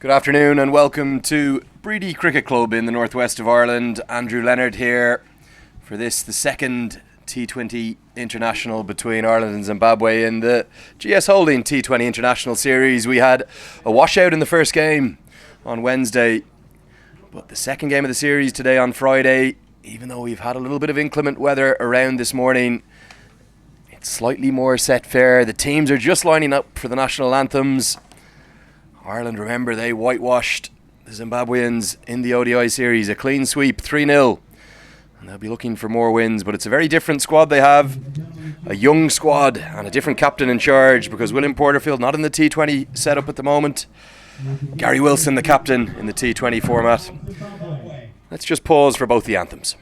Good afternoon and welcome to Bready Cricket Club in the northwest of Ireland. Andrew Leonard here for the second T20 International between Ireland and Zimbabwe in the GS Holding T20 International series. We had a washout in the first game on Wednesday, but the second game of the series today on Friday, even though we've had a little bit of inclement weather around this morning, it's slightly more set fair. The teams are just lining up for the national anthems. Ireland, remember, they whitewashed the Zimbabweans in the ODI series, a clean sweep, 3-0. And they'll be looking for more wins, but it's a very different squad they have. A young squad and a different captain in charge, because William Porterfield not in the T20 setup at the moment. Gary Wilson, the captain in the T20 format. Let's just pause for both the anthems.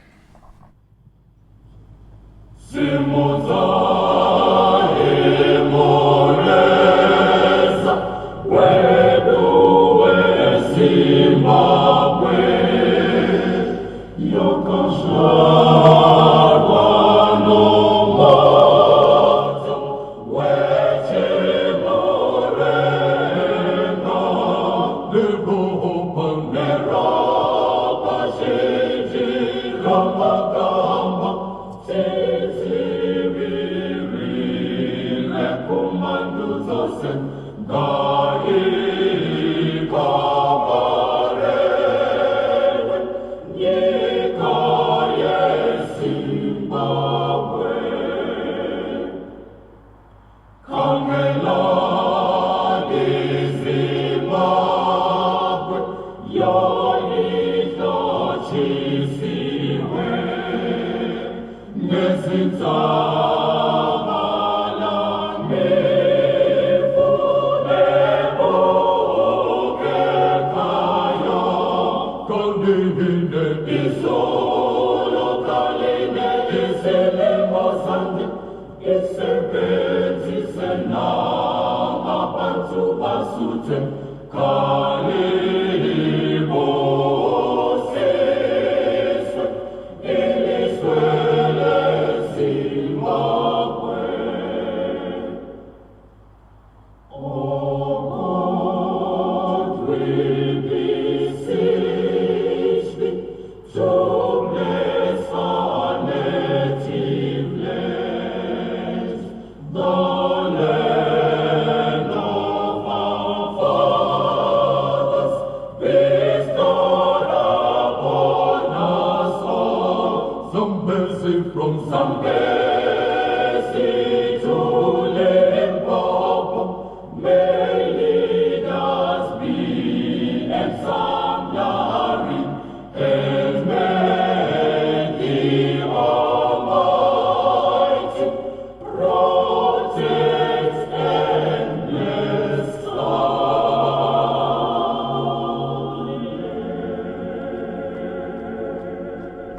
Zimbabwe,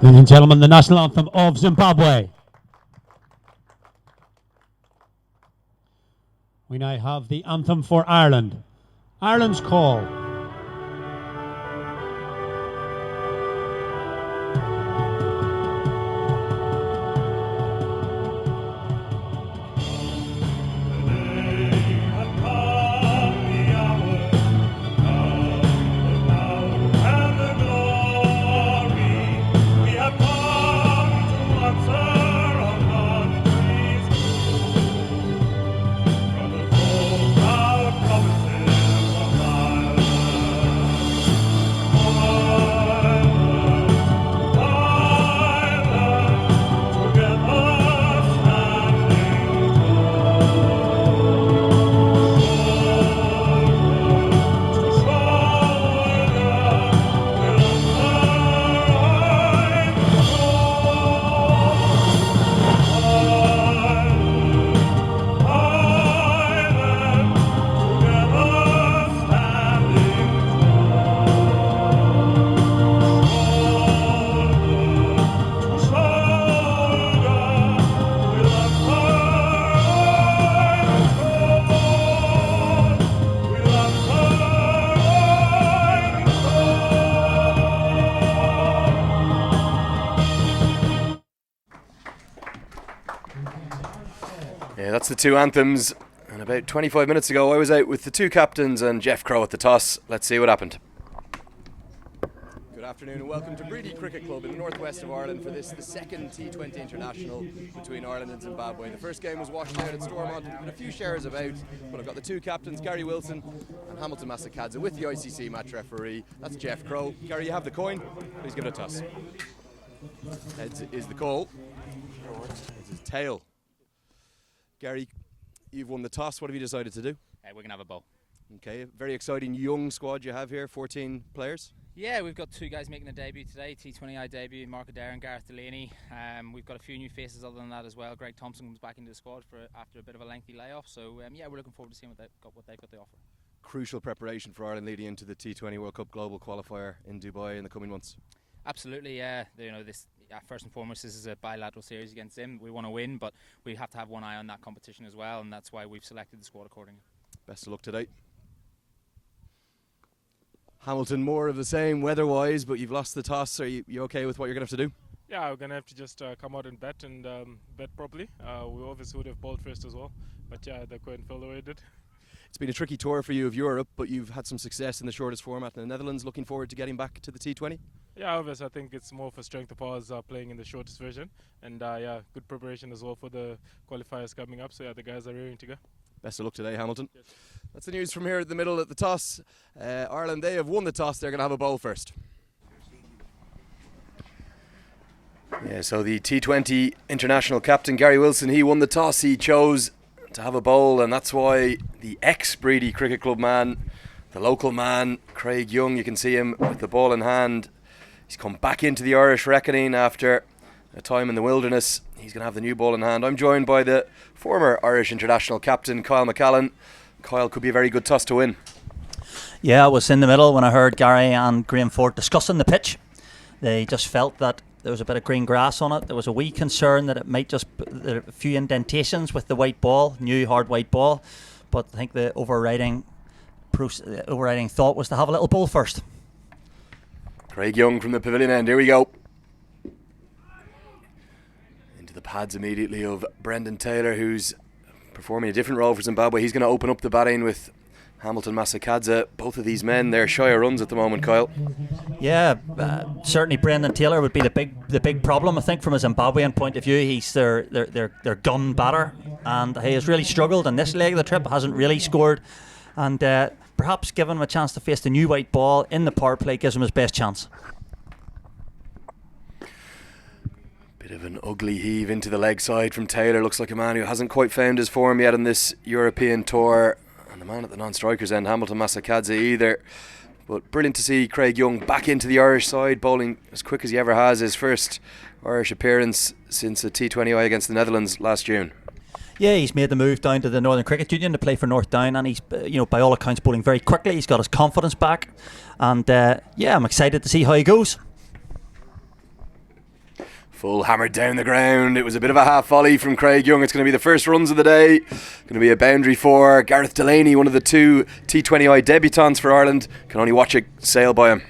Ladies and gentlemen, the national anthem of Zimbabwe. We now have the anthem for Ireland. Ireland's call. Yeah, that's the two anthems. And about 25 minutes ago, I was out with the two captains and Jeff Crow at the toss. Let's see what happened. Good afternoon and welcome to Bready Cricket Club in the northwest of Ireland for the second T20 International between Ireland and Zimbabwe. The first game was washed out at Stormont. We've got a few shares about, but I've got the two captains, Gary Wilson and Hamilton Masakadze, with the ICC match referee. That's Jeff Crow. Gary, you have the coin. Please give it a toss. Heads is the call. Heads is tail. Gary, you've won the toss. What have you decided to do? We're going to have a bowl. Okay, a very exciting young squad you have here, 14 players. Yeah, we've got two guys making a debut today, T20I debut, Mark Adair and Gareth Delaney. We've got a few new faces other than that as well. Greg Thompson comes back into the squad after a bit of a lengthy layoff. So yeah, we're looking forward to seeing what they've got to offer. Crucial preparation for Ireland leading into the T20 World Cup global qualifier in Dubai in the coming months. Absolutely, yeah. First and foremost, this is a bilateral series against Zim. We want to win, but we have to have one eye on that competition as well, and that's why we've selected the squad accordingly. Best of luck today. Hamilton, more of the same weather-wise, but you've lost the toss. Are you okay with what you're going to have to do? Yeah, we're going to have to just come out and bet properly. We obviously would have bowled first as well, but yeah, the coin fell the way it did. It's been a tricky tour for you of Europe, but you've had some success in the shortest format in the Netherlands. Looking forward to getting back to the T20? Yeah, obviously I think it's more for strength of ours playing in the shortest version, and yeah, good preparation as well for the qualifiers coming up. So yeah, the guys are ready to go. Best of luck today, Hamilton. Yes. That's the news from here at the middle at the toss. Ireland, they have won the toss. They're going to have a bowl first. Yeah, so the T20 International captain, Gary Wilson, he won the toss. He chose to have a bowl, and that's why the ex-Bready Cricket Club man, the local man, Craig Young, you can see him with the ball in hand. He's come back into the Irish reckoning after a time in the wilderness. He's going to have the new ball in hand. I'm joined by the former Irish international captain, Kyle McCallan. Kyle, could be a very good toss to win. Yeah, I was in the middle when I heard Gary and Graham Ford discussing the pitch. They just felt that there was a bit of green grass on it. There was a wee concern that it might just a few indentations with the white ball, new hard white ball. But I think the overriding thought was to have a little bowl first. Craig Young from the pavilion end. Here we go. Into the pads immediately of Brendan Taylor, who's performing a different role for Zimbabwe. He's going to open up the batting with Hamilton Masakadze. Both of these men, they're shy of runs at the moment, Kyle. Yeah, certainly Brendan Taylor would be the big problem, I think, from a Zimbabwean point of view. He's their gun batter, and he has really struggled in this leg of the trip, hasn't really scored, and perhaps giving him a chance to face the new white ball in the power play gives him his best chance. Bit of an ugly heave into the leg side from Taylor. Looks like a man who hasn't quite found his form yet on this European tour. And the man at the non-strikers end, Hamilton Masakadze, either. But brilliant to see Craig Young back into the Irish side, bowling as quick as he ever has. His first Irish appearance since the T20I against the Netherlands last June. Yeah, he's made the move down to the Northern Cricket Union to play for North Down, and he's, by all accounts, bowling very quickly. He's got his confidence back, and yeah, I'm excited to see how he goes. Full hammered down the ground. It was a bit of a half volley from Craig Young. It's going to be the first runs of the day. Going to be a boundary for Gareth Delaney, one of the two T20I debutants for Ireland. Can only watch it sail by him.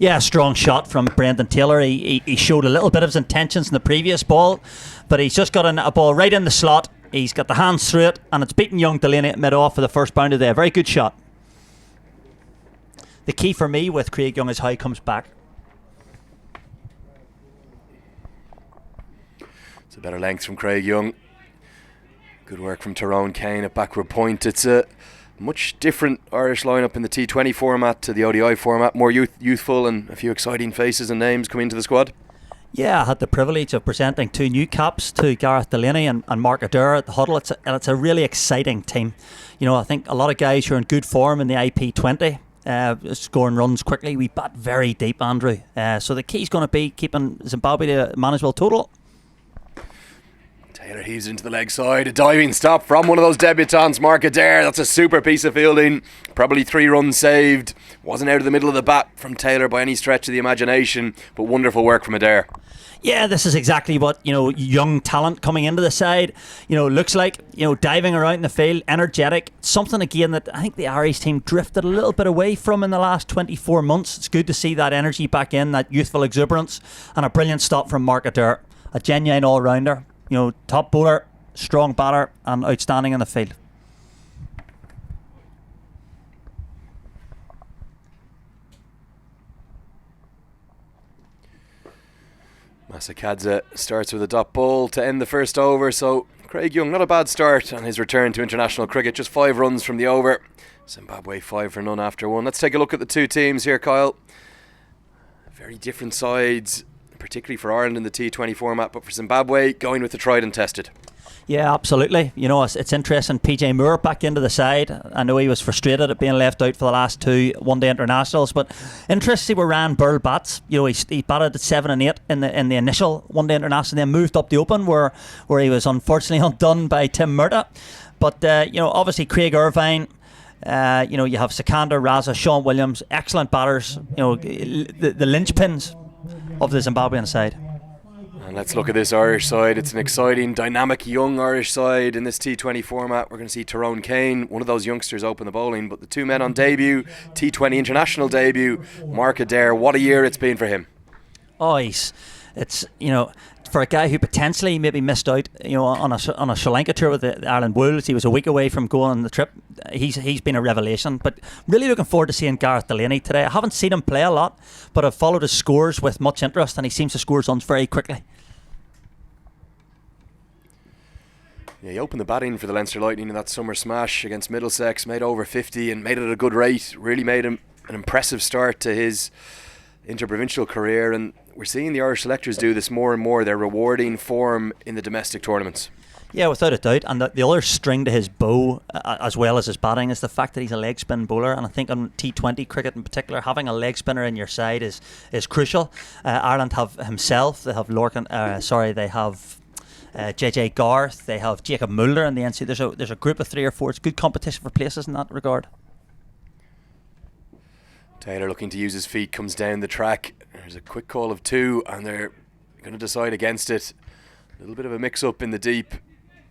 Yeah, strong shot from Brendan Taylor. He showed a little bit of his intentions in the previous ball, but he's just got a ball right in the slot. He's got the hands through it, and it's beaten young Delaney at mid-off for the first boundary there. Very good shot. The key for me with Craig Young is how he comes back. It's a better length from Craig Young. Good work from Tyrone Kane at backward point. It's a much different Irish lineup in the T20 format to the ODI format. More youthful, and a few exciting faces and names coming into the squad. Yeah, I had the privilege of presenting two new caps to Gareth Delaney and Mark Adair at the huddle. It's a really exciting team. I think a lot of guys who are in good form in the IP20, scoring runs quickly. We bat very deep, Andrew. So the key's going to be keeping Zimbabwe to a manageable total. Taylor heaves into the leg side. A diving stop from one of those debutants, Mark Adair. That's a super piece of fielding. Probably 3 runs saved. Wasn't out of the middle of the bat from Taylor by any stretch of the imagination, but wonderful work from Adair. Yeah, this is exactly what, young talent coming into the side, looks like, diving around in the field, energetic. Something, again, that I think the Irish team drifted a little bit away from in the last 24 months. It's good to see that energy back in, that youthful exuberance, and a brilliant stop from Mark Adair. A genuine all-rounder, top bowler, strong batter, and outstanding in the field. Masakadze starts with a dot ball to end the first over, so Craig Young, not a bad start on his return to international cricket, just 5 runs from the over. Zimbabwe 5 for none after 1. Let's take a look at the two teams here, Kyle. Very different sides, particularly for Ireland in the T20 format, but for Zimbabwe, going with the tried and tested. Yeah, absolutely. You know, it's interesting. PJ Moore back into the side. I know he was frustrated at being left out for the last 2 one-day internationals, but interesting where Ryan Burl bats. You know, he batted at 7 and 8 in the initial one-day international, then moved up the open where he was unfortunately undone by Tim Murtagh. But you know, obviously Craig Irvine. You know, you have Sikandar Raza, Sean Williams, excellent batters. You know, the linchpins of the Zimbabwean side. And let's look at this Irish side. It's an exciting, dynamic, young Irish side in this T20 format. We're going to see Tyrone Kane, one of those youngsters, open the bowling. But the two men on debut, T20 International debut, Mark Adair. What a year it's been for him. Oh, it's, you know, for a guy who potentially maybe missed out, you know, on a Sri Lanka tour with the Ireland Wolves. He was a week away from going on the trip. He's been a revelation. But really looking forward to seeing Gareth Delaney today. I haven't seen him play a lot, but I've followed his scores with much interest, and he seems to score runs very quickly. Yeah, he opened the batting for the Leinster Lightning in that summer smash against Middlesex, made over 50 and made it at a good rate. Really made him an impressive start to his interprovincial career, and we're seeing the Irish selectors do this more and more. They're rewarding form in the domestic tournaments. Yeah, without a doubt. And the other string to his bow, as well as his batting, is the fact that he's a leg spin bowler. And I think on T20 cricket in particular, having a leg spinner in your side is crucial. Ireland have himself. They have they have JJ Garth. They have Jacob Mulder in the NC. There's a group of 3 or 4. It's good competition for places in that regard. Taylor looking to use his feet, comes down the track. There's a quick call of 2 and they're going to decide against it. A little bit of a mix-up in the deep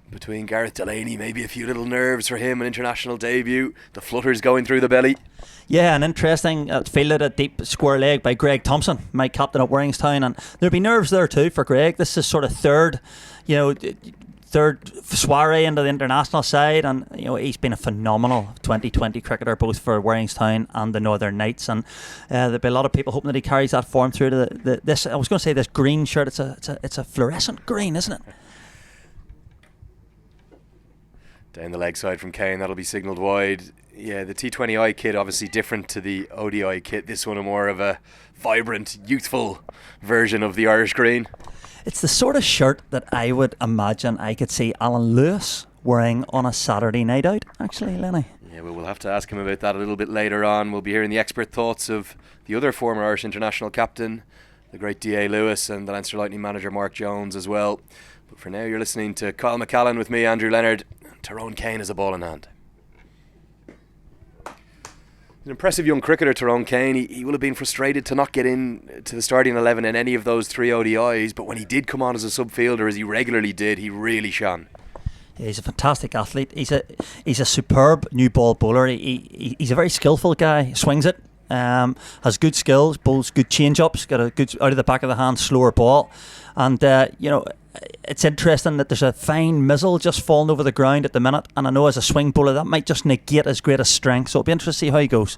between Gareth Delaney, maybe a few little nerves for him, an international debut. The flutters going through the belly. Yeah, and interesting, fielded a deep square leg by Greg Thompson, my captain at Warringstown, and there'll be nerves there too for Greg. This is sort of third soiree into the international side, and you know, he's been a phenomenal 2020 cricketer both for Warringstown and the Northern Knights, and there'll be a lot of people hoping that he carries that form through to this. I was going to say this green shirt. It's a fluorescent green, isn't it? Down the leg side from Kane, that'll be signalled wide. Yeah, the T20I kit obviously different to the ODI kit. This one a more of a vibrant, youthful version of the Irish green. It's the sort of shirt that I would imagine I could see Alan Lewis wearing on a Saturday night out, actually, Lenny. Yeah, well, we'll have to ask him about that a little bit later on. We'll be hearing the expert thoughts of the other former Irish international captain, the great D.A. Lewis, and the Leinster Lightning manager Mark Jones as well. But for now, you're listening to Kyle McCallan with me, Andrew Leonard. Tyrone Kane has a ball in hand. An impressive young cricketer, Tyrone Kane. He will have been frustrated to not get in to the starting 11 in any of those 3 ODIs, but when he did come on as a sub-fielder, as he regularly did, he really shone. Yeah, he's a fantastic athlete. He's a superb new ball bowler. He's a very skillful guy. Swings it, has good skills, bowls good change-ups, got a good out of the back of the hand slower ball, and you know, it's interesting that there's a fine mizzle just falling over the ground at the minute, and I know as a swing bowler that might just negate his greatest strength, so it'll be interesting to see how he goes.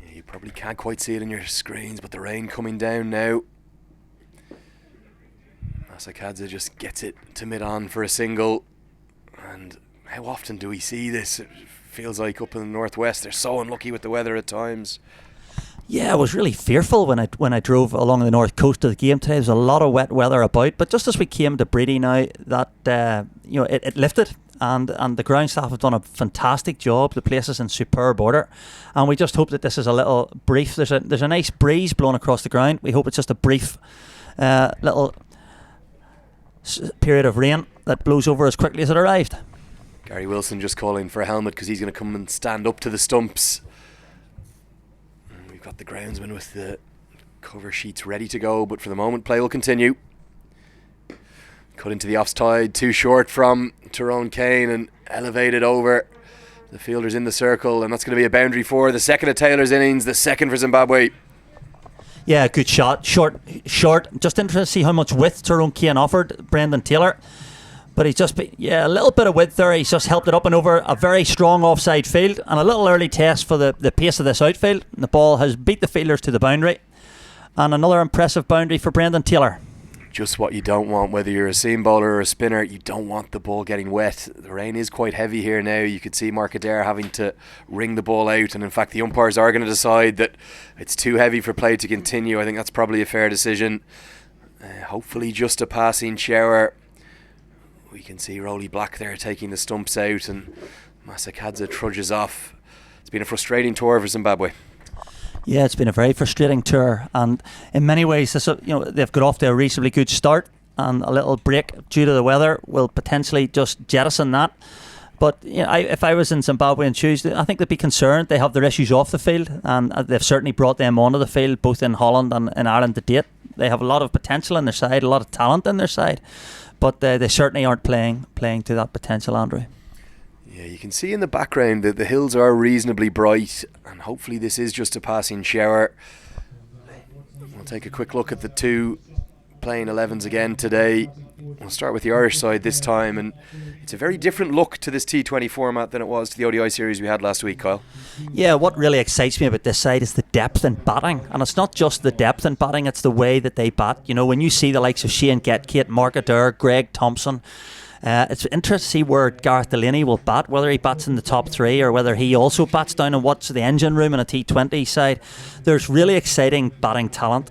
Yeah, you probably can't quite see it in your screens, but the rain coming down now. Masakadze just gets it to mid-on for a single, and how often do we see this? It feels like up in the northwest they're so unlucky with the weather at times. Yeah, I was really fearful when I drove along the north coast of the game today. There's a lot of wet weather about, but just as we came to Bready now, that you know, it lifted, and the ground staff have done a fantastic job. The place is in superb order, and we just hope that this is a little brief. There's a nice breeze blowing across the ground. We hope it's just a brief little period of rain that blows over as quickly as it arrived. Gary Wilson just calling for a helmet because he's going to come and stand up to the stumps. We've got the groundsman with the cover sheets ready to go, but for the moment play will continue. Cut into the offside, too short from Tyrone Kane and elevated over. The fielder's in the circle, and that's going to be a boundary for the second of Taylor's innings, the second for Zimbabwe. Yeah, good shot. Short. Just interested to see how much width Tyrone Kane offered Brendan Taylor. But he's just a little bit of width there. He's just helped it up and over a very strong offside field, and a little early test for the pace of this outfield. The ball has beat the fielders to the boundary, and another impressive boundary for Brendan Taylor. just what you don't want. Whether you're a seam bowler or a spinner, you don't want the ball getting wet. The rain is quite heavy here now. You could see Mark Adair having to wring the ball out, and in fact the umpires are going to decide that it's too heavy for play to continue. I think that's probably a fair decision. Hopefully just a passing shower. We can see Rolly Black there taking the stumps out, and Masakadza trudges off. It's been a frustrating tour for Zimbabwe. Yeah, it's been a very frustrating tour, and in many ways, they've got off to a reasonably good start, and a little break due to the weather will potentially just jettison that. But if I was in Zimbabwe on Tuesday, I think they'd be concerned. They have their issues off the field, and they've certainly brought them onto the field, both in Holland and in Ireland to date. They have a lot of potential on their side, a lot of talent on their side, but they certainly aren't playing to that potential, Andrew. Yeah, you can see in the background that the hills are reasonably bright, and hopefully this is just a passing shower. We'll take a quick look at the two playing 11s again today. We'll start with the Irish side this time, and it's a very different look to this T20 format than it was to the ODI series we had last week, Kyle. Yeah, what really excites me about this side is the depth in batting, and it's not just the depth in batting, it's the way that they bat. When you see the likes of Shane Getkate, Mark Adair, Greg Thompson, it's interesting to see where Gareth Delaney will bat, whether he bats in the top three or whether he also bats down in what's the engine room in a T20 side. There's really exciting batting talent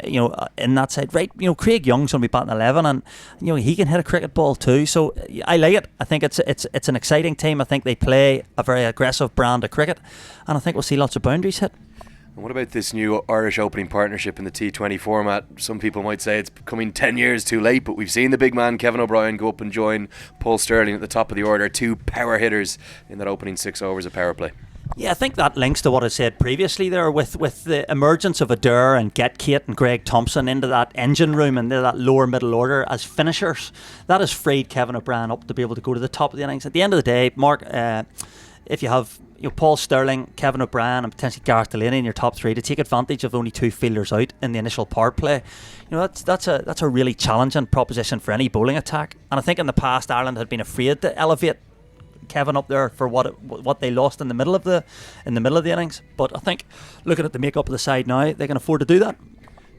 in that side. Right, Craig Young's going to be batting 11, and he can hit a cricket ball too. So I like it. I think it's an exciting team. I think they play a very aggressive brand of cricket, and I think we'll see lots of boundaries hit. And what about this new Irish opening partnership in the T20 format? Some people might say it's coming 10 years too late, but we've seen the big man Kevin O'Brien go up and join Paul Sterling at the top of the order, two power hitters in that opening 6 overs of power play. Yeah, I think that links to what I said previously there with the emergence of Adair and Getkate and Greg Thompson into that engine room and into that lower middle order as finishers. That has freed Kevin O'Brien up to be able to go to the top of the innings. At the end of the day, Mark, if you have Paul Sterling, Kevin O'Brien and potentially Gareth Delaney in your top three to take advantage of only two fielders out in the initial power play, that's a really challenging proposition for any bowling attack. And I think in the past Ireland had been afraid to elevate Kevin up there for what they lost in the middle of the innings. But I think looking at the makeup of the side now, they can afford to do that.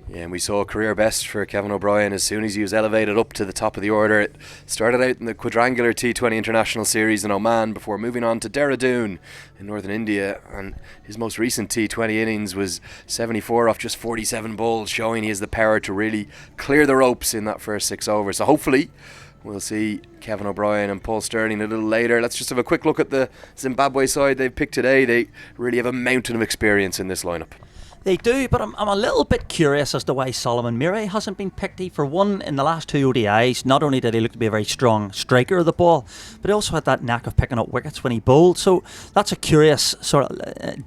Yeah, and we saw a career best for Kevin O'Brien as soon as he was elevated up to the top of the order. It started out in the quadrangular T20 International series in Oman before moving on to Dehradun in northern India, and his most recent T20 innings was 74 off just 47 balls, showing he has the power to really clear the ropes in that first 6 overs. So hopefully we'll see Kevin O'Brien and Paul Sterling a little later. Let's just have a quick look at the Zimbabwe side they've picked today. They really have a mountain of experience in this lineup. They do, but I'm a little bit curious as to why Solomon Murray hasn't been picked. He, for one, in the last two ODIs, not only did he look to be a very strong striker of the ball, but he also had that knack of picking up wickets when he bowled. So that's a curious sort of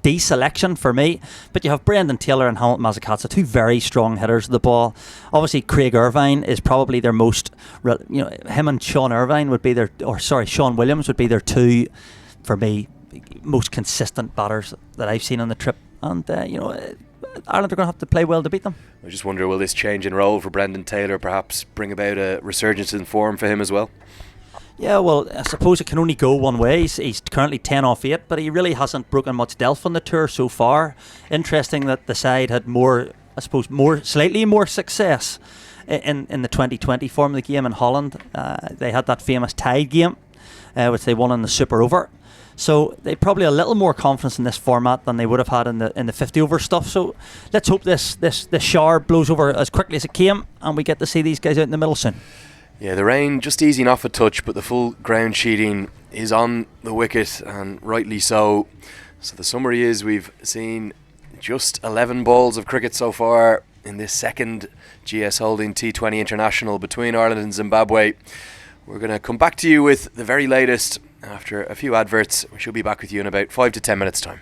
deselection for me. But you have Brendan Taylor and Hamilton Masakadza, two very strong hitters of the ball. Obviously, Craig Irvine is probably their most, him and Sean Williams would be their two, for me, most consistent batters that I've seen on the trip. And, Ireland are going to have to play well to beat them. I just wonder, will this change in role for Brendan Taylor perhaps bring about a resurgence in form for him as well? Yeah, well, I suppose it can only go one way. He's currently 10 off 8, but he really hasn't broken much delf on the tour so far. Interesting that the side had slightly more success in the 2020 form of the game in Holland. They had that famous tied game, which they won in the Super Over. So they probably a little more confidence in this format than they would have had in the 50 over stuff. So let's hope this shower blows over as quickly as it came, and we get to see these guys out in the middle soon. Yeah, the rain just easing off a touch, but the full ground sheeting is on the wicket, and rightly so. So the summary is we've seen just 11 balls of cricket so far in this second GS Holding T20 International between Ireland and Zimbabwe. We're going to come back to you with the very latest after a few adverts. We should be back with you in about 5 to 10 minutes time.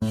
You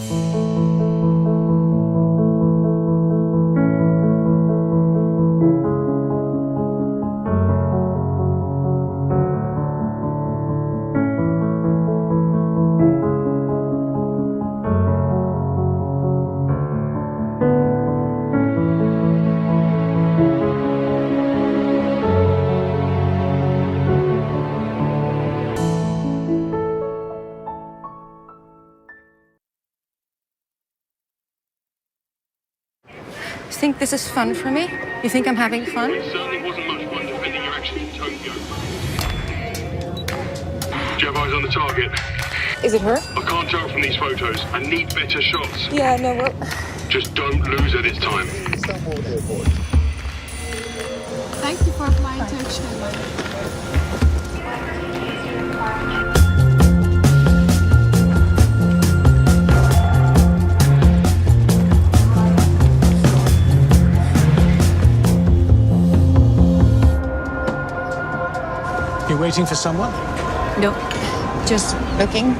think this is fun for me? You think I'm having fun? It certainly wasn't much fun defending your action in Tokyo. Do you have eyes on the target? Is it her? I can't tell from these photos. I need better shots. Yeah, no, well... Just don't lose her this time. Thank you for flying to Istanbul. You're waiting for someone? No, just looking.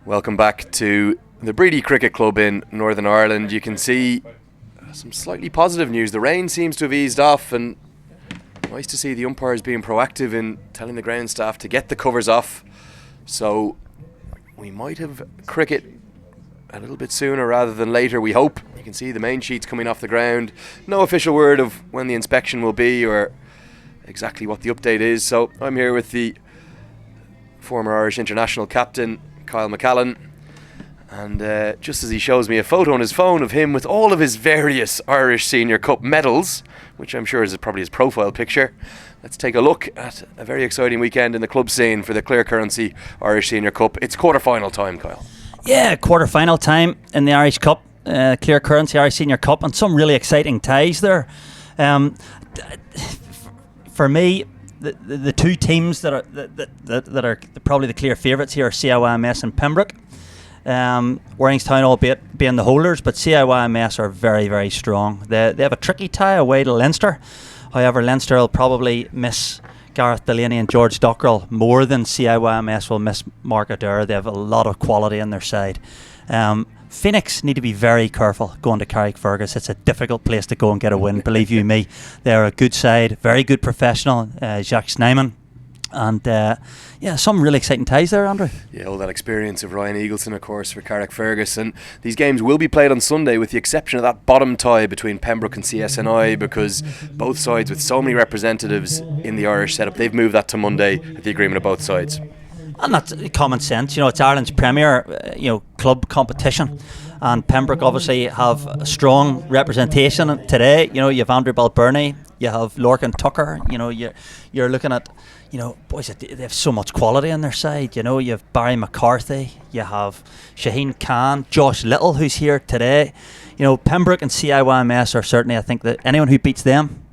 Welcome back to the Bready Cricket Club in Northern Ireland. You can see some slightly positive news. The rain seems to have eased off, and nice to see the umpires being proactive in telling the ground staff to get the covers off. So we might have cricket a little bit sooner rather than later, we hope. You can see the main sheets coming off the ground. No official word of when the inspection will be or exactly what the update is. So I'm here with the former Irish international captain, Kyle McCallan, and just as he shows me a photo on his phone of him with all of his various Irish Senior Cup medals, which I'm sure is probably his profile picture, let's take a look at a very exciting weekend in the club scene for the Clear Currency Irish Senior Cup. It's quarter-final time, Kyle. Yeah, quarter-final time in the Irish Cup, Clear Currency Irish Senior Cup, and some really exciting ties there. For me, the two teams that are probably the clear favourites here are CIYMS and Pembroke. Warringstown, albeit being the holders, but CIYMS are very, very strong. They have a tricky tie away to Leinster. However, Leinster will probably miss Gareth Delaney and George Dockrell more than CIYMS will miss Mark Adair. They have a lot of quality on their side. Phoenix need to be very careful going to Carrickfergus. It's a difficult place to go and get a win, believe you me. They're a good side, very good professional, Jacques Snyman. And yeah, some really exciting ties there, Andrew. Yeah, all that experience of Ryan Eagleson, of course, for Carrickfergus. And these games will be played on Sunday, with the exception of that bottom tie between Pembroke and CSNI, because both sides with so many representatives in the Irish setup, they've moved that to Monday at the agreement of both sides. And that's common sense. You know, it's Ireland's premier, club competition. And Pembroke obviously have a strong representation today. You know, you have Andrew Balbirnie, you have Lorcan Tucker. You know, you're looking at, boys, they have so much quality on their side. You know, you have Barry McCarthy, you have Shaheen Khan, Josh Little, who's here today. You know, Pembroke and CIYMS are certainly, I think, that anyone who beats them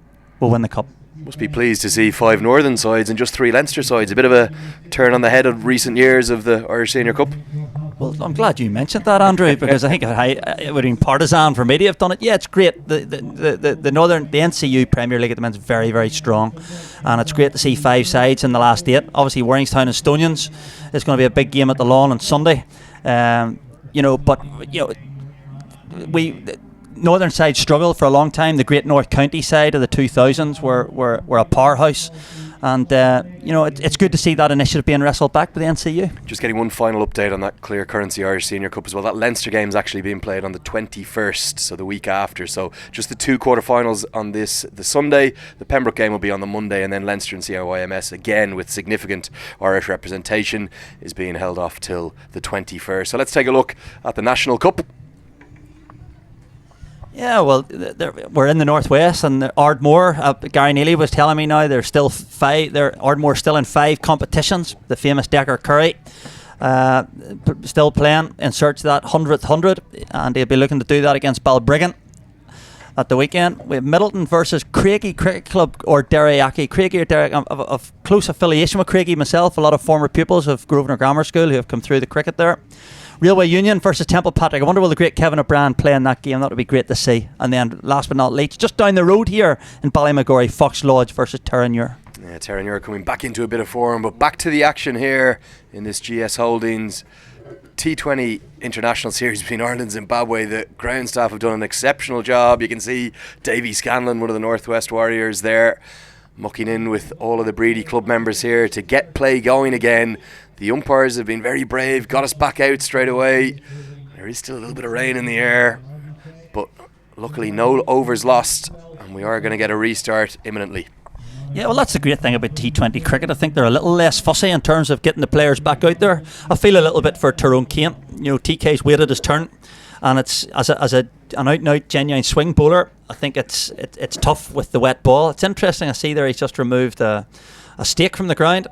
will win the cup. Must be pleased to see 5 Northern sides and just 3 Leinster sides. A bit of a turn on the head of recent years of the Irish Senior Cup. Well, I'm glad you mentioned that, Andrew, because I think it would have been partisan for me to have done it. Yeah, it's great. The Northern, the NCU Premier League at the moment is very, very strong, and it's great to see 5 sides in the last 8. Obviously, Warringstown and Stonians is going to be a big game at the Lawn on Sunday. Northern side struggled for a long time. The Great North County side of the 2000s were a powerhouse. And, it's good to see that initiative being wrestled back by the NCU. Just getting one final update on that Clear Currency Irish Senior Cup as well. That Leinster game's actually being played on the 21st, so the week after. So just the two quarterfinals on the Sunday. The Pembroke game will be on the Monday, and then Leinster and CIYMS, again with significant Irish representation, is being held off till the 21st. So let's take a look at the National Cup. Yeah, well, we're in the northwest, and Ardmore. Gary Neely was telling me now there's still five. Ardmore's still in 5 competitions. The famous Decker Curry, still playing in search of that 100th 100, and he'll be looking to do that against Balbriggan at the weekend. We have Middleton versus Craigie Cricket Club or Derryaki. Craigie or Derry, of close affiliation with Craigie myself. A lot of former pupils of Grosvenor Grammar School who have come through the cricket there. Railway Union versus Temple Patrick. I wonder will the great Kevin O'Brien play in that game? That would be great to see. And then last but not least, just down the road here in Ballymagorry, Fox Lodge versus Terranure. Yeah, Terranure coming back into a bit of form, but back to the action here in this GS Holdings T20 International series between Ireland and Zimbabwe. The ground staff have done an exceptional job. You can see Davy Scanlon, one of the Northwest Warriors there, mucking in with all of the Breedy club members here to get play going again. The umpires have been very brave, got us back out straight away. There is still a little bit of rain in the air, but luckily no overs lost, and we are going to get a restart imminently. Yeah, well, that's the great thing about T20 cricket. I think they're a little less fussy in terms of getting the players back out there. I feel a little bit for Tyrone Kane. TK's waited his turn, and it's as an out-and-out genuine swing bowler. I think it's tough with the wet ball. It's interesting. I see there he's just removed a stake from the ground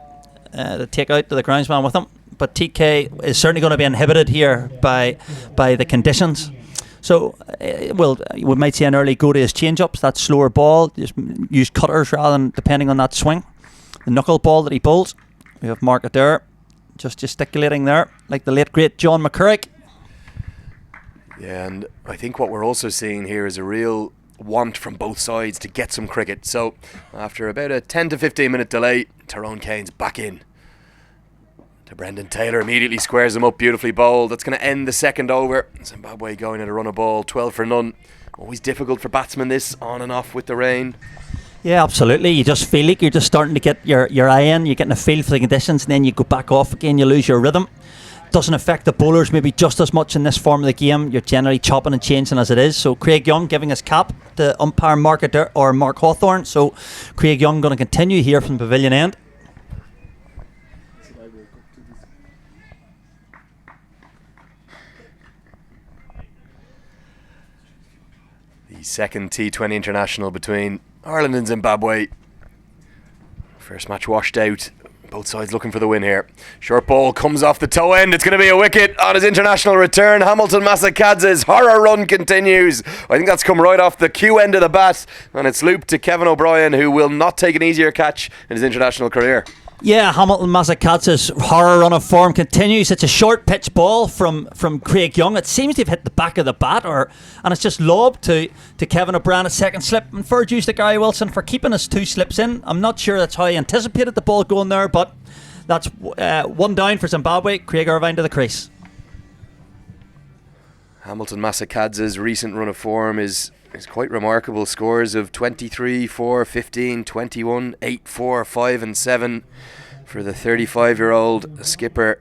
to take out to the groundsman with him. But TK is certainly going to be inhibited here by the conditions. So, we might see an early go to his change-ups, that slower ball, just use cutters rather than depending on that swing. The knuckle ball that he bowls, we have Mark there, just gesticulating there, like the late great John McCurrick. Yeah, and I think what we're also seeing here is a real want from both sides to get some cricket. So, after about a 10 to 15 minute delay, Tyrone Kane's back in. To Brendan Taylor, immediately squares him up, beautifully bowled. That's going to end the second over. Zimbabwe going at a run of ball, 12 for none. Always difficult for batsmen this, on and off with the rain. Yeah, absolutely. You just feel like you're just starting to get your eye in, you're getting a feel for the conditions, and then you go back off again, you lose your rhythm. Doesn't affect the bowlers maybe just as much in this form of the game. You're generally chopping and changing as it is. So Craig Young giving his cap to umpire Mark Hawthorne. So Craig Young going to continue here from the pavilion end. The second T20 International between Ireland and Zimbabwe. First match washed out. Both sides looking for the win here. Short ball comes off the toe end. It's going to be a wicket on his international return. Hamilton Masakadze's horror run continues. I think that's come right off the cue end of the bat, and it's looped to Kevin O'Brien, who will not take an easier catch in his international career. Yeah, Hamilton Masakadze's horror run of form continues. It's a short pitch ball from Craig Young. It seems to have hit the back of the bat, and it's just lobbed to Kevin O'Brien, a second slip. And fair dues to Gary Wilson for keeping his 2 slips in. I'm not sure that's how he anticipated the ball going there, but that's one down for Zimbabwe. Craig Irvine to the crease. Hamilton Masakadze's recent run of form is quite remarkable. Scores of 23, 4, 15, 21, 8, 4, 5 and 7 for the 35-year-old skipper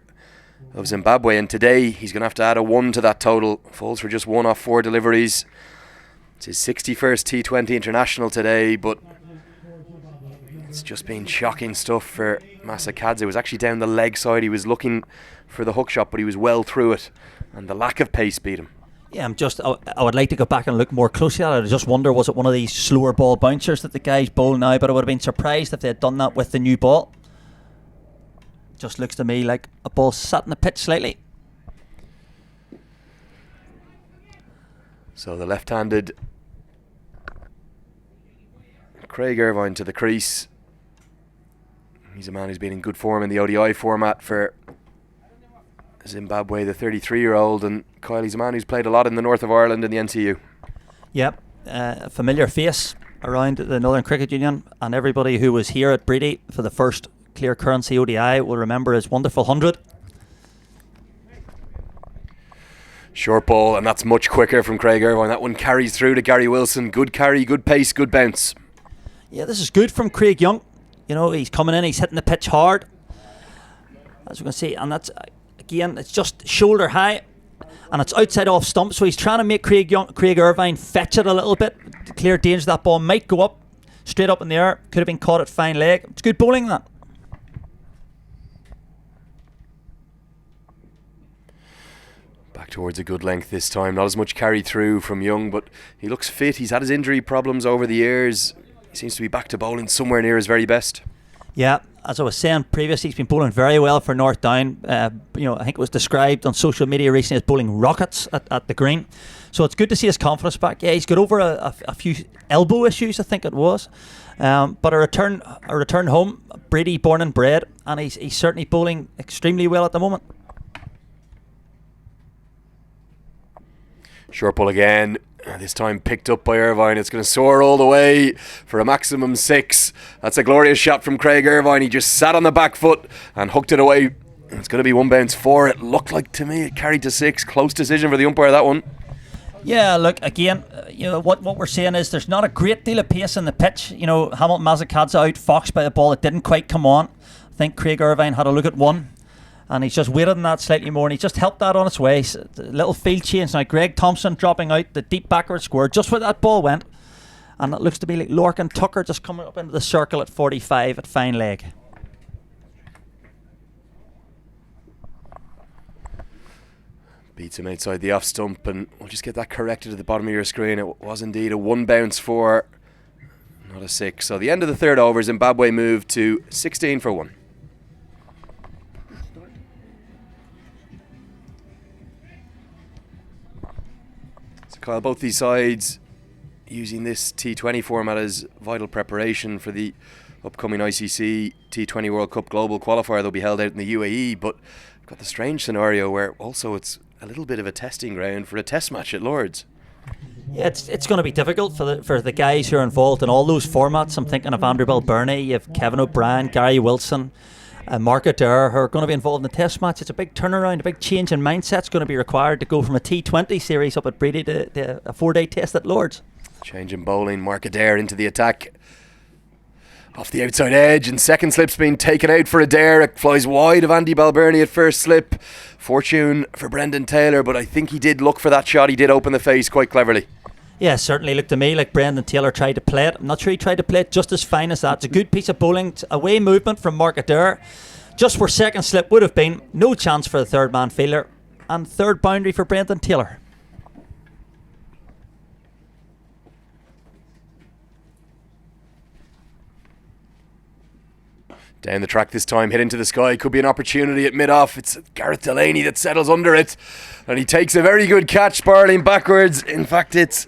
of Zimbabwe, and today he's going to have to add a 1 to that total. Falls for just 1 off 4 deliveries. It's his 61st T20 International today, but it's just been shocking stuff for Masakadze. It was actually down the leg side. He was looking for the hook shot, but he was well through it, and the lack of pace beat him. Yeah, I would like to go back and look more closely at it. I just wonder, was it one of these slower ball bouncers that the guys bowl now? But I would have been surprised if they had done that with the new ball. Just looks to me like a ball sat in the pitch slightly. So the left-handed Craig Irvine to the crease. He's a man who's been in good form in the ODI format for Zimbabwe, the 33-year-old, and Kylie's a man who's played a lot in the north of Ireland in the NCU. Yep, a familiar face around the Northern Cricket Union, and everybody who was here at Breedy for the first Clear Currency ODI will remember his wonderful 100. Short ball, and that's much quicker from Craig Irvine. That one carries through to Gary Wilson. Good carry, good pace, good bounce. Yeah, this is good from Craig Young. You know, he's coming in, he's hitting the pitch hard, as we can see, and that's, again, it's just shoulder high, and it's outside off stump, so he's trying to make Craig Irvine fetch it a little bit. Clear danger that ball might go up, straight up in the air. Could have been caught at fine leg. It's good bowling, that. Back towards a good length this time. Not as much carry through from Young, but he looks fit. He's had his injury problems over the years. He seems to be back to bowling somewhere near his very best. Yeah, as I was saying previously, he's been bowling very well for North Down. I think it was described on social media recently as bowling rockets at the green. So it's good to see his confidence back. Yeah, he's got over a few elbow issues, I think it was. But a return home, Bready born and bred, and he's certainly bowling extremely well at the moment. Short ball again. This time picked up by Irvine. It's going to soar all the way for a maximum 6. That's a glorious shot from Craig Irvine. He just sat on the back foot and hooked it away. It's going to be 1 bounce 4. It looked like to me it carried to 6. Close decision for the umpire, that one. Yeah, look, again, what we're saying is there's not a great deal of pace in the pitch. Hamilton Mazakadze out, Fox by the ball. It didn't quite come on. I think Craig Irvine had a look at one, and he's just waited on that slightly more, and he's just helped that on its way. A little field change now. Greg Thompson dropping out the deep backward square, just where that ball went, and it looks to be like Lorcan Tucker just coming up into the circle at 45 at fine leg. Beats him outside the off stump, and we'll just get that corrected at the bottom of your screen. It was indeed a 1 bounce 4, not a 6. So the end of the third over, Zimbabwe moved to 16 for 1. Kyle, both these sides using this T20 format as vital preparation for the upcoming ICC T20 World Cup Global Qualifier that'll be held out in the UAE, but we've got the strange scenario where also it's a little bit of a testing ground for a test match at Lord's. Yeah, it's going to be difficult for the guys who are involved in all those formats. I'm thinking of Andrew Balbirnie, you have Kevin O'Brien, Gary Wilson, Mark Adair, who are going to be involved in the test match. It's a big turnaround, a big change in mindset's going to be required to go from a T20 series up at Bready to a 4-day test at Lord's. Change in bowling, Mark Adair into the attack. Off the outside edge, and second slip's been taken out for Adair. It flies wide of Andy Balbirnie at first slip. Fortune for Brendan Taylor, but I think he did look for that shot. He did open the face quite cleverly. Yeah, certainly looked to me like Brendan Taylor tried to play it. I'm not sure he tried to play it just as fine as that. It's a good piece of bowling. Away movement from Mark Adair. Just where second slip would have been. No chance for the third man fielder. And third boundary for Brendan Taylor. Down the track this time, hit into the sky. Could be an opportunity at mid-off. It's Gareth Delaney that settles under it. And he takes a very good catch, barreling backwards. In fact, it's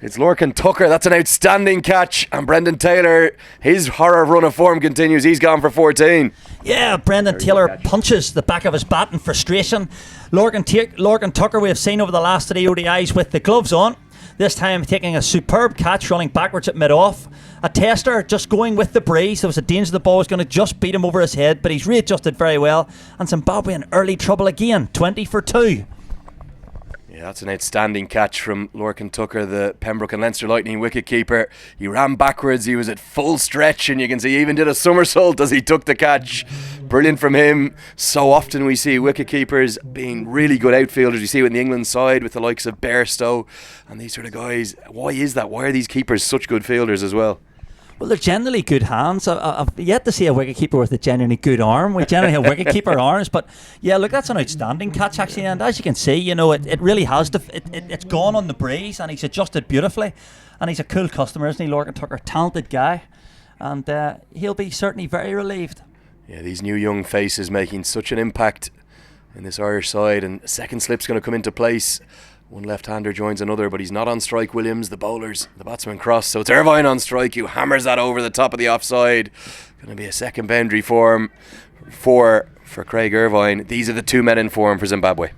Lorcan Tucker. That's an outstanding catch. And Brendan Taylor, his horror run of form continues. He's gone for 14. Yeah, Brendan Taylor punches the back of his bat in frustration. Lorcan Tucker we have seen over the last 3 ODIs with the gloves on. This time taking a superb catch, running backwards at mid-off. A tester just going with the breeze. There was a danger the ball was going to just beat him over his head, but he's readjusted very well. And Zimbabwe in early trouble again, 20 for 2. Yeah, that's an outstanding catch from Lorcan Tucker, the Pembroke and Leinster Lightning wicketkeeper. He ran backwards, he was at full stretch, and you can see he even did a somersault as he took the catch. Brilliant from him. So often we see wicketkeepers being really good outfielders. We see it in the England side with the likes of Bairstow and these sort of guys. Why is that? Why are these keepers such good fielders as well? Well, they're generally good hands. I've yet to see a wicketkeeper with a genuinely good arm. We generally have wicketkeeper arms, but yeah, look, that's an outstanding catch actually. And as you can see, it really has it's gone on the breeze, and he's adjusted beautifully. And he's a cool customer, isn't he, Lorcan Tucker? Talented guy, and he'll be certainly very relieved. Yeah, these new young faces making such an impact in this Irish side, and second slip's going to come into place. One left-hander joins another, but he's not on strike. Williams, the batsman cross. So it's Irvine on strike, who hammers that over the top of the offside. Going to be a second boundary for Craig Irvine. These are the 2 men in form for Zimbabwe.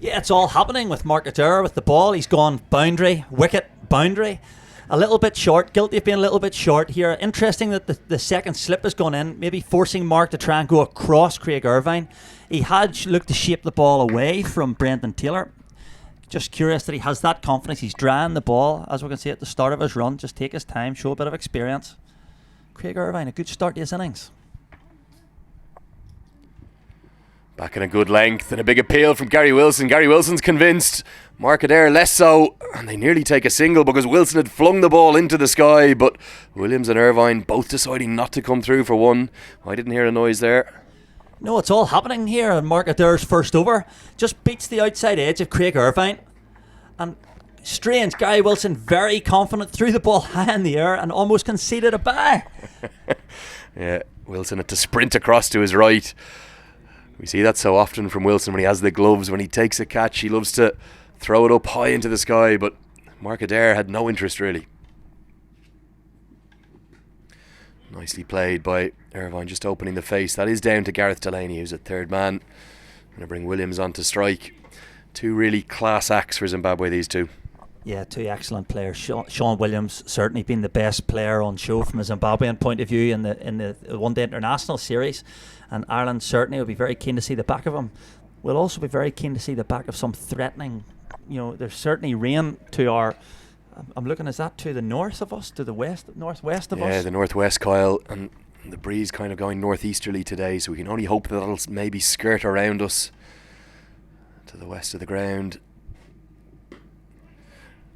Yeah, it's all happening with Mark Adair with the ball. He's gone boundary, wicket, boundary. A little bit short, guilty of being a little bit short here. Interesting that the second slip has gone in, maybe forcing Mark to try and go across Craig Irvine. He had looked to shape the ball away from Brendan Taylor. just curious that he has that confidence. He's drying the ball, as we can see at the start of his run. Just take his time, show a bit of experience. Craig Irvine, a good start to his innings. Back in a good length and a big appeal from Gary Wilson. Gary Wilson's convinced. Mark Adair less so. And they nearly take a single because Wilson had flung the ball into the sky. But Williams and Irvine both deciding not to come through for one. I didn't hear a noise there. No, it's all happening here. And Mark Adair's first over just beats the outside edge of Craig Irvine. And strange, Gary Wilson very confident, threw the ball high in the air and almost conceded a bye. Yeah, Wilson had to sprint across to his right. We see that so often from Wilson when he has the gloves. When he takes a catch, he loves to throw it up high into the sky, but Mark Adair had no interest really. Nicely played by Irvine, just opening the face. That is down to Gareth Delaney, who's a third man. Going to bring Williams on to strike. Two really class acts for Zimbabwe, these two. Yeah, two excellent players. Sean Williams certainly been the best player on show from a Zimbabwean point of view in the One-Day International series, and Ireland certainly will be very keen to see the back of him. We'll also be very keen to see the back of some threatening. There's certainly rain to our. I'm looking, is that to the north of us, to the northwest of us? Yeah, the northwest, Kyle, and the breeze kind of going northeasterly today, so we can only hope that it'll maybe skirt around us to the west of the ground.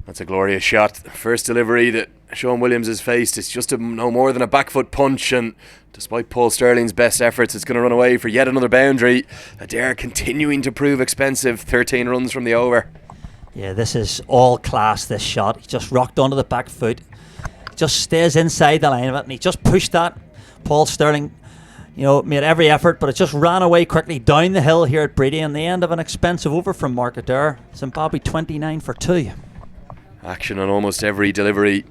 That's a glorious shot. First delivery that Sean Williams has faced. It's just no more than a back foot punch, and despite Paul Sterling's best efforts, it's going to run away for yet another boundary. Adair continuing to prove expensive. 13 runs from the over. Yeah, this is all class, this shot. He just rocked onto the back foot. Just stays inside the line of it, and he just pushed that. Paul Sterling, made every effort, but it just ran away quickly down the hill here at Bready, and the end of an expensive over from Mark Adair. Zimbabwe 29 for 2. Action on almost every delivery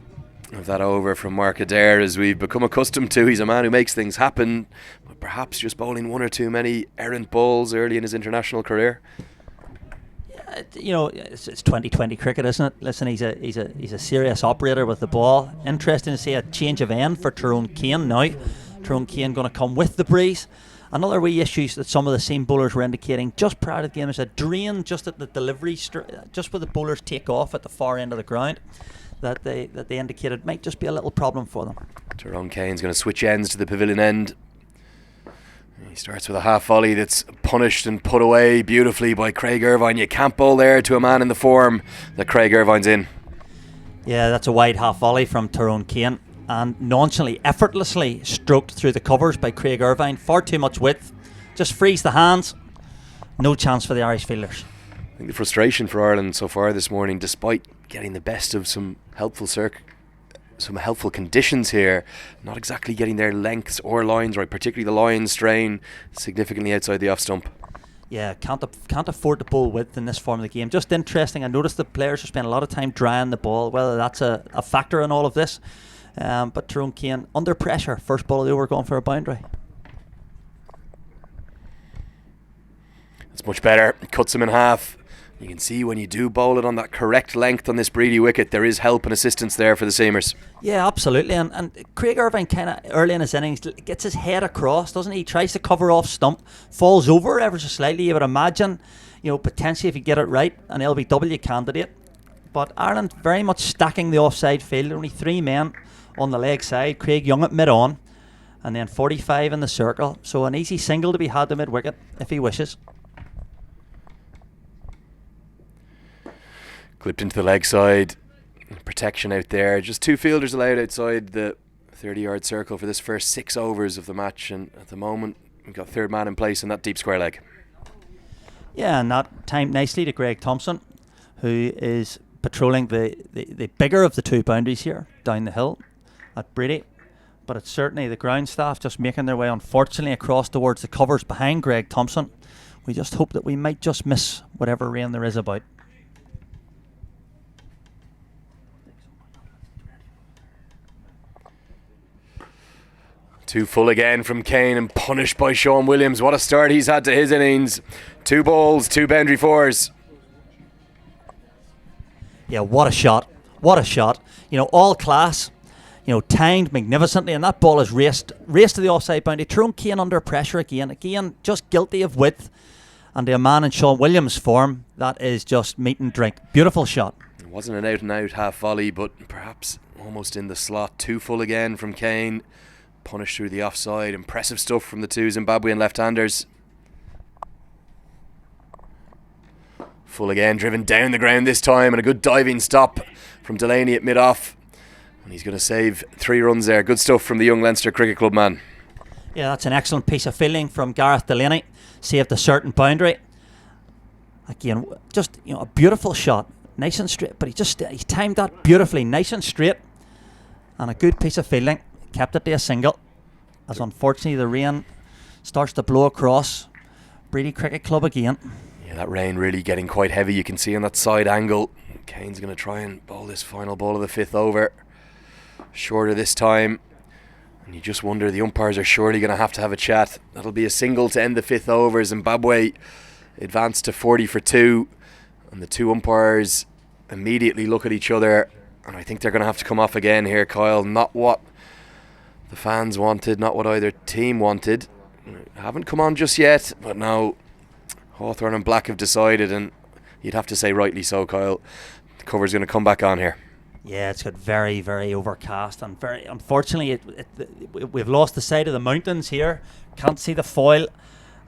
of that over from Mark Adair, as we've become accustomed to. He's a man who makes things happen, but perhaps just bowling one or too many errant balls early in his international career. It's 2020 cricket, isn't it? Listen, he's a serious operator with the ball. Interesting to see a change of end for Tyrone Kane now. Tyrone Kane going to come with the breeze. Another wee issues that some of the seam bowlers were indicating just prior to the game is a drain just at the delivery, just where the bowlers take off at the far end of the ground, that they indicated might just be a little problem for them. Tyrone Kane's going to switch ends to the pavilion end. He starts with a half volley that's punished and put away beautifully by Craig Irvine. You can't bowl there to a man in the form that Craig Irvine's in. Yeah, that's a wide half volley from Tyrone Kane, and nonchalantly, effortlessly stroked through the covers by Craig Irvine. Far too much width, just frees the hands. No chance for the Irish fielders. I think the frustration for Ireland so far this morning, despite getting the best of some helpful conditions here, not exactly getting their lengths or lines right, particularly the line strain significantly outside the off stump. Yeah, can't afford to bowl width in this form of the game. Just interesting. I noticed the players are spending a lot of time drying the ball, whether that's a factor in all of this. But Tyrone Kane under pressure, first ball of the over, going for a boundary. It's much better. It cuts him in half. You can see when you do bowl it on that correct length on this Breedy wicket, there is help and assistance there for the seamers. Yeah, absolutely. And Craig Irvine kind of early in his innings gets his head across, doesn't he? He tries to cover off stump, falls over ever so slightly. You would imagine, potentially if you get it right, an LBW candidate. But Ireland very much stacking the offside field. Only 3 men on the leg side. Craig Young at mid-on, and then 45 in the circle. So an easy single to be had to mid-wicket if he wishes. Clipped into the leg side. Protection out there. Just 2 fielders allowed outside the 30-yard circle for this first 6 overs of the match. And at the moment, we've got third man in place in that deep square leg. Yeah, and that timed nicely to Greg Thompson, who is patrolling the bigger of the 2 boundaries here down the hill at Bready. But it's certainly the ground staff just making their way, unfortunately, across towards the covers behind Greg Thompson. We just hope that we might just miss whatever rain there is about. Too full again from Kane and punished by Sean Williams. What a start he's had to his innings. 2 balls, 2 boundary 4s. Yeah, what a shot. What a shot. All class. Timed magnificently, and that ball is raced to the offside boundary. Tyrone Kane under pressure again, just guilty of width. And to a man in Sean Williams' form, that is just meat and drink. Beautiful shot. It wasn't an out-and-out half volley, but perhaps almost in the slot. Too full again from Kane. Punished through the offside. Impressive stuff from the two Zimbabwean left-handers. Full again, driven down the ground this time, and a good diving stop from Delaney at mid-off. And he's going to save 3 runs there. Good stuff from the young Leinster Cricket Club man. Yeah, that's an excellent piece of fielding from Gareth Delaney. Saved a certain boundary. Again, just a beautiful shot. Nice and straight, but he's timed that beautifully. Nice and straight. And a good piece of fielding. Kept it to a single. As unfortunately the rain starts to blow across Bready Cricket Club again. Yeah, that rain really getting quite heavy. You can see on that side angle. Kane's going to try and bowl this final ball of the 5th over. Shorter this time. And you just wonder, the umpires are surely going to have a chat. That'll be a single to end the 5th over. Zimbabwe advanced to 40 for 2. And the two umpires immediately look at each other. And I think they're going to have to come off again here, Kyle. Not what the fans wanted, not what either team wanted. Haven't come on just yet, but now Hawthorn and Black have decided, and you'd have to say rightly so, Kyle. The cover's going to come back on here. Yeah, it's got very, very overcast, and very unfortunately we've lost the sight of the mountains here. Can't see the foil,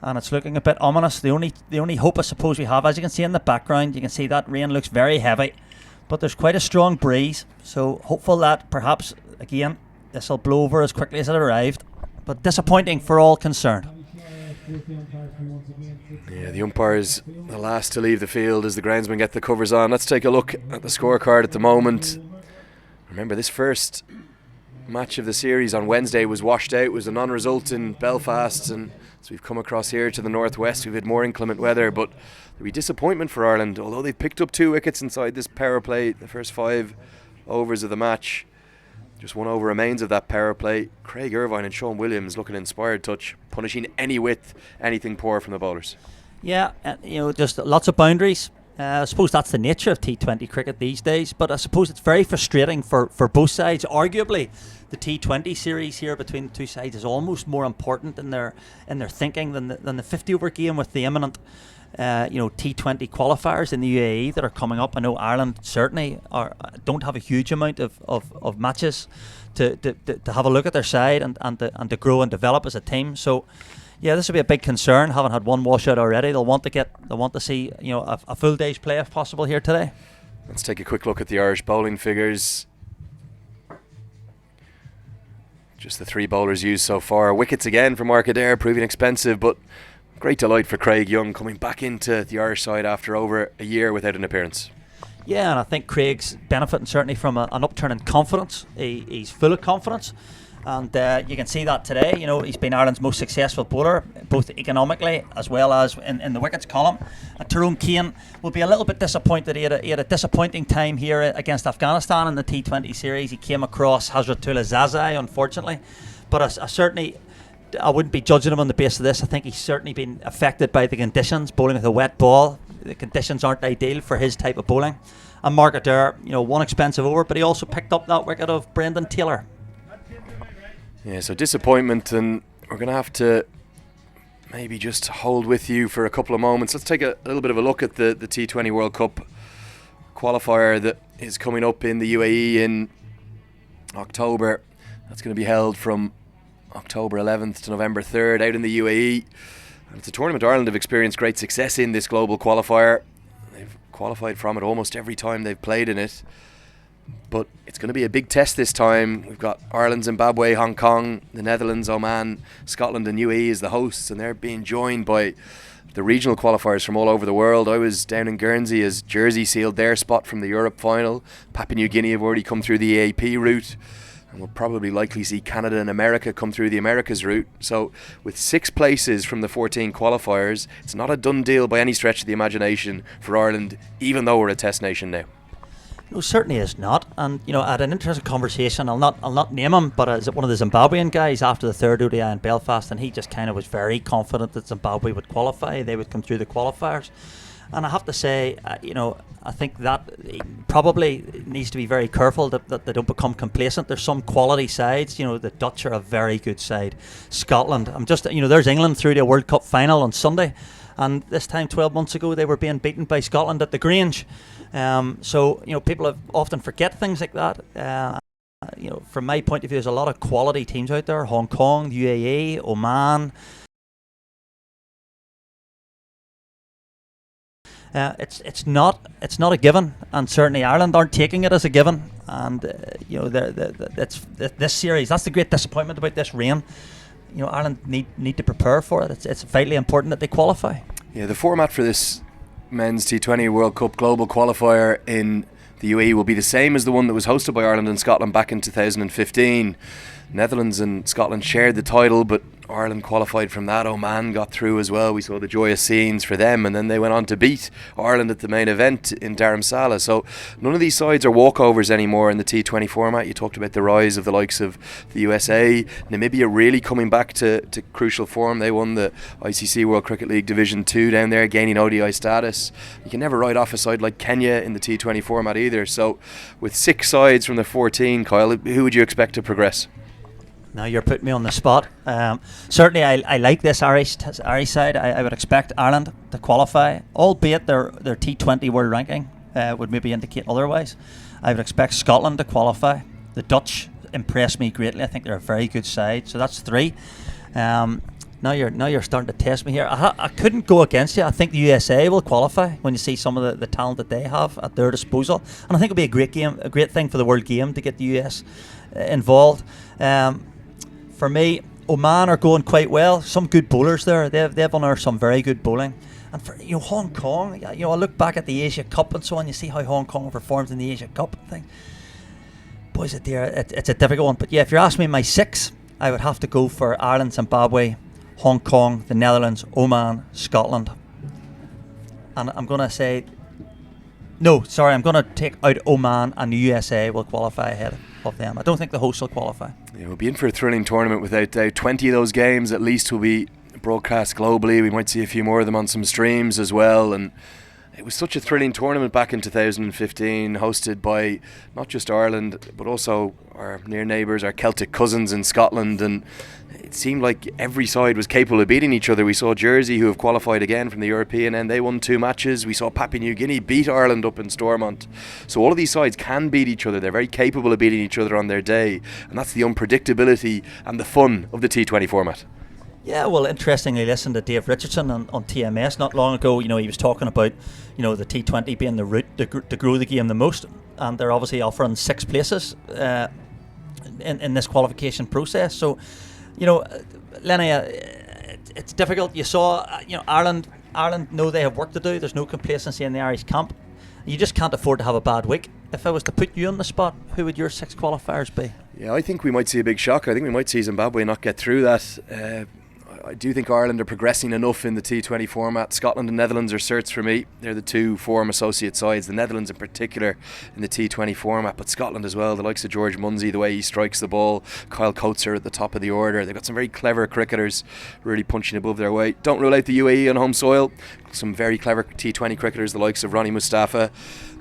and it's looking a bit ominous. The only hope I suppose we have, as you can see in the background, you can see that rain looks very heavy, but there's quite a strong breeze, so hopeful that perhaps again this will blow over as quickly as it arrived, but disappointing for all concerned. Yeah, the umpires the last to leave the field as the groundsmen get the covers on. Let's take a look at the scorecard at the moment. Remember, this first match of the series on Wednesday was washed out. It was a non-result in Belfast, and as we've come across here to the northwest, we've had more inclement weather, but there'll be disappointment for Ireland. Although they've picked up 2 wickets inside this power play, the first 5 overs of the match. Just 1 over remains of that power play. Craig Irvine and Sean Williams looking inspired touch, punishing any width, anything poor from the bowlers. Yeah, just lots of boundaries. I suppose that's the nature of T20 cricket these days, but I suppose it's very frustrating for both sides. Arguably, the T20 series here between the two sides is almost more important in their thinking than the 50 over game with the imminent T20 qualifiers in the UAE that are coming up. I know Ireland certainly don't have a huge amount of matches to have a look at their side and to grow and develop as a team. So yeah, this will be a big concern. Haven't had one washout already. They'll want to see a full day's play if possible here today. Let's take a quick look at the Irish bowling figures. Just the 3 bowlers used so far. Wickets again from Mark Adair, proving expensive, but great delight for Craig Young coming back into the Irish side after over a year without an appearance. Yeah, and I think Craig's benefiting certainly from an upturn in confidence. He's full of confidence, and you can see that today. He's been Ireland's most successful bowler, both economically as well as in the wickets column. And Tyrone Kane will be a little bit disappointed. He had a disappointing time here against Afghanistan in the T20 series. He came across Hazratullah Zazai, unfortunately, but I wouldn't be judging him on the basis of this. I think he's certainly been affected by the conditions, bowling with a wet ball. The conditions aren't ideal for his type of bowling. And Mark Adair, 1 expensive over, but he also picked up that wicket of Brendan Taylor. Yeah, so disappointment, and we're going to have to maybe just hold with you for a couple of moments. Let's take a little bit of a look at the T20 World Cup qualifier that is coming up in the UAE in October. That's going to be held from October 11th to November 3rd out in the UAE. And it's a tournament Ireland have experienced great success in, this global qualifier. They've qualified from it almost every time they've played in it. But it's going to be a big test this time. We've got Ireland, Zimbabwe, Hong Kong, the Netherlands, Oman, Scotland and UAE as the hosts, and they're being joined by the regional qualifiers from all over the world. I was down in Guernsey as Jersey sealed their spot from the Europe final. Papua New Guinea have already come through the EAP route, and we'll probably likely see Canada and America come through the Americas route. So with 6 places from the 14 qualifiers, it's not a done deal by any stretch of the imagination for Ireland, even though we're a test nation now. No, certainly is not. And I had an interesting conversation. I'll not name him, but one of the Zimbabwean guys after the 3rd ODI in Belfast, and he just kind of was very confident that Zimbabwe would qualify. They would come through the qualifiers. And I have to say, I think that probably needs to be very careful that they don't become complacent. There's some quality sides. The Dutch are a very good side. Scotland, there's England through to a World Cup final on Sunday. and this time 12 months ago they were being beaten by Scotland at the Grange. So people often forget things like that. From my point of view, there's a lot of quality teams out there. Hong Kong, UAE, Oman. It's not a given, and certainly Ireland aren't taking it as a given. And this series, that's the great disappointment about this reign. Ireland need to prepare for it. It's vitally important that they qualify. Yeah, the format for this men's T20 World Cup global qualifier in the UAE will be the same as the one that was hosted by Ireland and Scotland back in 2015. Netherlands and Scotland shared the title, but Ireland qualified from that. Oman got through as well. We saw the joyous scenes for them, and then they went on to beat Ireland at the main event in Dharamsala. So none of these sides are walkovers anymore in the T20 format. You talked about the rise of the likes of the USA. Namibia really coming back to crucial form. They won the ICC World Cricket League Division 2 down there, gaining ODI status. You can never write off a side like Kenya in the T20 format either. So with 6 sides from the 14, Kyle, who would you expect to progress? Now you're putting me on the spot. Certainly I like this Irish side. I would expect Ireland to qualify, albeit their T20 world ranking would maybe indicate otherwise. I would expect Scotland to qualify. The Dutch impressed me greatly. I think they're a very good side. So that's 3. Now you're starting to test me here. I couldn't go against you. I think the USA will qualify when you see some of the talent that they have at their disposal, and I think it'll be a great game, a great thing for the world game to get the US involved. For me, Oman are going quite well. Some good bowlers there. They've unearthed some very good bowling. And for Hong Kong, I look back at the Asia Cup and so on. You see how Hong Kong performs in the Asia Cup thing. Boys, it's a difficult one. But yeah, if you're asking me my 6, I would have to go for Ireland, Zimbabwe, Hong Kong, the Netherlands, Oman, Scotland. And I'm going to say, no, sorry, I'm going to take out Oman, and the USA will qualify ahead of them. I don't think the hosts will qualify. Yeah, we'll be in for a thrilling tournament without doubt. 20 of those games at least will be broadcast globally. We might see a few more of them on some streams as well. And it was such a thrilling tournament back in 2015, hosted by not just Ireland, but also our near neighbours, our Celtic cousins in Scotland. And it seemed like every side was capable of beating each other. We saw Jersey, who have qualified again from the European end, they won 2 matches. We saw Papua New Guinea beat Ireland up in Stormont. So all of these sides can beat each other. They're very capable of beating each other on their day. And that's the unpredictability and the fun of the T20 format. Yeah, well, interestingly, listen to Dave Richardson on TMS not long ago. He was talking about, the T20 being the route to grow the game the most, and they're obviously offering 6 places in this qualification process. So, Lenny, it's difficult. You saw, Ireland know they have work to do. There's no complacency in the Irish camp. You just can't afford to have a bad week. If I was to put you on the spot, who would your 6 qualifiers be? Yeah, I think we might see a big shock. I think we might see Zimbabwe not get through that. I do think Ireland are progressing enough in the T20 format. Scotland and Netherlands are certs for me. They're the 2 form associate sides, the Netherlands in particular in the T20 format, but Scotland as well. The likes of George Munsey, the way he strikes the ball, Kyle Coates at the top of the order. They've got some very clever cricketers really punching above their weight. Don't rule out the UAE on home soil. Some very clever T20 cricketers, the likes of Ronnie Mustafa,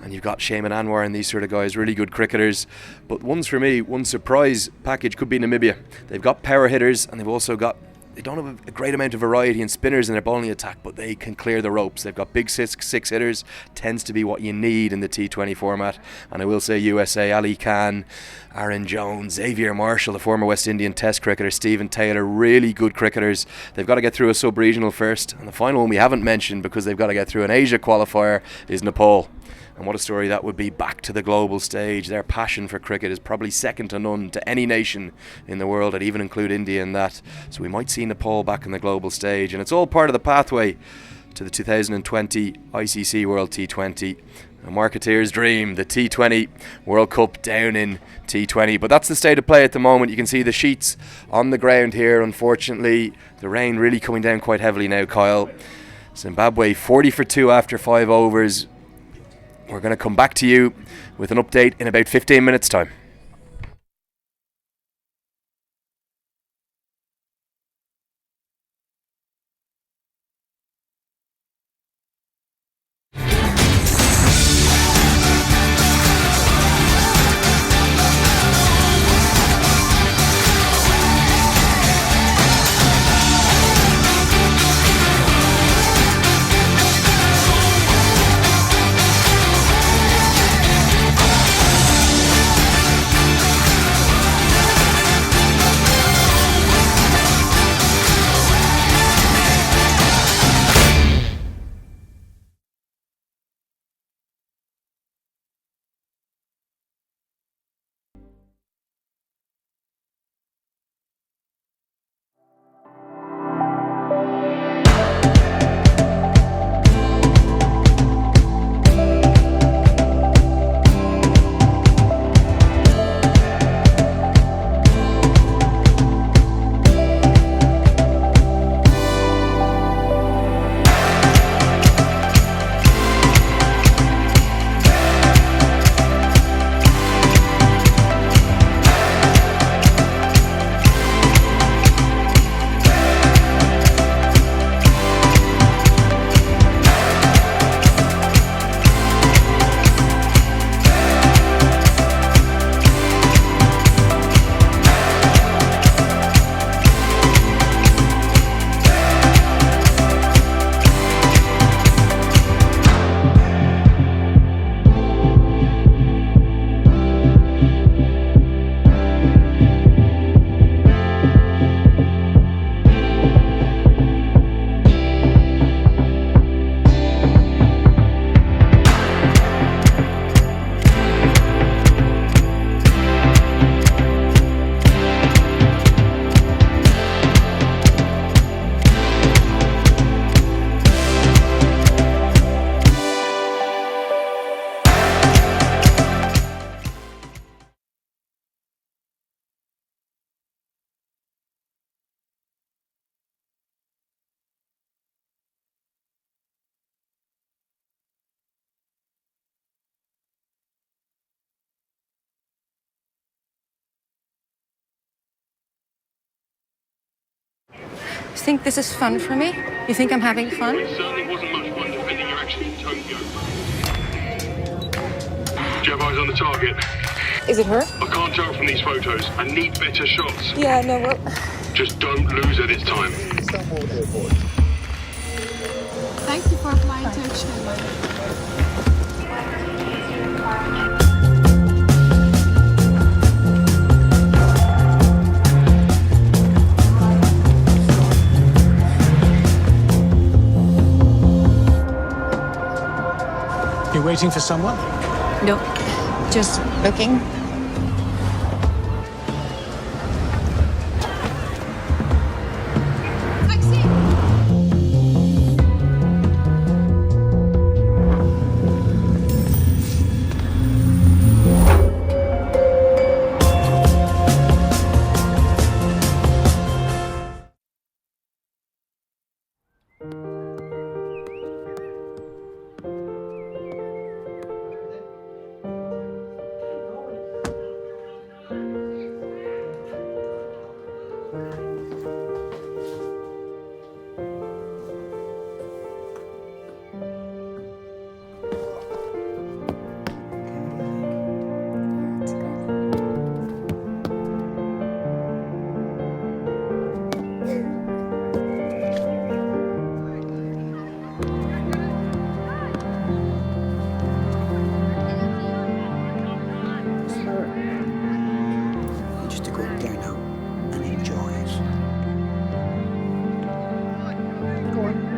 and you've got Shaiman Anwar and these sort of guys, really good cricketers. But ones for me, one surprise package could be Namibia. They've got power hitters, and they've also got, they don't have a great amount of variety in spinners in their bowling attack, but they can clear the ropes. They've got big six hitters, tends to be what you need in the T20 format. And I will say USA, Ali Khan, Aaron Jones, Xavier Marshall, the former West Indian Test cricketer, Stephen Taylor, really good cricketers. They've got to get through a sub-regional first. And the final one we haven't mentioned, because they've got to get through an Asia qualifier, is Nepal. And what a story that would be, back to the global stage. Their passion for cricket is probably second to none to any nation in the world. I'd even include India in that. So we might see Nepal back in the global stage. And it's all part of the pathway to the 2020 ICC World T20. A marketeer's dream, the T20 World Cup down in T20. But that's the state of play at the moment. You can see the sheets on the ground here, unfortunately. The rain really coming down quite heavily now, Kyle. Zimbabwe 40 for 2 after 5 overs. We're going to come back to you with an update in about 15 minutes' time. You think this is fun for me? You think I'm having fun? It certainly wasn't much fun defending your action in Tokyo. Do you have eyes on the target? Is it her? I can't tell from these photos. I need better shots. Yeah, no, well... Just don't lose her this time. Thank you voor mijn touchdown. You waiting for someone? No, just looking. Just to go there now and enjoy it. Go on.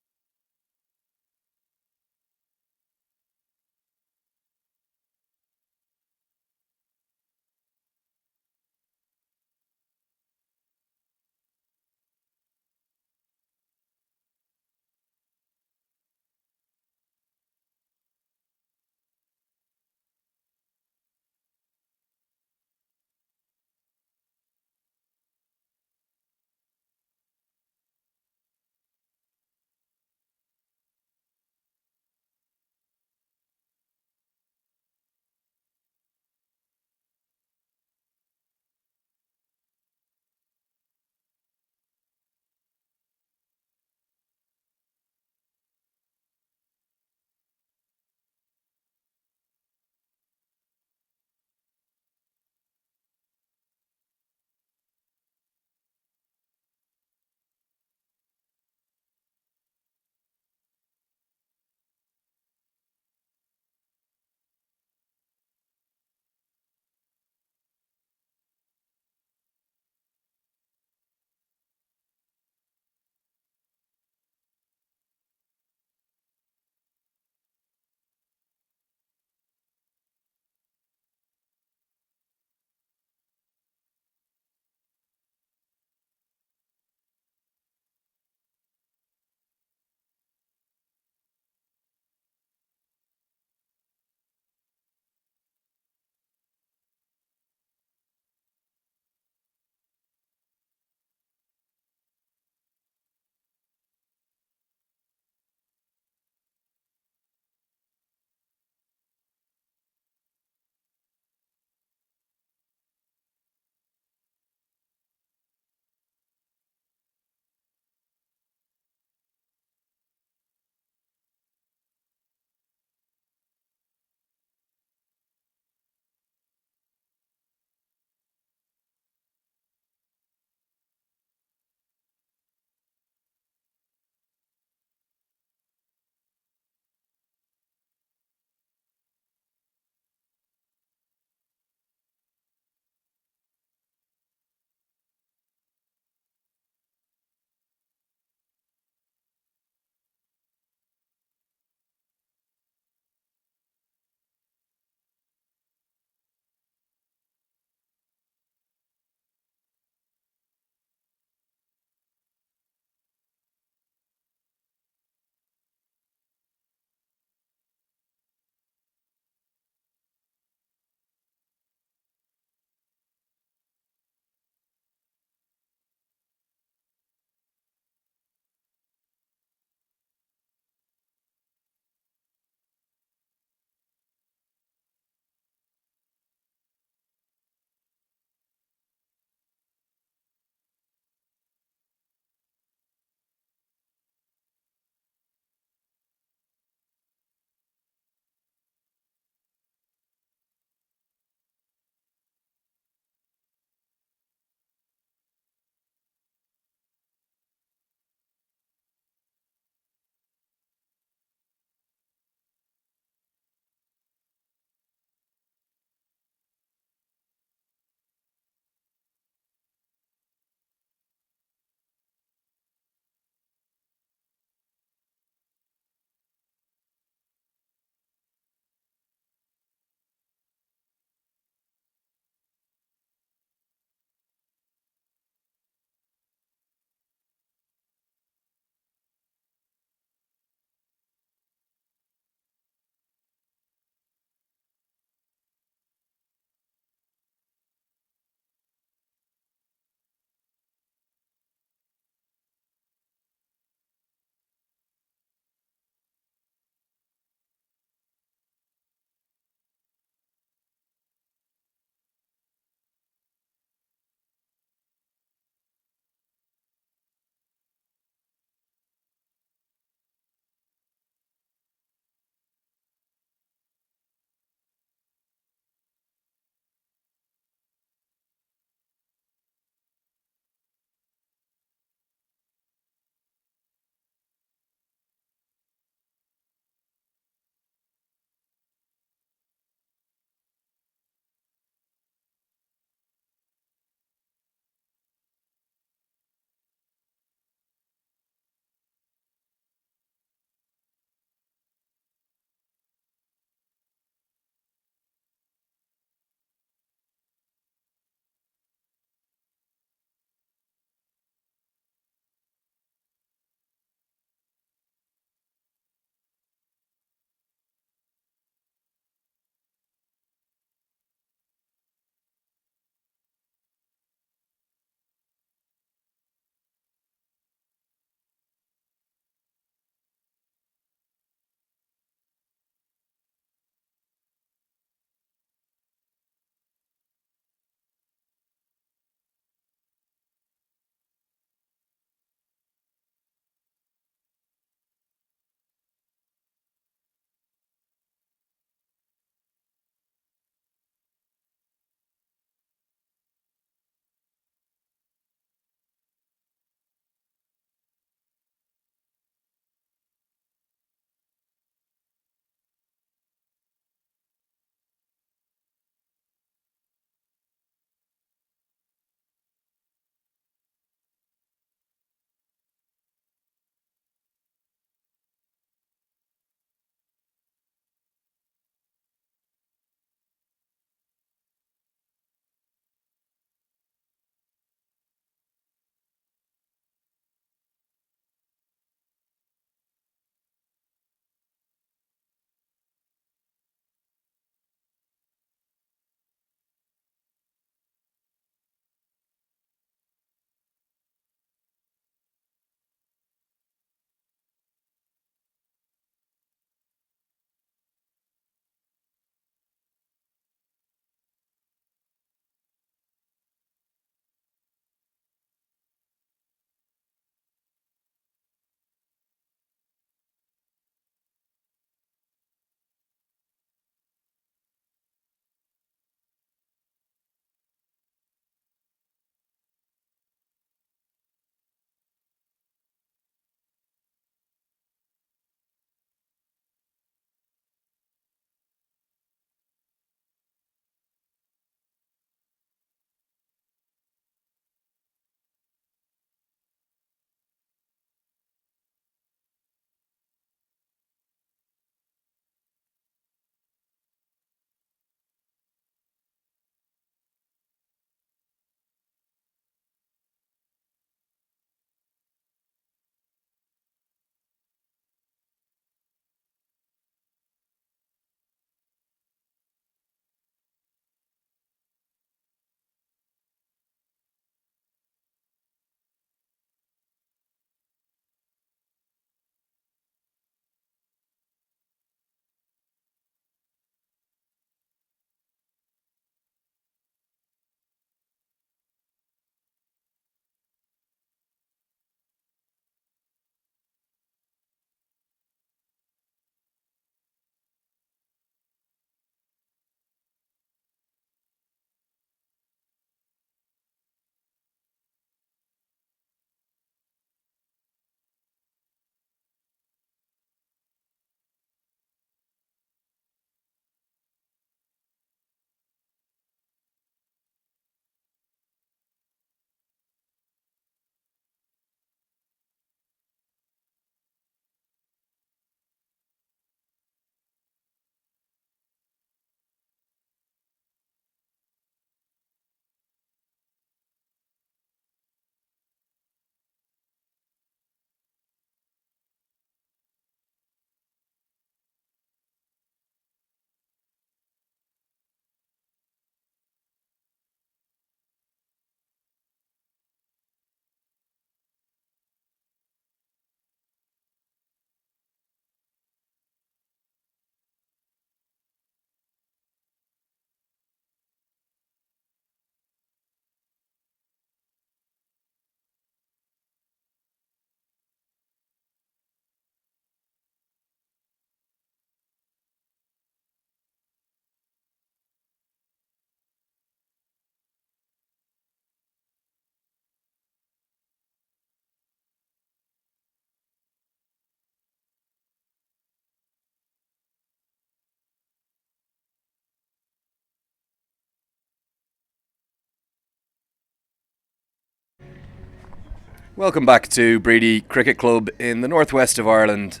Welcome back to Bready Cricket Club in the northwest of Ireland,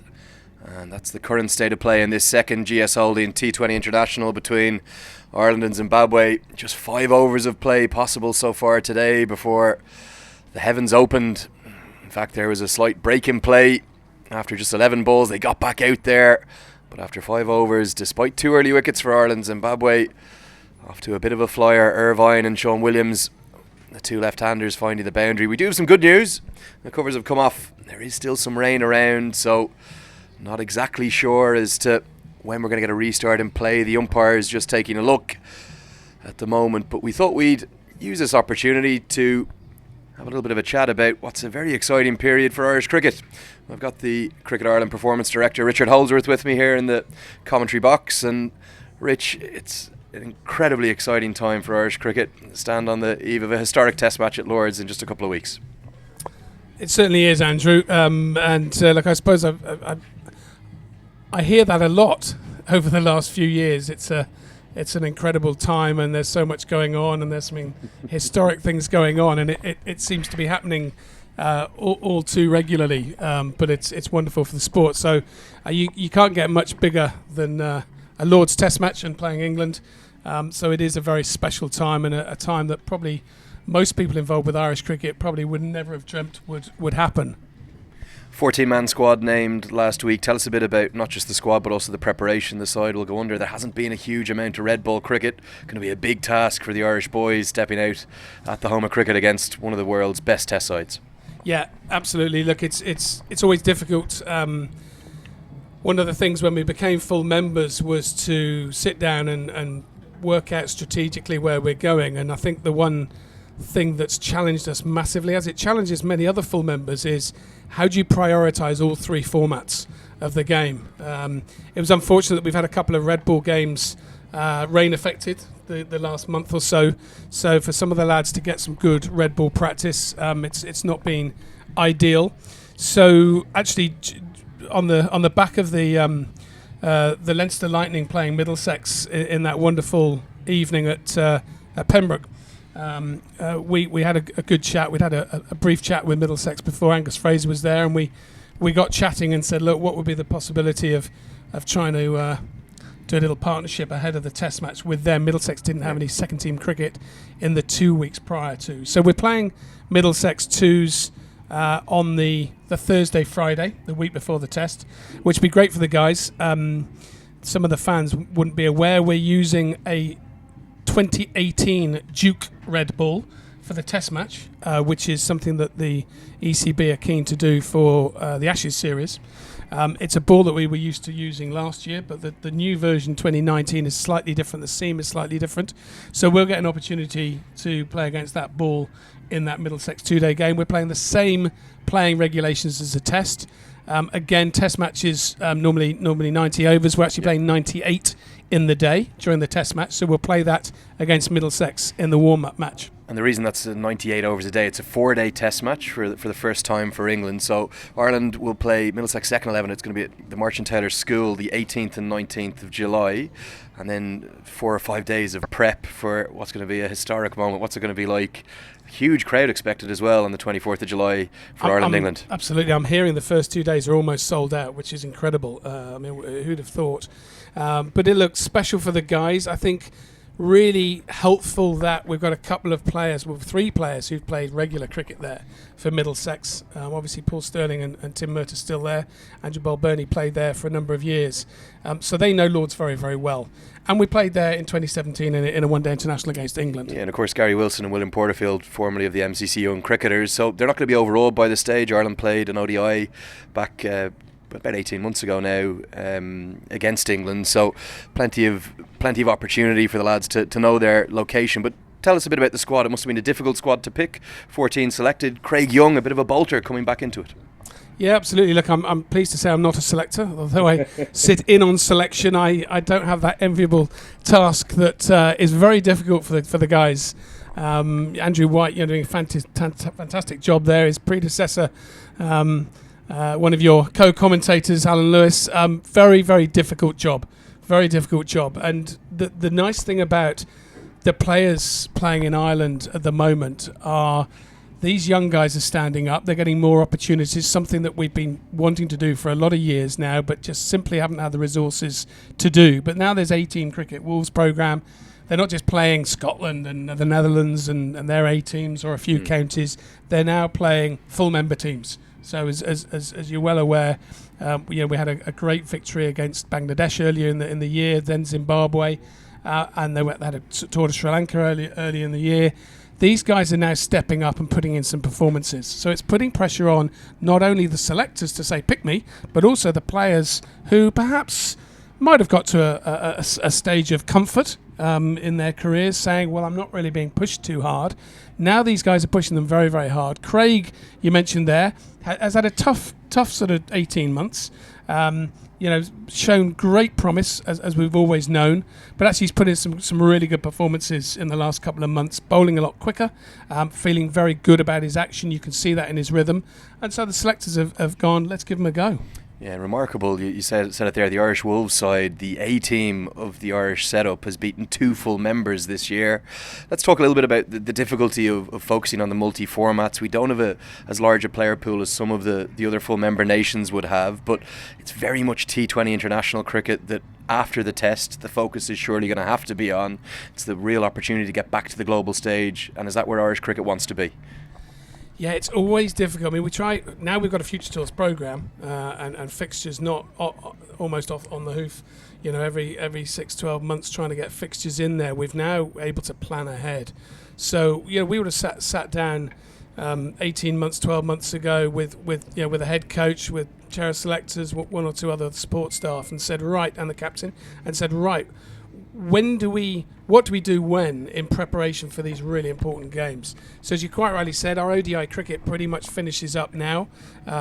and that's the current state of play in this second GS Holding T20 International between Ireland and Zimbabwe. Just 5 overs of play possible so far today before the heavens opened. In fact, there was a slight break in play after just 11 balls. They got back out there, but after 5 overs, despite 2 early wickets for Ireland, Zimbabwe off to a bit of a flyer. Irvine and Sean Williams, the 2 left-handers, finding the boundary. We do have some good news. The covers have come off. There is still some rain around, so not exactly sure as to when we're going to get a restart in play. The umpire is just taking a look at the moment, but we thought we'd use this opportunity to have a little bit of a chat about what's a very exciting period for Irish cricket. I've got the Cricket Ireland Performance Director Richard Holdsworth with me here in the commentary box, and Rich, it's an incredibly exciting time for Irish cricket. Stand on the eve of a historic test match at Lord's in just a couple of weeks. It certainly is, Andrew. Look, I suppose I hear that a lot over the last few years. It's an incredible time, and there's so much going on, and there's some historic things going on, and it seems to be happening all too regularly. But it's wonderful for the sport. So you can't get much bigger than a Lord's Test match and playing England. So it is a very special time, and a time that probably most people involved with Irish cricket probably would never have dreamt would happen. 14-man squad named last week. Tell us a bit about not just the squad but also the preparation the side will go under. There hasn't been a huge amount of red ball cricket. Going to be a big task for the Irish boys stepping out at the home of cricket against one of the world's best test sides. Yeah, absolutely. Look, it's always difficult. One of the things when we became full members was to sit down and work out strategically where we're going, and I think the one thing that's challenged us massively, as it challenges many other full members, is how do you prioritise all 3 formats of the game. It was unfortunate that we've had a couple of red ball games rain affected the last month or so for some of the lads to get some good red ball practice, it's not been ideal. So actually on the back of the Leinster Lightning playing Middlesex in that wonderful evening at Pembroke, we had a good chat. We'd had a brief chat with Middlesex before Angus Fraser was there, and we got chatting and said, look, what would be the possibility of trying to do a little partnership ahead of the test match with them. Middlesex didn't have any second team cricket in the 2 weeks prior to. So we're playing Middlesex 2s on the Thursday, Friday, the week before the test, which would be great for the guys. Some of the fans wouldn't be aware we're using a 2018 Duke red ball for the test match, which is something that the ECB are keen to do for the Ashes series. It's a ball that we were used to using last year, but the new version 2019 is slightly different. The seam is slightly different. So we'll get an opportunity to play against that ball in that Middlesex 2-day game. We're playing the same playing regulations as a test. Again, test matches normally 90 overs. We're actually playing 98 in the day during the test match. So we'll play that against Middlesex in the warm-up match. And the reason that's 98 overs a day, it's a 4-day test match for the first time for England. So Ireland will play Middlesex second 11. It's going to be at the Merchant Taylor School the 18th and 19th of July. And then 4 or 5 days of prep for what's going to be a historic moment. What's it going to be like? A huge crowd expected as well on the 24th of July for Ireland-England. Absolutely. I'm hearing the first 2 days are almost sold out, which is incredible. Who'd have thought? But it looks special for the guys. I think really helpful that we've got a couple of players, 3 players who've played regular cricket there for Middlesex. Obviously Paul Stirling and Tim Murtagh still there. Andrew Balbirnie played there for a number of years. So they know Lords very, very well. And we played there in 2017 in a one-day international against England. Yeah, and of course Gary Wilson and William Porterfield, formerly of the MCC Young Cricketers. So they're not going to be overawed by the stage. Ireland played an ODI back about 18 months ago now against England, so plenty of opportunity for the lads to know their location. But tell us a bit about the squad. It must have been a difficult squad to pick. 14 selected. Craig Young, a bit of a bolter coming back into it. Yeah, absolutely. Look, I'm pleased to say I'm not a selector. Although I sit in on selection, I don't have that enviable task that is very difficult for the guys. Andrew White, you're doing a fantastic job there. His predecessor, one of your co-commentators, Alan Lewis, very, very difficult job. Very difficult job. And the nice thing about the players playing in Ireland at the moment are These young guys are standing up. They're getting more opportunities, something that we've been wanting to do for a lot of years now, but just simply haven't had the resources to do. But now there's 18 Cricket Wolves programme. They're not just playing Scotland and the Netherlands and their A teams or a few counties. They're now playing full member teams. So as you're well aware, we had a great victory against Bangladesh earlier in the year, then Zimbabwe, and they had a tour to Sri Lanka early in the year. These guys are now stepping up and putting in some performances. So it's putting pressure on not only the selectors to say, pick me, but also the players who perhaps might have got to a stage of comfort in their careers, saying, well, I'm not really being pushed too hard. Now these guys are pushing them very, very hard. Craig, you mentioned there, has had a tough sort of 18 months. Shown great promise, as we've always known, but actually he's put in some really good performances in the last couple of months, bowling a lot quicker, feeling very good about his action. You can see that in his rhythm, and so the selectors have gone, let's give him a go. Yeah, remarkable. You said it there, the Irish Wolves side, the A team of the Irish setup, has beaten 2 full members this year. Let's talk a little bit about the difficulty of focusing on the multi-formats. We don't have as large a player pool as some of the other full member nations would have, but it's very much T20 international cricket that after the test, the focus is surely going to have to be on. It's the real opportunity to get back to the global stage, and is that where Irish cricket wants to be? Yeah, it's always difficult. I mean, we try now. We've got a Future Tours program and fixtures not almost off on the hoof. Every 6-12 months, trying to get fixtures in there. We've now able to plan ahead. So we would have sat down 18 months, 12 months ago with a head coach, with chair of selectors, one or two other support staff, and said and the captain, and said what do we do when in preparation for these really important games? So as you quite rightly said, our ODI cricket pretty much finishes up now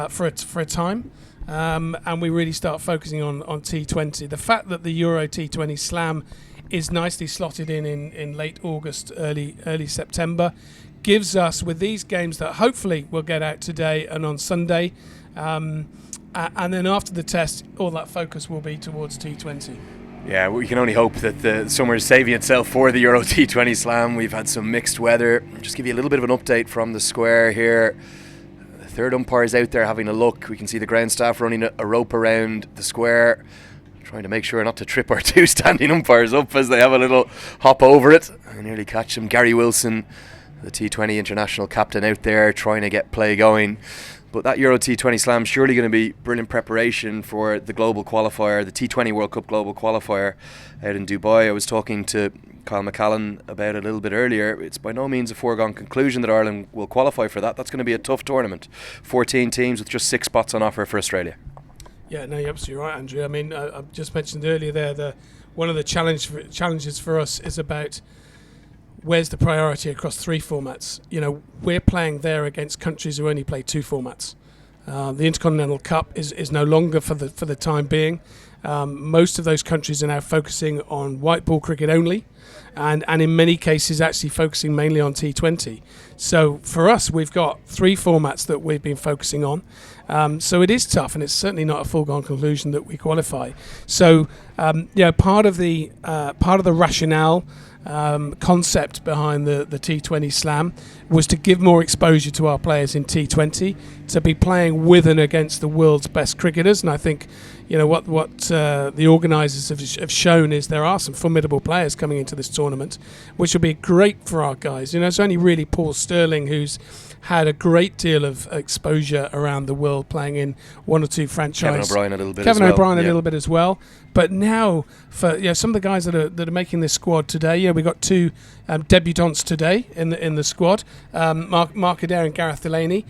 for a time, and we really start focusing on T20. The fact that the Euro T20 Slam is nicely slotted in late August, early September, gives us, with these games that hopefully we'll get out today and on Sunday, and then after the test, all that focus will be towards T20. Yeah, we can only hope that the summer is saving itself for the Euro T20 Slam. We've had some mixed weather. I'll just give you a little bit of an update from the square here. The third umpire is out there having a look. We can see the ground staff running a rope around the square, trying to make sure not to trip our 2 standing umpires up as they have a little hop over it. I nearly catch him. Gary Wilson, the T20 International captain, out there trying to get play going. But that Euro T20 Slam is surely going to be brilliant preparation for the global qualifier, the T20 World Cup global qualifier out in Dubai. I was talking to Kyle McCallan about it a little bit earlier. It's by no means a foregone conclusion that Ireland will qualify for that. That's going to be a tough tournament. 14 teams with just 6 spots on offer for Australia. Yeah, no, you're absolutely right, Andrew. I mean, I just mentioned earlier there, one of the challenges for us is about where's the priority across 3 formats. We're playing there against countries who only play 2 formats. The Intercontinental Cup is no longer for the time being. Most of those countries are now focusing on white ball cricket only, and in many cases actually focusing mainly on T20. So for us, we've got 3 formats that we've been focusing on. So it is tough, and it's certainly not a foregone conclusion that we qualify. So part of the rationale, concept behind the T20 Slam was to give more exposure to our players in T20, to be playing with and against the world's best cricketers. And I think what the organisers have shown is there are some formidable players coming into this tournament, which will be great for our guys. It's only really Paul Sterling who's had a great deal of exposure around the world, playing in 1 or 2 franchises. Kevin O'Brien a little bit as well. But now, for some of the guys that are making this squad today, we've got 2 debutants today in the squad, Mark Adair and Gareth Delaney.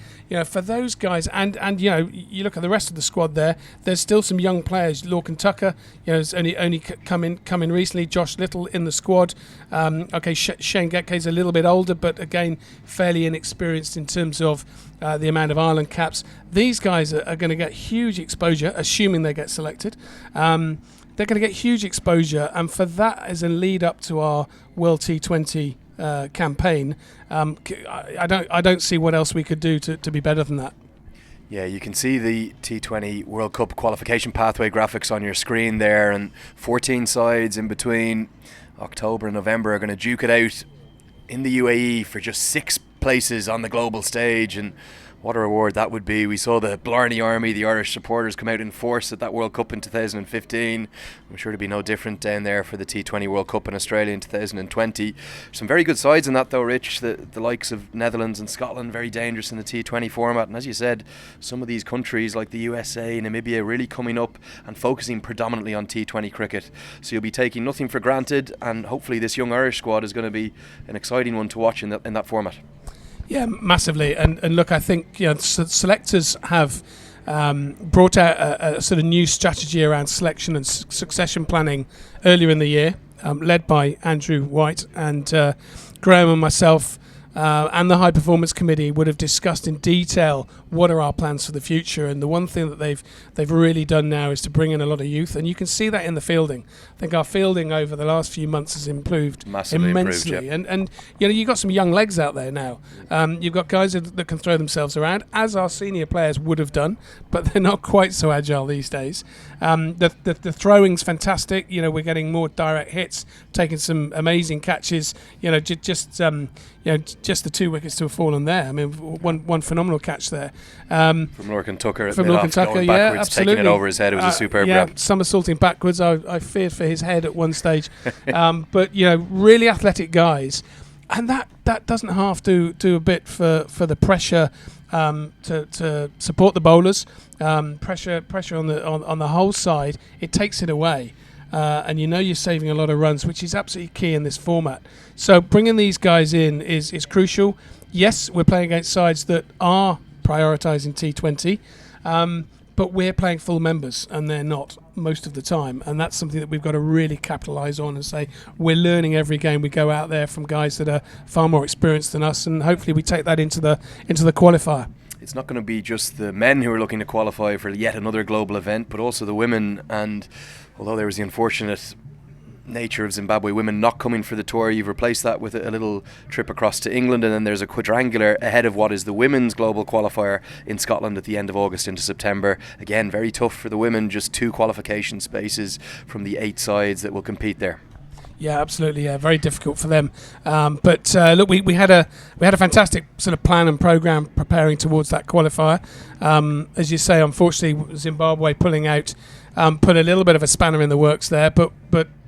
For those guys, and you look at the rest of the squad there. There's still some young players. Lorcan Tucker, has only come in recently. Josh Little in the squad. Shane Getke's a little bit older, but again fairly inexperienced in terms of the amount of Ireland caps. These guys are going to get huge exposure, assuming they get selected. They're going to get huge exposure, and for that as a lead up to our World T20 campaign, I don't see what else we could do to be better than that. Yeah, you can see the T20 World Cup qualification pathway graphics on your screen there, and 14 sides in between October and November are going to duke it out in the UAE for just 6 places on the global stage, and what a reward that would be. We saw the Blarney Army, the Irish supporters, come out in force at that World Cup in 2015. I'm sure it'll be no different down there for the T20 World Cup in Australia in 2020. Some very good sides in that though, Rich. The likes of Netherlands and Scotland, very dangerous in the T20 format. And as you said, some of these countries like the USA, Namibia, really coming up and focusing predominantly on T20 cricket. So you'll be taking nothing for granted, and hopefully this young Irish squad is going to be an exciting one to watch in that format. Yeah, massively. And look, I think selectors have brought out a sort of new strategy around selection and succession planning earlier in the year, led by Andrew White, and Graham and myself and the High Performance Committee would have discussed in detail what are our plans for the future. And the one thing that they've really done now is to bring in a lot of youth, and you can see that in the fielding. I think our fielding over the last few months has improved massively immensely. Improved, yep. And you've got some young legs out there now. You've got guys that can throw themselves around, as our senior players would have done, but they're not quite so agile these days. The throwing's fantastic. We're getting more direct hits, taking some amazing catches. Just the 2 wickets to have fallen there. I mean, one phenomenal catch there. From Lorcan Tucker from Lorcan Tucker, going backwards, absolutely. taking it over his head. It was a superb grab. Somersaulting backwards. I feared for his head at one stage. But really athletic guys, and that doesn't half do a bit for the pressure to support the bowlers. Pressure on the whole side. It takes it away. And you're saving a lot of runs, which is absolutely key in this format. So bringing these guys in is crucial. Yes, we're playing against sides that are prioritising T20, but we're playing full members, and they're not most of the time. And that's something that we've got to really capitalise on and say we're learning every game we go out there from guys that are far more experienced than us, and hopefully we take that into the qualifier. It's not going to be just the men who are looking to qualify for yet another global event, but also the women. And although there was the unfortunate nature of Zimbabwe women not coming for the tour, you've replaced that with a little trip across to England, and then there's a quadrangular ahead of what is the women's global qualifier in Scotland at the end of August into September. Again, very tough for the women, just 2 qualification spaces from the 8 sides that will compete there. Yeah, absolutely. Yeah, very difficult for them. But look, we had a fantastic sort of plan and program preparing towards that qualifier. As you say, unfortunately, Zimbabwe pulling out put a little bit of a spanner in the works there. But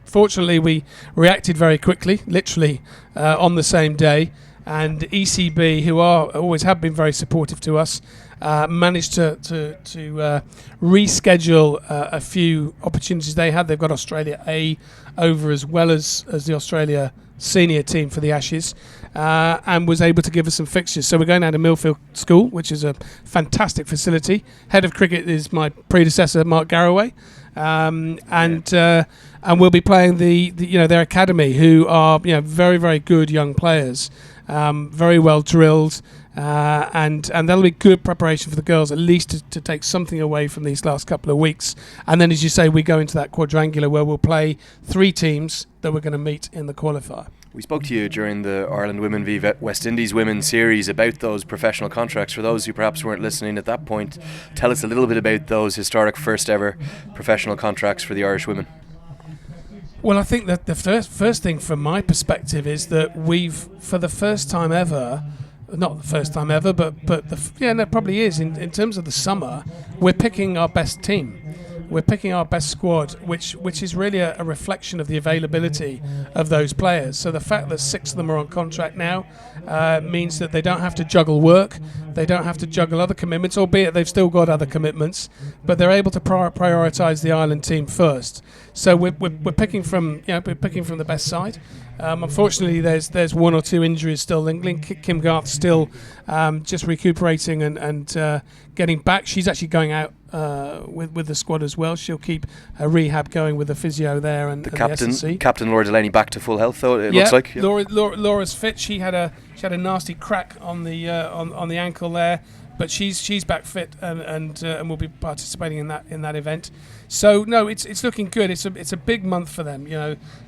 fortunately, we reacted very quickly, literally on the same day. And ECB, who always have been very supportive to us, managed to reschedule a few opportunities they had. They've got Australia A over as well as the Australia senior team for the Ashes, and was able to give us some fixtures. So we're going down to Millfield School, which is a fantastic facility. Head of cricket is my predecessor, Mark Garraway, and we'll be playing their academy, who are very, very good young players, very well drilled. And that'll be good preparation for the girls, at least to take something away from these last couple of weeks. And then, as you say, we go into that quadrangular where we'll play 3 teams that we're going to meet in the qualifier. We spoke to you during the Ireland Women v West Indies Women series about those professional contracts. For those who perhaps weren't listening at that point, tell us a little bit about those historic first ever professional contracts for the Irish women. Well, I think that the first thing from my perspective is that we've, for the first time ever, not the first time ever, but it probably is. In terms of the summer, we're picking our best team. We're picking our best squad, which is really a reflection of the availability of those players. So the fact that 6 of them are on contract now means that they don't have to juggle work, they don't have to juggle other commitments, albeit they've still got other commitments, but they're able to prioritise the Ireland team first. So we're picking from the best side. Unfortunately, there's 1 or 2 injuries still lingering. Kim Garth's still just recuperating and getting back. She's actually going out with the squad as well. She'll keep her rehab going with the physio there and the S&C. Captain Laura Delaney back to full health though. It looks like. Yeah. Laura's fit. She had a nasty crack on the ankle there, but she's back fit and will be participating in that event. So no, it's looking good. It's a big month for them,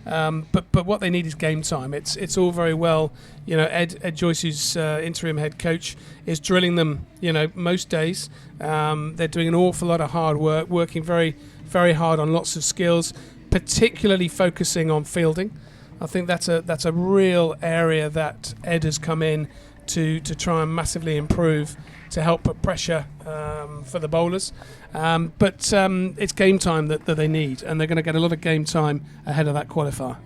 but what they need is game time. It's all very well, Ed Joyce, who's interim head coach, is drilling them, most days. They're doing an awful lot of hard work, working very, very hard on lots of skills, particularly focusing on fielding. I think that's a real area that Ed has come in to try and massively improve to help put pressure for the bowlers. But it's game time that they need, and they're going to get a lot of game time ahead of that qualifier.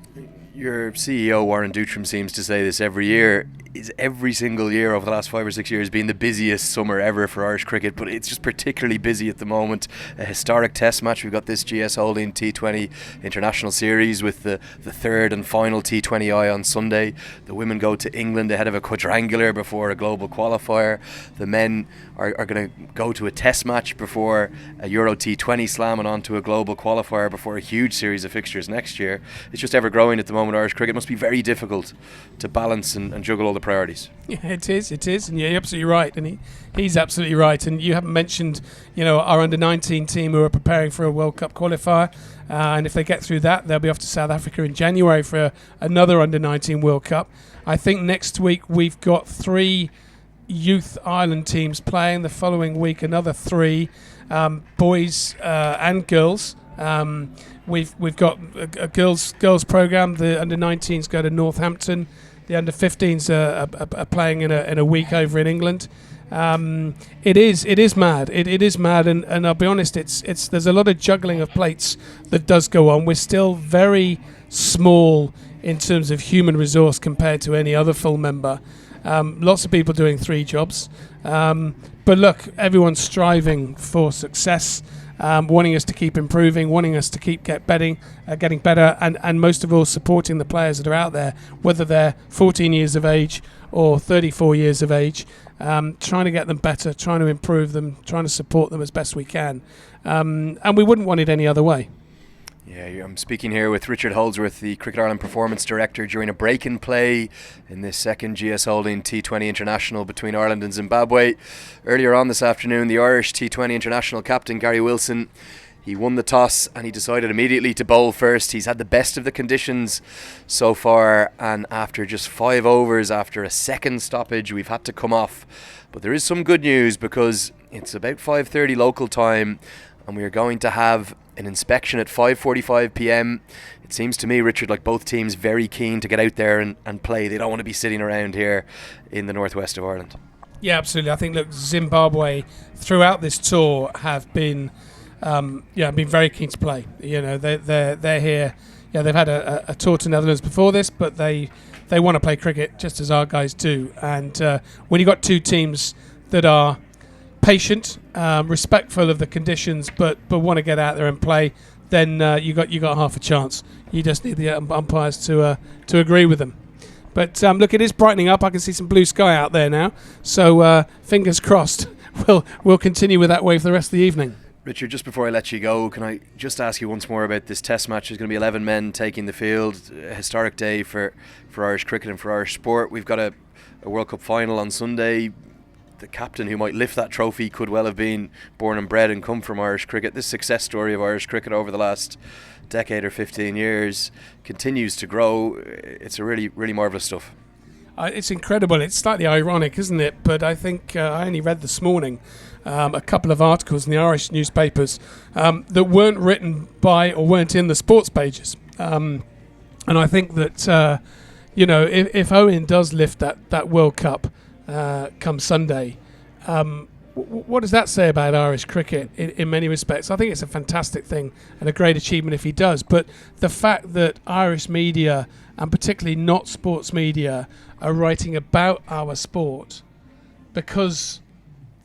Your CEO, Warren Dootram, seems to say this every year. Is every single year over the last 5 or 6 years been the busiest summer ever for Irish cricket, but it's just particularly busy at the moment. A historic test match. We've got this GS Holding T20 International series with the third and final T20I on Sunday. The women go to England ahead of a quadrangular before a global qualifier. The men are going to go to a test match before a Euro T20 slam and on to a global qualifier before a huge series of fixtures next year. It's just ever growing at the moment. Irish cricket must be very difficult to balance and juggle all the priorities. Yeah, it is, and you're absolutely right, and he's absolutely right. And you haven't mentioned, our under-19 team who are preparing for a World Cup qualifier, and if they get through that, they'll be off to South Africa in January for another under-19 World Cup. I think next week we've got 3 Youth Ireland teams playing. The following week another 3 boys and girls. We've got a girls program. The under-19s go to Northampton. The under-15s are playing in a week over in England. It is mad. It is mad, and I'll be honest. There's a lot of juggling of plates that does go on. We're still very small in terms of human resource compared to any other full member. Lots of people doing 3 jobs, but look, everyone's striving for success. Wanting us to keep improving, wanting us to keep getting better, and most of all supporting the players that are out there, whether they're 14 years of age or 34 years of age, trying to get them better, trying to improve them, trying to support them as best we can. And we wouldn't want it any other way. Yeah, I'm speaking here with Richard Holdsworth, the Cricket Ireland Performance Director, during a break in play in this second GS Holding T20 International between Ireland and Zimbabwe. Earlier on this afternoon, the Irish T20 International captain, Gary Wilson, he won the toss and he decided immediately to bowl first. He's had the best of the conditions so far, and after just 5 overs, after a second stoppage, we've had to come off. But there is some good news, because it's about 5:30 local time and we are going to have an inspection at 5:45 p.m. It seems to me, Richard, like both teams very keen to get out there and play. They don't want to be sitting around here in the northwest of Ireland. Yeah, absolutely. I think, look, Zimbabwe throughout this tour have been been very keen to play. They're here. Yeah, they've had a tour to Netherlands before this, but they want to play cricket just as our guys do. And when you've got 2 teams that are patient, respectful of the conditions, but want to get out there and play, then you got half a chance. You just need the umpires to agree with them. But look, it is brightening up. I can see some blue sky out there now. So fingers crossed, we'll continue with that way for the rest of the evening. Richard, just before I let you go, can I just ask you once more about this test match? There's going to be 11 men taking the field. A historic day for Irish cricket and for Irish sport. We've got a World Cup final on Sunday. The captain who might lift that trophy could well have been born and bred and come from Irish cricket. This success story of Irish cricket over the last decade or 15 years continues to grow. It's a really, really marvellous stuff. It's incredible. It's slightly ironic, isn't it? But I think I only read this morning a couple of articles in the Irish newspapers that weren't written by or weren't in the sports pages. And I think that, if Owen does lift that World Cup come Sunday, what does that say about Irish cricket in many respects? I think it's a fantastic thing and a great achievement if he does. But the fact that Irish media, and particularly not sports media, are writing about our sport because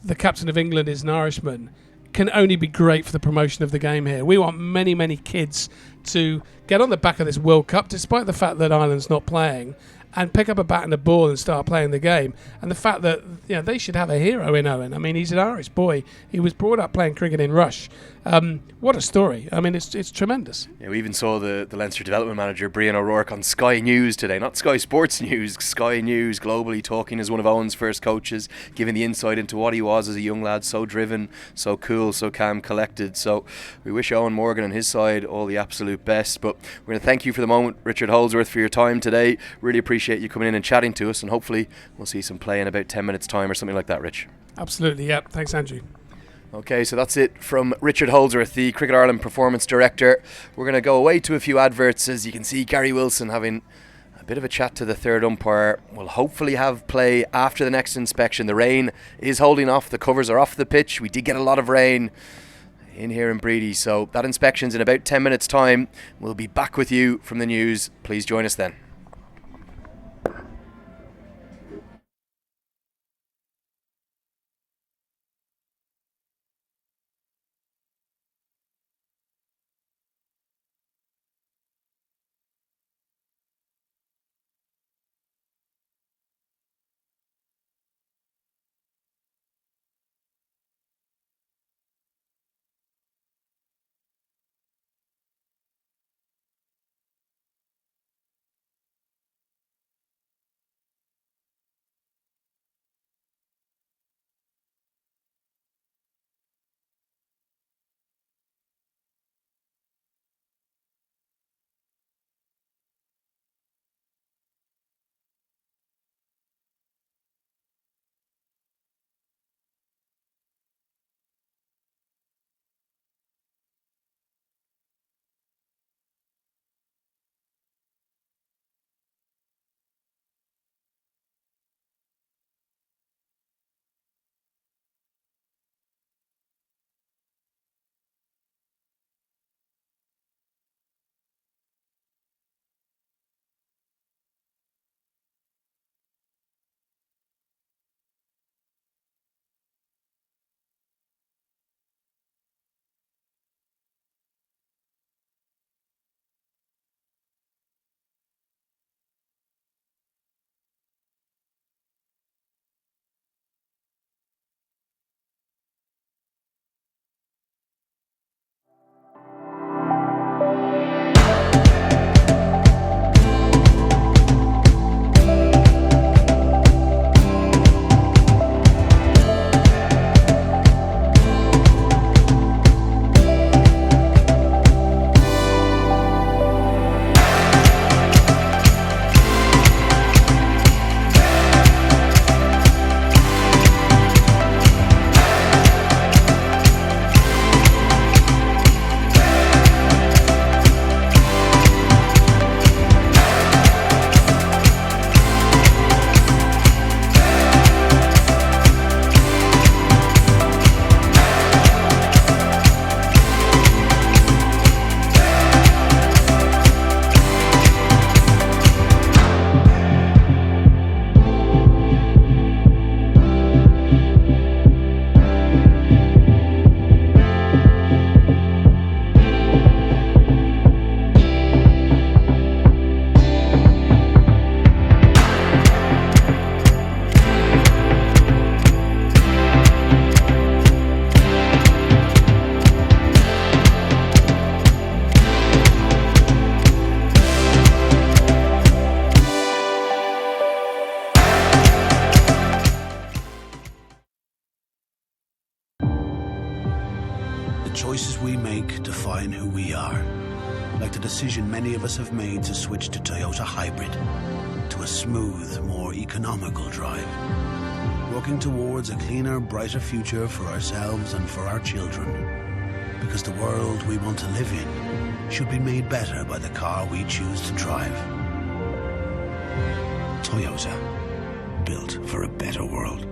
the captain of England is an Irishman can only be great for the promotion of the game here. We want many, many kids to get on the back of this World Cup, despite the fact that Ireland's not playing, and pick up a bat and a ball and start playing the game. And the fact that they should have a hero in Owen. I mean, he's an Irish boy. He was brought up playing cricket in Rush. What a story. I mean, it's tremendous. Yeah, we even saw the Leinster development manager, Brian O'Rourke, on Sky News today. Not Sky Sports News, Sky News globally, talking as one of Owen's first coaches, giving the insight into what he was as a young lad, so driven, so cool, so calm, collected. So we wish Owen Morgan and his side all the absolute best. But we're going to thank you for the moment, Richard Holdsworth, for your time today. Really appreciate you coming in and chatting to us, and hopefully we'll see some play in about 10 minutes time or something like that, Rich. Absolutely, yeah. Thanks, Andrew. Okay, so that's it from Richard Holdsworth, the Cricket Ireland Performance Director. We're going to go away to a few adverts. As you can see, Gary Wilson having a bit of a chat to the third umpire. We'll hopefully have play after the next inspection. The rain is holding off. The covers are off the pitch. We did get a lot of rain in here in Bready, so that inspection's in about 10 minutes time. We'll be back with you from the news. Please join us then. The choices we make define who we are. Like the decision many of us have made to switch to Toyota Hybrid, to a smooth, more economical drive. Working towards a cleaner, brighter future for ourselves and for our children. Because the world we want to live in should be made better by the car we choose to drive. Toyota, built for a better world.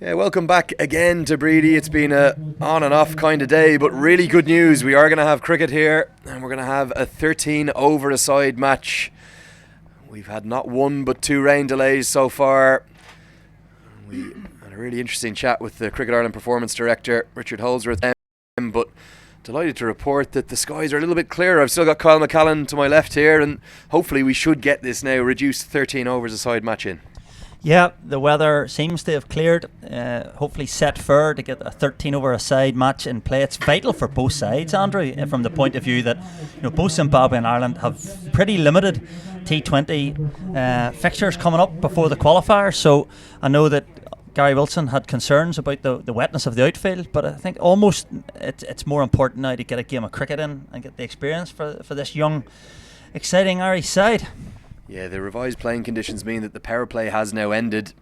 Yeah, welcome back again to Bready. It's been a on and off kind of day, but really good news. We are going to have cricket here, and we're going to have a 13 over a side match. We've had not one but two rain delays so far. We had a really interesting chat with the Cricket Ireland Performance Director, Richard Holdsworth, but delighted to report that the skies are a little bit clearer. I've still got Kyle McCallan to my left here, and hopefully we should get this now reduced 13 overs a side match in. Yeah, the weather seems to have cleared. Hopefully set fair to get a 13 over a side match in play. It's vital for both sides, Andrew, from the point of view that both Zimbabwe and Ireland have pretty limited T20 fixtures coming up before the qualifier. So I know that Gary Wilson had concerns about the wetness of the outfield, but I think almost it's more important now to get a game of cricket in and get the experience for this young, exciting Irish side. Yeah, the revised playing conditions mean that the power play has now ended.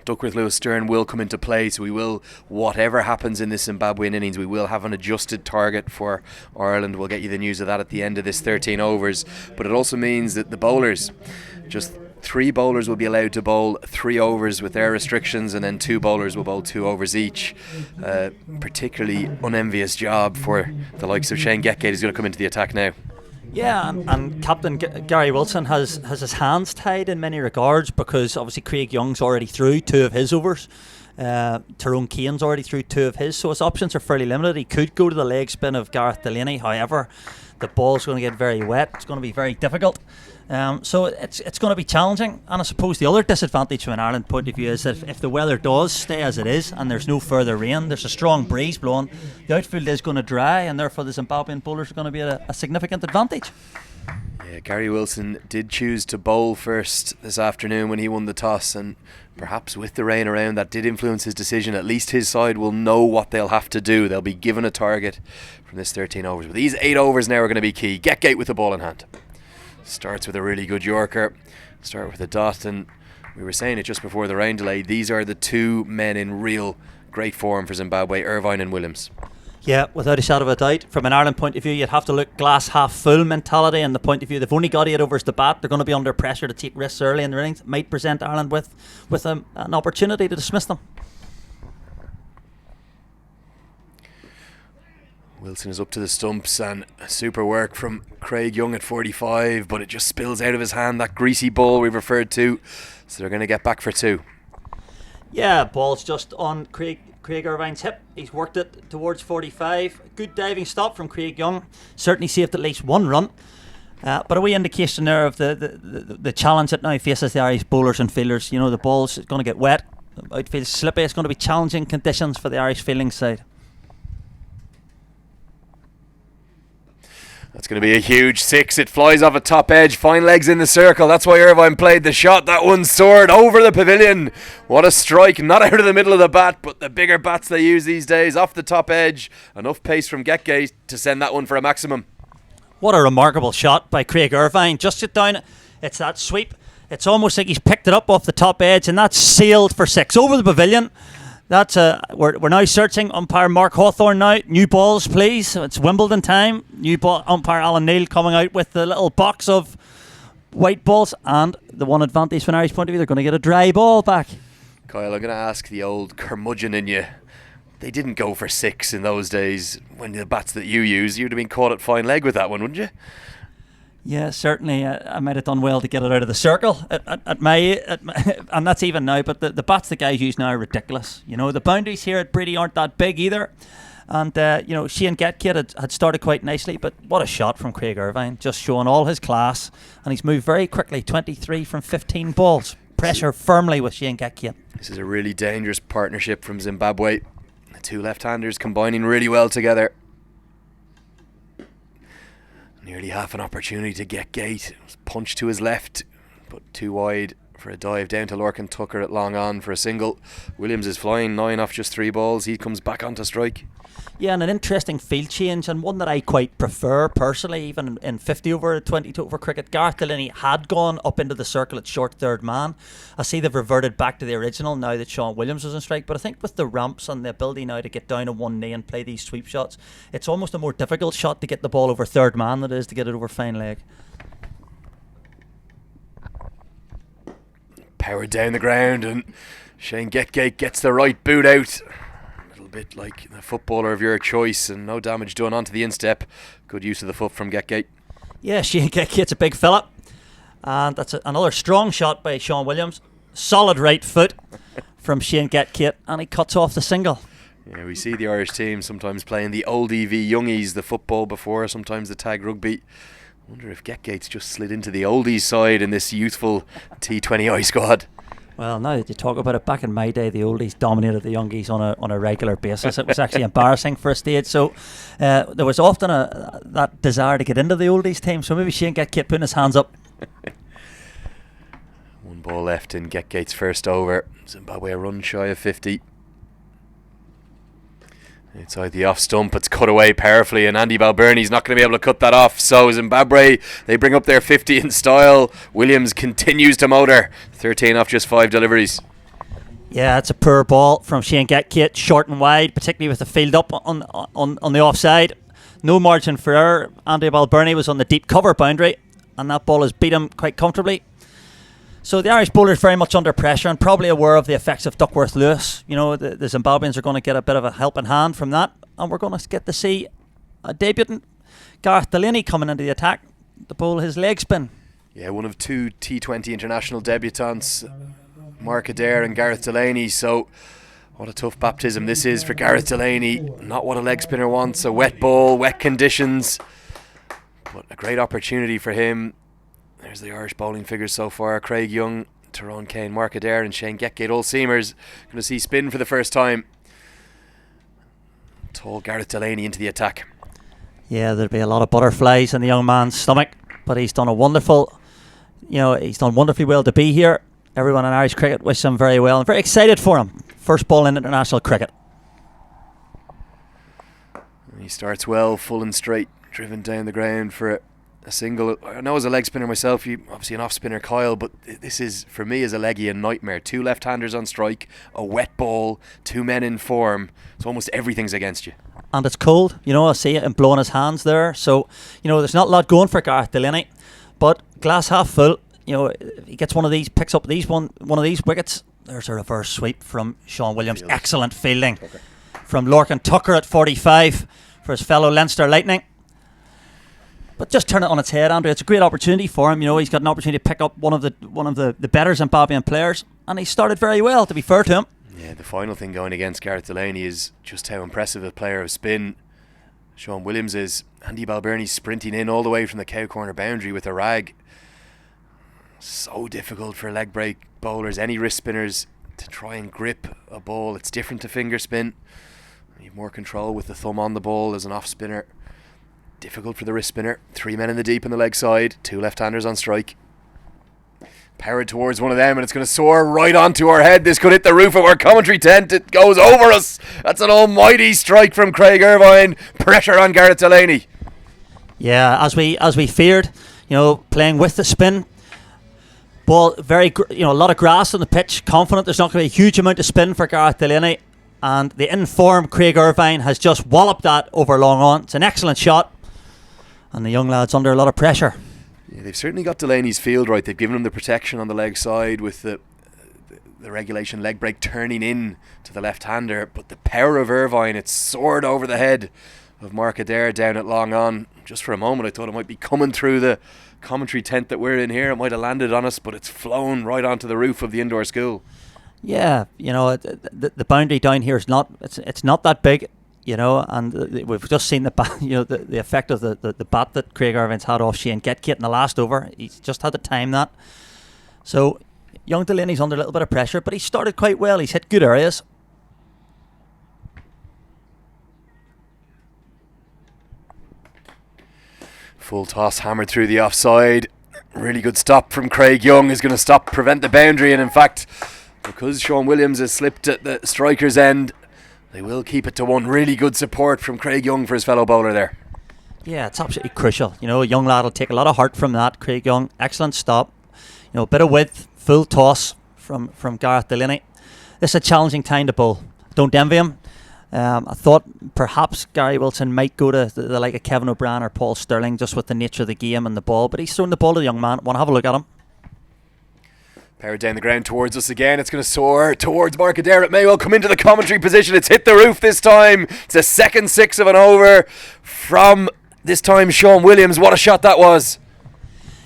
Duckworth Lewis Stern will come into play, so we will, whatever happens in this Zimbabwean innings, we will have an adjusted target for Ireland. We'll get you the news of that at the end of this 13 overs. But it also means that the bowlers, just 3 bowlers will be allowed to bowl 3 overs with their restrictions, and then 2 bowlers will bowl 2 overs each. Particularly unenvious job for the likes of Shane Getgate, who's going to come into the attack now. Yeah, and Captain Gary Wilson has his hands tied in many regards, because obviously Craig Young's already through 2 of his overs. Tyrone Kane's already through 2 of his, so his options are fairly limited. He could go to the leg spin of Gareth Delaney, however, the ball's going to get very wet. It's going to be very difficult. So it's going to be challenging, and I suppose the other disadvantage from an Ireland point of view is that if the weather does stay as it is and there's no further rain, there's a strong breeze blowing, the outfield is going to dry, and therefore the Zimbabwean bowlers are going to be at a significant advantage. Yeah, Gary Wilson did choose to bowl first this afternoon when he won the toss, and perhaps with the rain around that did influence his decision. At least his side will know what they'll have to do. They'll be given a target from this 13 overs, but these 8 overs now are going to be key. Getgate with the ball in hand. Starts with a really good Yorker, start with a dot, and we were saying it just before the rain delay, these are the 2 men in real great form for Zimbabwe, Irvine and Williams. Yeah, without a shadow of a doubt. From an Ireland point of view, you'd have to look glass half full mentality, and the point of view they've only got 8 overs to bat. They're going to be under pressure to take risks early in the innings. It might present Ireland with an opportunity to dismiss them. Wilson is up to the stumps, and super work from Craig Young at 45, but it just spills out of his hand, that greasy ball we've referred to, so they're going to get back for 2. Yeah, ball's just on Craig Irvine's hip. He's worked it towards 45. Good diving stop from Craig Young. Certainly saved at least 1 run. But a wee indication there of the challenge that now faces the Irish bowlers and fielders. The ball's going to get wet. Outfield's slippy. It's going to be challenging conditions for the Irish fielding side. That's going to be a huge 6. It flies off a top edge. Fine legs in the circle. That's why Irvine played the shot. That one soared over the pavilion. What a strike. Not out of the middle of the bat, but the bigger bats they use these days. Off the top edge. Enough pace from Getgate to send that one for a maximum. What a remarkable shot by Craig Irvine. Just sit down. It's that sweep. It's almost like he's picked it up off the top edge, and that's sailed for 6 over the pavilion. That's we're now searching umpire Mark Hawthorne now. New balls, please. It's Wimbledon time. New ball umpire Alan Neil coming out with the little box of white balls, and the one advantage from an Irish point of view, they're going to get a dry ball back. Kyle, I'm going to ask the old curmudgeon in you. They didn't go for 6 in those days when the bats that you use. You'd have been caught at fine leg with that one, wouldn't you? Yeah, certainly. I might have done well to get it out of the circle at my and that's even now. But the bats the guys use now are ridiculous. The boundaries here at Bready aren't that big either. And Shane Getgate had started quite nicely, but what a shot from Craig Irvine, just showing all his class, and he's moved very quickly. 23 from 15 balls. Pressure firmly with Shane Getgate. This is a really dangerous partnership from Zimbabwe. The 2 left-handers combining really well together. Nearly half an opportunity to get Gate. It was punched to his left, but too wide for a dive down to Lorcan Tucker at long on for a single. Williams is flying 9 off just 3 balls. He comes back onto strike. Yeah, and an interesting field change, and one that I quite prefer personally, even in 50 over 22 over cricket. Gareth Delaney had gone up into the circle at short third man. I see they've reverted back to the original now that Sean Williams was on strike, but I think with the ramps and the ability now to get down on one knee and play these sweep shots, it's almost a more difficult shot to get the ball over third man than it is to get it over fine leg. Powered down the ground, and Shane Getgate gets the right boot out. A little bit like the footballer of your choice, and no damage done onto the instep. Good use of the foot from Getgate. Yeah, Shane Getgate's a big fella. And that's another strong shot by Sean Williams. Solid right foot from Shane Getgate, and he cuts off the single. Yeah, we see the Irish team sometimes playing the oldie v youngies, the football before, sometimes the tag rugby. I wonder if Getgate's just slid into the oldies side in this youthful T20I squad. Well, now that you talk about it, back in my day, the oldies dominated the youngies on a regular basis. It was actually embarrassing for a stage. So there was often that desire to get into the oldies team. So maybe Shane Getgate putting his hands up. One ball left in Getgate's first over. Zimbabwe a run shy of 50. Inside the off stump, it's cut away powerfully, and Andy Balbirnie's not going to be able to cut that off. So Zimbabwe, they bring up their 50 in style. Williams continues to motor. 13 off just 5 deliveries. Yeah, it's a poor ball from Shane Getgate, short and wide, particularly with the field up on the offside. No margin for error. Andy Balbirnie was on the deep cover boundary, and that ball has beat him quite comfortably. So the Irish bowlers very much under pressure and probably aware of the effects of Duckworth-Lewis. You know, the Zimbabweans are going to get a bit of a helping hand from that, and we're going to get to see a debutant, Gareth Delaney, coming into the attack to bowl his leg spin. Yeah, one of 2 T20 International debutants, Mark Adair and Gareth Delaney. So what a tough baptism this is for Gareth Delaney. Not what a leg spinner wants, a wet ball, wet conditions, but a great opportunity for him. There's the Irish bowling figures so far. Craig Young, Tyrone Kane, Mark Adair and Shane Getgate, all seamers. Going to see spin for the first time. Tall Gareth Delaney into the attack. Yeah, there'll be a lot of butterflies in the young man's stomach, but he's done he's done wonderfully well to be here. Everyone in Irish cricket wishes him very well. I'm very excited for him. First ball in international cricket. He starts well, full and straight, driven down the ground for a single. I know as a leg spinner myself, you obviously an off spinner, Kyle, but this is, for me as a leggy, a nightmare. 2 left-handers on strike, a wet ball, 2 men in form. So almost everything's against you. And it's cold, I see it, and blowing his hands there. So, there's not a lot going for Gareth Delaney, but glass half full. If he gets one of these, picks up one of these wickets. There's a reverse sweep from Sean Williams. Excellent fielding from Lorcan Tucker at 45 for his fellow Leinster Lightning. But just turn it on its head, Andrew. It's a great opportunity for him. He's got an opportunity to pick up one of the better Zimbabwean players, and he started very well, to be fair to him. Yeah, the final thing going against Gareth Delaney is just how impressive a player of spin Sean Williams is. Andy Balbirnie's sprinting in all the way from the cow corner boundary with a rag. So difficult for leg break bowlers, any wrist spinners, to try and grip a ball. It's different to finger spin. You have more control with the thumb on the ball as an off spinner. Difficult for the wrist spinner. 3 men in the deep on the leg side, 2 left-handers on strike. Powered towards one of them, and it's going to soar right onto our head. This could hit the roof of our commentary tent. It goes over us. That's an almighty strike from Craig Irvine. Pressure on Gareth Delaney. Yeah, as we feared, playing with the spin. Ball, a lot of grass on the pitch. Confident there's not going to be a huge amount of spin for Gareth Delaney. And the in-form Craig Irvine has just walloped that over long on. It's an excellent shot. And the young lad's under a lot of pressure. Yeah, they've certainly got Delaney's field right. They've given him the protection on the leg side with the regulation leg break turning in to the left-hander. But the power of Irvine, it's soared over the head of Mark Adair down at long on. Just for a moment I thought it might be coming through the commentary tent that we're in here. It might have landed on us, but it's flown right onto the roof of the indoor school. Yeah, the boundary down here is not that big, and we've just seen the effect of the bat that Craig Irvine's had off Shane Getgate in the last over. He's just had to time that. So young Delaney's under a little bit of pressure, but he started quite well. He's hit good areas. Full toss hammered through the offside. Really good stop from Craig Young is going to prevent the boundary, and in fact, because Sean Williams has slipped at the striker's end, they will keep it to 1. Really good support from Craig Young for his fellow bowler there. Yeah, it's absolutely crucial. A young lad will take a lot of heart from that. Craig Young, excellent stop. A bit of width, full toss from Gareth Delaney. This is a challenging time to bowl. Don't envy him. I thought perhaps Gary Wilson might go to the like of Kevin O'Brien or Paul Stirling just with the nature of the game and the ball, but he's thrown the ball to the young man. Want to have a look at him? Powered down the ground towards us again. It's going to soar towards Mark Adair. It may well come into the commentary position. It's hit the roof this time. It's a second 6 of an over from, this time, Sean Williams. What a shot that was.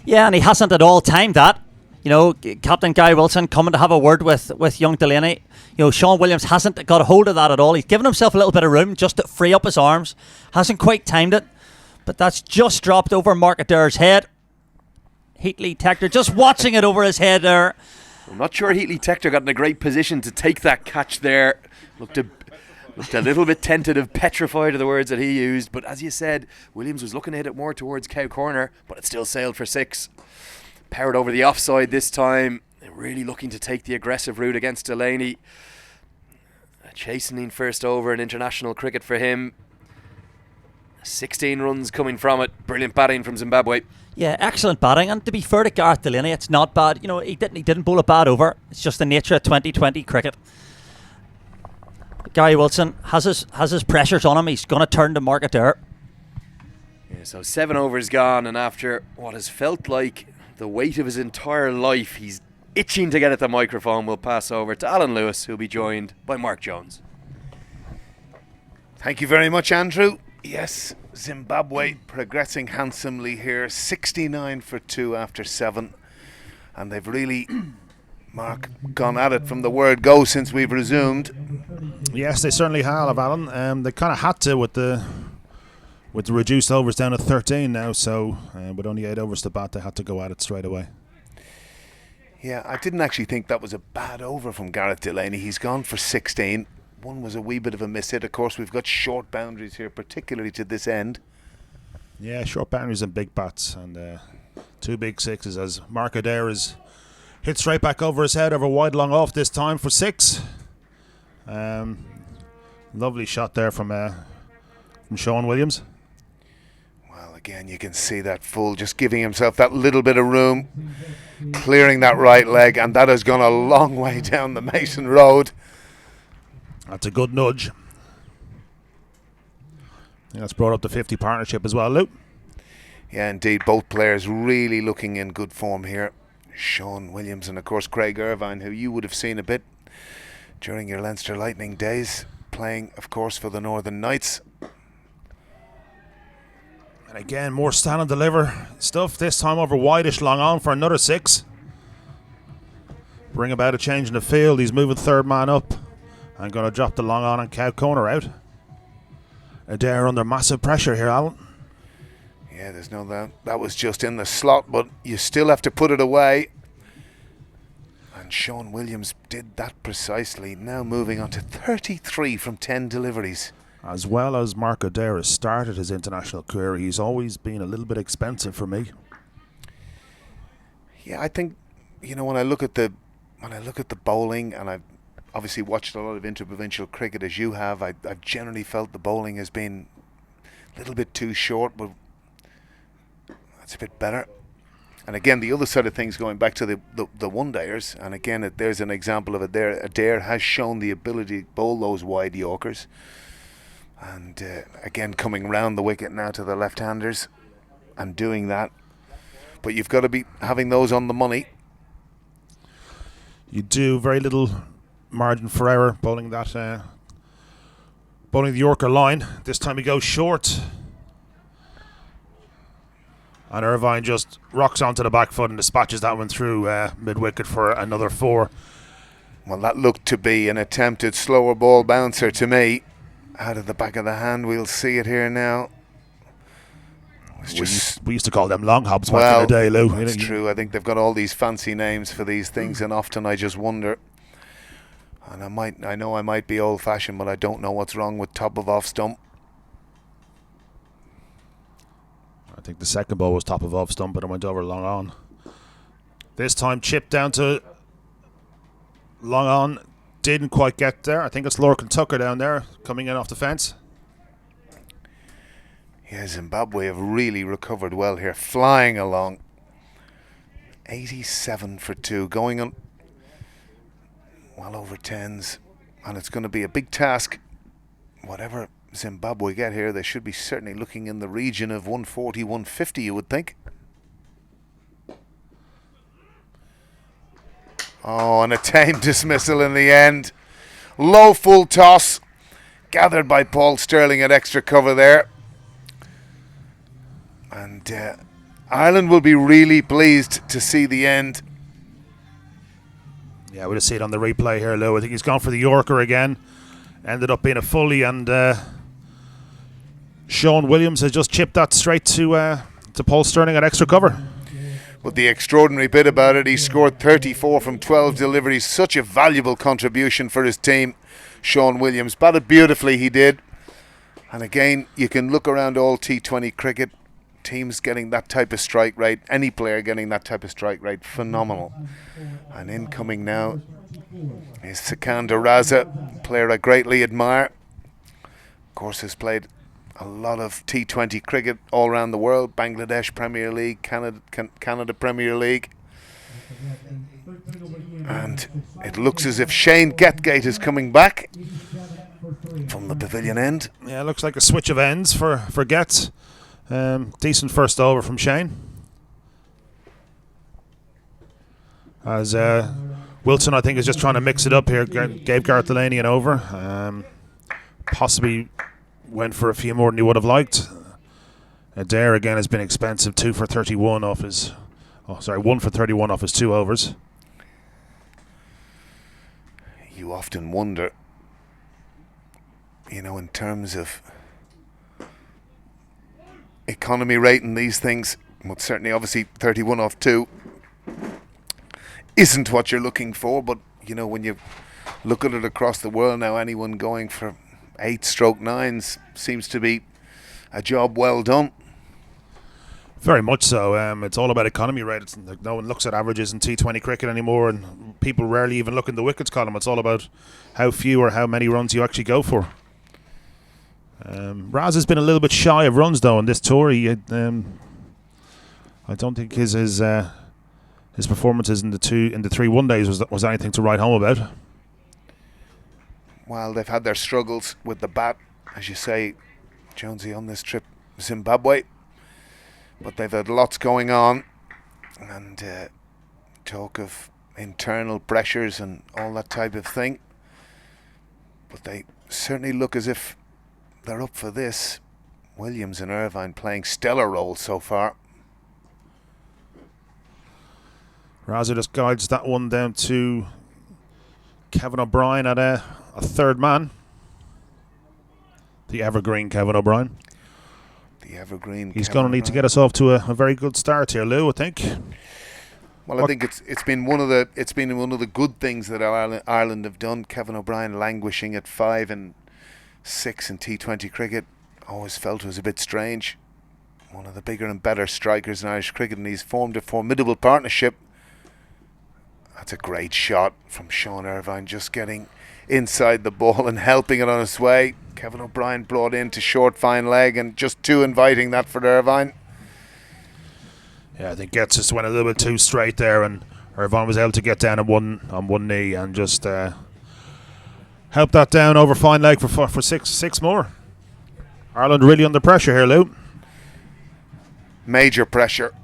Yeah, and he hasn't at all timed that. You know, Captain Guy Wilson coming to have a word with young Delaney. You know, Sean Williams hasn't got a hold of that at all. He's given himself a little bit of room just to free up his arms. Hasn't quite timed it. But that's just dropped over Mark Adair's head. Heatley Tector just watching it over his head there. I'm not sure Heatley Tector got in a great position to take that catch there. Looked a little bit tentative, petrified of the words that he used. But as you said, Williams was looking to hit it more towards Cow Corner, but it still sailed for 6. Powered over the offside this time. Really looking to take the aggressive route against Delaney. A chastening first over in international cricket for him. 16 runs coming from it. Brilliant batting from Zimbabwe. Yeah, excellent batting, and to be fair to Gareth Delaney, it's not bad. You know, he didn't bowl a bad over. It's just the nature of 2020 cricket. Gary Wilson has his pressures on him. He's going to turn to Mark Adair. Yeah, so 7 overs gone, and after what has felt like the weight of his entire life, he's itching to get at the microphone. We'll pass over to Alan Lewis, who'll be joined by Mark Jones. Thank you very much, Andrew. Yes, Zimbabwe progressing handsomely here. 69 for 2 after 7. And they've really, Mark, gone at it from the word go since we've resumed. Yes, they certainly have, Alan. They kind of had to with the reduced overs down to 13 now. So with only 8 overs to bat, they had to go at it straight away. Yeah, I didn't actually think that was a bad over from Gareth Delaney. He's gone for 16. One was a wee bit of a miss hit. Of course, we've got short boundaries here, particularly to this end. Yeah, short boundaries and big bats, and 2 big 6s as Mark Adair is hit straight back over his head over wide long off this time for 6. Lovely shot there from Sean Williams. Well, again, you can see that full, just giving himself that little bit of room, clearing that right leg, and that has gone a long way down the Mason Road. That's a good nudge. Yeah, that's brought up the 50 partnership as well, Lou. Yeah, indeed. Both players really looking in good form here. Sean Williams and, of course, Craig Irvine, who you would have seen a bit during your Leinster Lightning days, playing, of course, for the Northern Knights. And again, more stand and deliver stuff, this time over wideish long on for another 6. Bring about a change in the field. He's moving third man up. I'm going to drop the long on and Cow Corner out. Adair under massive pressure here, Alan. Yeah, there's no doubt. That was just in the slot, but you still have to put it away. And Sean Williams did that precisely. Now moving on to 33 from 10 deliveries. As well as Mark Adair has started his international career, he's always been a little bit expensive for me. Yeah, I think, you know, when I look at the bowling, and I've obviously watched a lot of interprovincial cricket as you have, I've generally felt the bowling has been a little bit too short, but that's a bit better. And again, the other side of things, going back to the one-dayers, and again, there's an example of Adair. Adair has shown the ability to bowl those wide Yorkers. And again, coming round the wicket now to the left-handers and doing that. But you've got to be having those on the money. You do very little margin for error bowling that bowling the Yorker line. This time he goes short, and Irvine just rocks onto the back foot and dispatches that one through mid-wicket for another 4. Well, that looked to be an attempted slower ball bouncer to me. Out of the back of the hand, we'll see it here now. We used to call them long hops back in the day, Lou. That's true. I think they've got all these fancy names for these things, and often I just wonder. And I know I might be old-fashioned, but I don't know what's wrong with top of off stump. I think the second ball was top of off stump, but it went over long on. This time chipped down to long on. Didn't quite get there. I think it's Lorcan Tucker down there coming in off the fence. Yeah, Zimbabwe have really recovered well here, flying along. 87 for 2, going on well over 10s, and it's going to be a big task. Whatever Zimbabwe get here, they should be certainly looking in the region of 140, 150, you would think. Oh, and a tame dismissal in the end. Low full toss, gathered by Paul Sterling at extra cover there. And Ireland will be really pleased to see the end. Yeah, we'll see it on the replay here, Lou. I think he's gone for the Yorker again. Ended up being a fully, and Sean Williams has just chipped that straight to Paul Sterling at extra cover. But the extraordinary bit about it, he scored 34 from 12 deliveries. Such a valuable contribution for his team. Sean Williams batted beautifully, he did. And again, you can look around all T20 cricket. Teams getting that type of strike rate, any player getting that type of strike rate, phenomenal. And incoming now is Sikandar Raza, player I greatly admire. Of course, has played a lot of T20 cricket all around the world. Bangladesh Premier League, Canada Premier League. And it looks as if Shane Getgate is coming back from the pavilion end. Yeah, it looks like a switch of ends for Getz. Decent first over from Shane. As Wilson, I think, is just trying to mix it up here. Gave Gareth Delaney an over. Possibly went for a few more than he would have liked. Adair again has been expensive. 2 for 31 off his... 1 for 31 off his 2 overs. You often wonder, in terms of economy rate and these things, but certainly obviously 31 off 2 isn't what you're looking for, but when you look at it across the world now, anyone going for 8-9s seems to be a job well done. Very much so. It's all about economy rate. It's like no one looks at averages in T20 cricket anymore, and people rarely even look in the wickets column. It's all about how few or how many runs you actually go for. Raz has been a little bit shy of runs though on this tour. I don't think his performances in the 3 1-days was anything to write home about. Well, they've had their struggles with the bat, as you say, Jonesy, on this trip, Zimbabwe. But they've had lots going on, and talk of internal pressures and all that type of thing. But they certainly look as if they're up for this. Williams and Irvine playing stellar roles so far. Raza just guides that one down to Kevin O'Brien at a third man. The evergreen Kevin O'Brien. The evergreen. He's going to need to get us off to a very good start here, Lou, I think. Well, I think it's been one of the good things that Ireland have done. Kevin O'Brien languishing at 5 and 6 in T20 cricket. Always felt it was a bit strange. One of the bigger and better strikers in Irish cricket, and he's formed a formidable partnership. That's a great shot from Sean Irvine, just getting inside the ball and helping it on its way. Kevin O'Brien brought in to short fine leg, and just too inviting that for Irvine. Yeah, I think Getz just went a little bit too straight there, and Irvine was able to get down on one knee and just help that down over fine leg for six more. Ireland really under pressure here, Lou. Major pressure.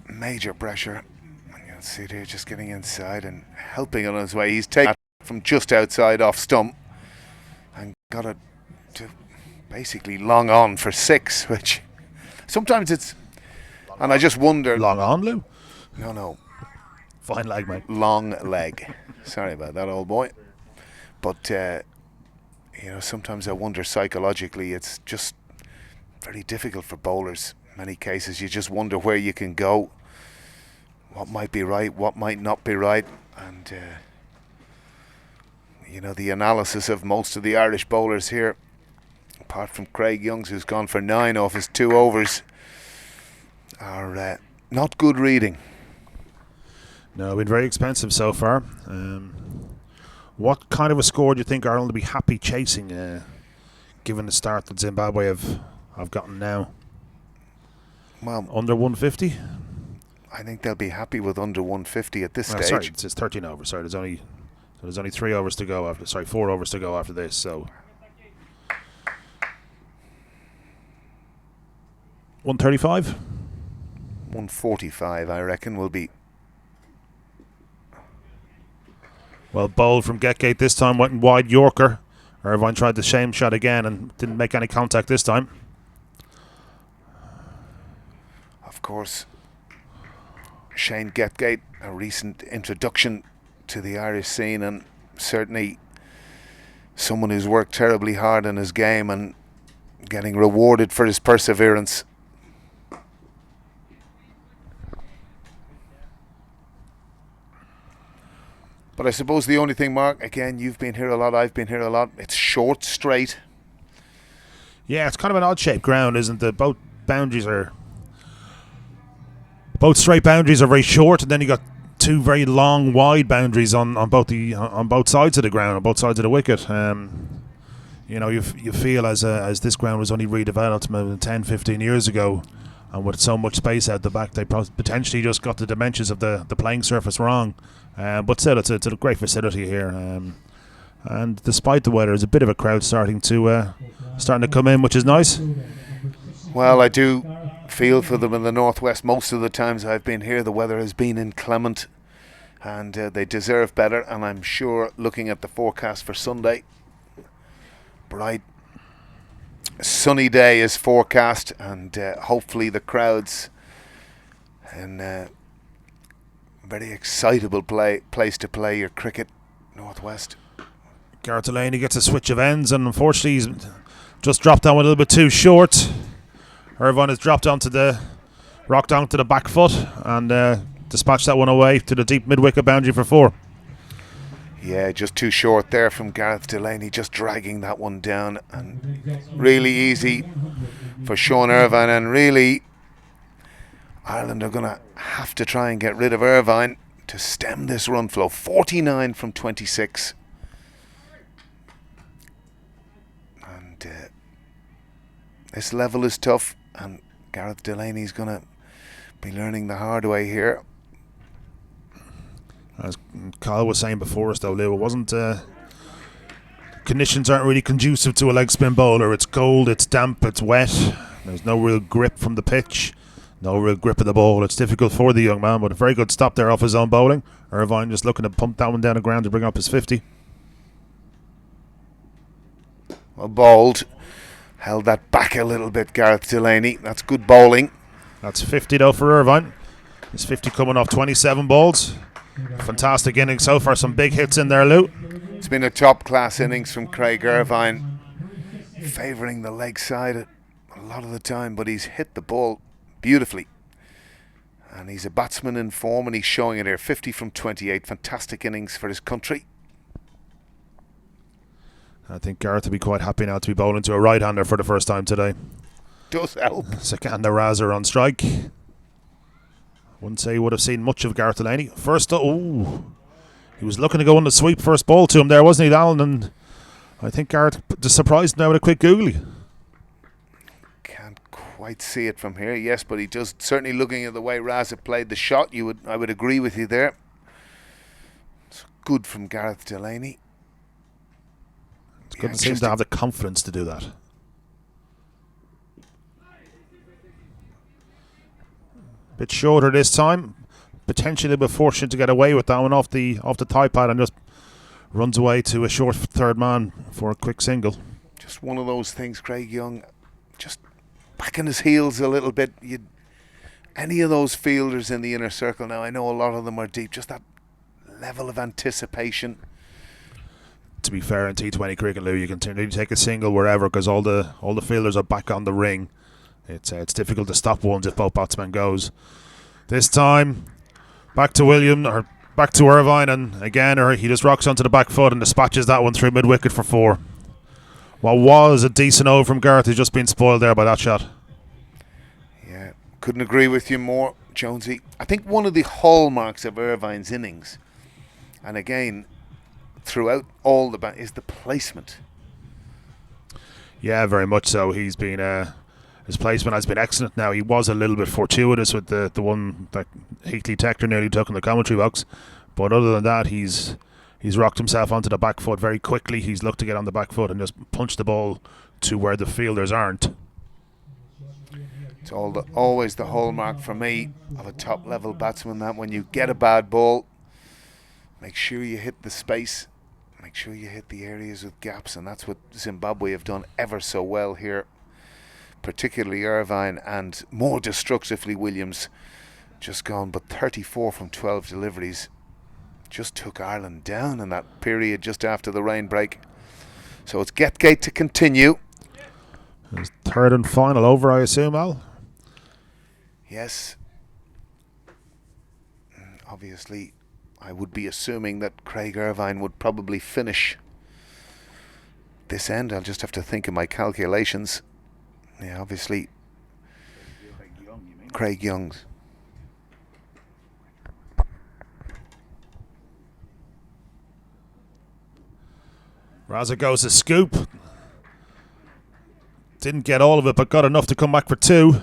Major pressure. You'll see it here, just getting inside and helping it on his way. He's taken from just outside off stump and got it to basically long on for 6, which sometimes it's... And I just wonder... Long on, Lou? No. Fine leg, mate. Long leg. Sorry about that, old boy. But, sometimes I wonder psychologically, it's just very difficult for bowlers. In many cases, you just wonder where you can go. What might be right, what might not be right. And, the analysis of most of the Irish bowlers here, apart from Craig Youngs, who's gone for 9 off his 2 overs, are not good reading. No, been very expensive so far. What kind of a score do you think Ireland will be happy chasing, given the start that Zimbabwe have gotten now? Well, under 150? I think they'll be happy with under 150 at this stage. Sorry, it's 13 overs. Sorry, there's only 3 overs to go after. Sorry, 4 overs to go after this. So 135, 145, I reckon, will be Well, bowled from Getgate this time, went in wide Yorker. Irvine tried the same shot again and didn't make any contact this time. Of course, Shane Getgate, a recent introduction to the Irish scene, and certainly someone who's worked terribly hard in his game and getting rewarded for his perseverance. But I suppose the only thing, Mark, again, you've been here a lot, I've been here a lot, it's short, straight. Yeah, it's kind of an odd-shaped ground, isn't it? Both straight boundaries are very short, and then you got two very long, wide boundaries on both sides of the ground, on both sides of the wicket. You know, you feel as this ground was only redeveloped maybe 10, 15 years ago, and with so much space out the back, they potentially just got the dimensions of the playing surface wrong. But still, it's a great facility here. And despite the weather, there's a bit of a crowd starting to come in, which is nice. Well, I do feel for them in the northwest. Most of the times I've been here, the weather has been inclement, and they deserve better. And I'm sure, looking at the forecast for Sunday, bright, sunny day is forecast, and hopefully the crowds in a very excitable place to play your cricket, northwest. Gareth Delaney gets a switch of ends, and unfortunately he's just dropped down a little bit too short. Irvine has rocked onto the back foot and dispatched that one away to the deep mid-wicket boundary for 4. Yeah, just too short there from Gareth Delaney, just dragging that one down, and really easy for Sean Irvine, and really Ireland are going to have to try and get rid of Irvine to stem this run flow. 49 from 26. And this level is tough, and Gareth Delaney's going to be learning the hard way here. As Kyle was saying before us, though, Lou, it wasn't. Conditions aren't really conducive to a leg spin bowler. It's cold, it's damp, it's wet. There's no real grip from the pitch, no real grip of the ball. It's difficult for the young man, but a very good stop there off his own bowling. Irvine just looking to pump that one down the ground to bring up his 50. Well bowled. Held that back a little bit, Gareth Delaney. That's good bowling. That's 50 though for Irvine. His 50 coming off 27 balls. Fantastic innings so far. Some big hits in there, Lou. It's been a top-class innings from Craig Irvine, favouring the leg side a lot of the time, but he's hit the ball beautifully. And he's a batsman in form, and he's showing it here. 50 from 28. Fantastic innings for his country. I think Gareth will be quite happy now to be bowling to a right-hander for the first time today. Does help. Sikandar Raza on strike. Wouldn't say you would have seen much of Gareth Delaney. First, he was looking to go on the sweep first ball to him there, wasn't he, Alan? And I think Gareth just surprised now with a quick googly. Can't quite see it from here, yes, but he does. Certainly looking at the way Raza played the shot, I would agree with you there. It's good from Gareth Delaney. It's good to seem to have the confidence to do that. Bit shorter this time. Potentially a bit fortunate to get away with that one off the thigh pad, and just runs away to a short third man for a quick single. Just one of those things, Craig Young, just backing his heels a little bit. Any of those fielders in the inner circle now, I know a lot of them are deep, just that level of anticipation. To be fair, in T20 cricket, Lou, you can really take a single wherever, because all the fielders are back on the ring. It's difficult to stop ones if both batsmen goes. This time, back to Irvine, and again he just rocks onto the back foot and dispatches that one through mid-wicket for 4. What was a decent over from Gareth has just been spoiled there by that shot. Yeah, couldn't agree with you more, Jonesy. I think one of the hallmarks of Irvine's innings, and again, throughout all is the placement. Yeah, very much so. He's been... his placement has been excellent now. He was a little bit fortuitous with the one that Heatley Tector nearly took in the commentary box. But other than that, he's rocked himself onto the back foot very quickly. He's looked to get on the back foot and just punch the ball to where the fielders aren't. It's always the hallmark for me of a top-level batsman, that when you get a bad ball, Make sure you hit the space. Make sure you hit the areas with gaps, and that's what Zimbabwe have done ever so well here. Particularly Irvine, and more destructively Williams. Just gone, but 34 from 12 deliveries. Just took Ireland down in that period just after the rain break. So it's Getgate to continue. It's third and final over, I assume, Al? Yes. Obviously, I would be assuming that Craig Irvine would probably finish this end. I'll just have to think of my calculations. Yeah, obviously, Craig Young's. Raza goes a scoop. Didn't get all of it, but got enough to come back for two.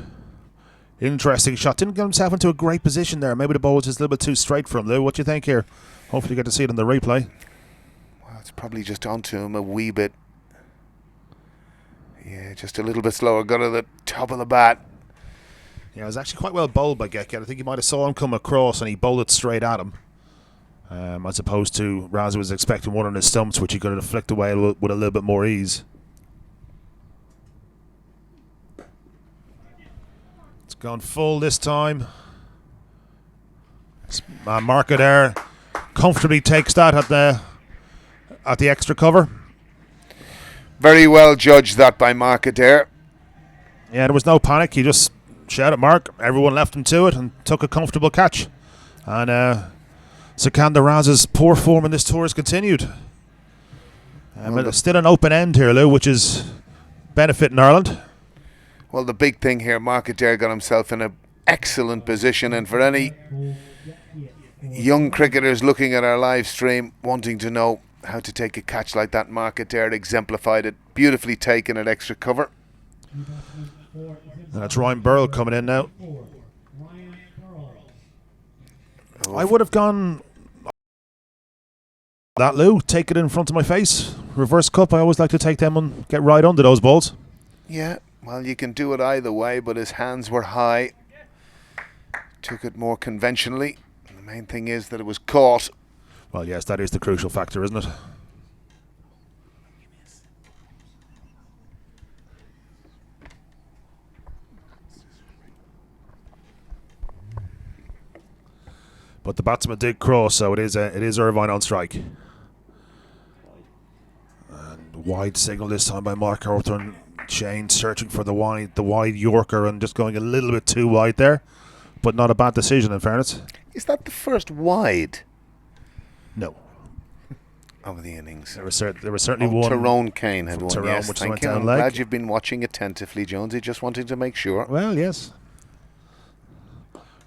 Interesting shot. Didn't get himself into a great position there. Maybe the ball was just a little bit too straight for him, Lou. What do you think here? Hopefully you get to see it in the replay. Well, it's probably just onto him a wee bit. Yeah, just a little bit slower. Got to the top of the bat. Yeah, it was actually quite well bowled by Getgate. I think he might have saw him come across and he bowled it straight at him. As opposed to Raza was expecting one on his stumps, which he could have flicked away with a little bit more ease. It's gone full this time. Marker there comfortably takes that at the extra cover. Very well judged that by Mark Adair. Yeah, there was no panic. He just shouted Mark. Everyone left him to it and took a comfortable catch. And Sikandar Raza's poor form in this tour has continued. But it's still an open end here, Lou, which is benefiting Ireland. Well, the big thing here, Mark Adair got himself in an excellent position, and for any young cricketers looking at our live stream wanting to know how to take a catch like that, Mark Adair exemplified it. Beautifully taken at extra cover. And that's Ryan Burrell coming in now. I would have gone that, Lou. Take it in front of my face. Reverse cup. I always like to take them and get right under those balls. Yeah, well, you can do it either way, but his hands were high. Took it more conventionally. The main thing is that it was caught. Well, yes, that is the crucial factor, isn't it? But the batsman did cross, so it is Irvine on strike. And wide signal this time by Mark Hawthorne. Shane searching for the wide Yorker and just going a little bit too wide there. But not a bad decision, in fairness. Is that the first wide? No. Of the innings. There was certainly one. Tyrone Kane had one. Tyrone, yes, which thank went you. down I'm leg. glad you've been watching attentively, Jonesy. Just wanting to make sure. Well, yes.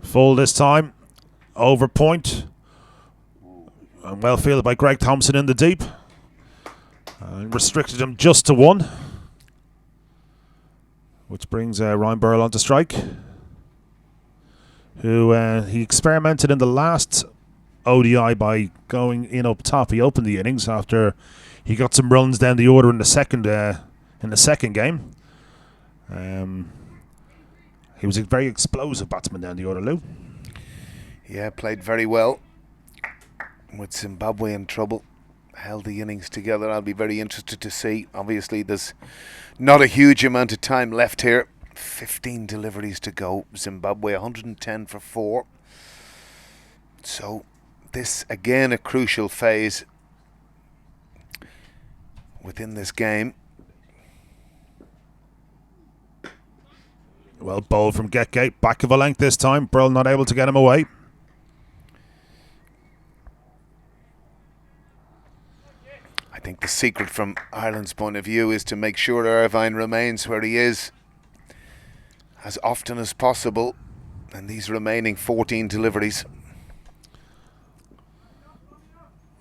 Full this time. Over point. And well fielded by Greg Thompson in the deep. Restricted him just to one. Which brings Ryan Burrell onto strike. Who he experimented in the last ODI by going in up top. He opened the innings after he got some runs down the order in the second game. He was a very explosive batsman down the order, Lou. Yeah, played very well. With Zimbabwe in trouble, held the innings together. I'll be very interested to see. Obviously, there's not a huge amount of time left here. 15 deliveries to go. Zimbabwe 110 for 4. So this again a crucial phase within this game. Well bowled from Getgate. Back of a length this time. Burrell not able to get him away. I think the secret from Ireland's point of view is to make sure Irvine remains where he is as often as possible in these remaining 14 deliveries.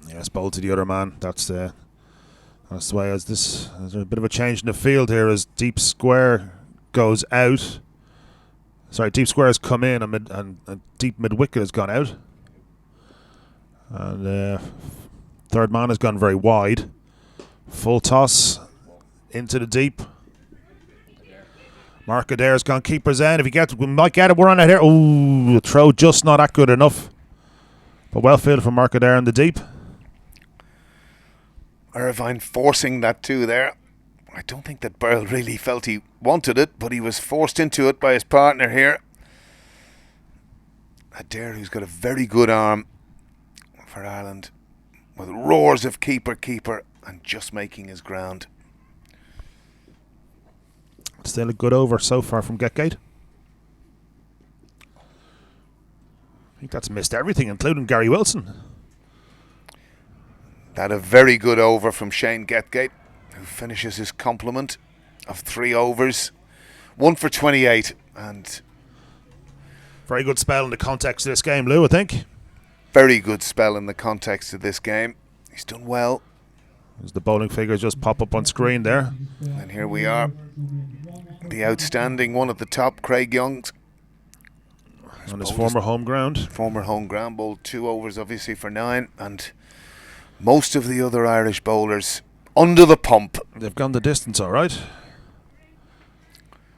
Yes, bowled to the other man. That's the way. As there's a bit of a change in the field here as deep square goes out. Sorry, deep square has come in and deep mid wicket has gone out. And third man has gone very wide. Full toss into the deep. Mark Adair's gone keeper's end. If we might get it, we're on it here. Ooh, the throw just not that good enough. But well fielded from Mark Adair in the deep. Irvine forcing that too there. I don't think that Burrell really felt he wanted it, but he was forced into it by his partner here. Adair, who's got a very good arm for Ireland, with roars of keeper, and just making his ground. Still a good over so far from Getgate. I think that's missed everything, including Gary Wilson. That a very good over from Shane Getgate, who finishes his complement of 3 overs. 1 for 28, and very good spell in the context of this game, Lou, I think. Very good spell in the context of this game. He's done well. As the bowling figures just pop up on screen there. And here we are. The outstanding one at the top, Craig Young. On his former home ground. Former home ground, bowled 2 overs obviously for 9. And most of the other Irish bowlers under the pump. They've gone the distance, all right.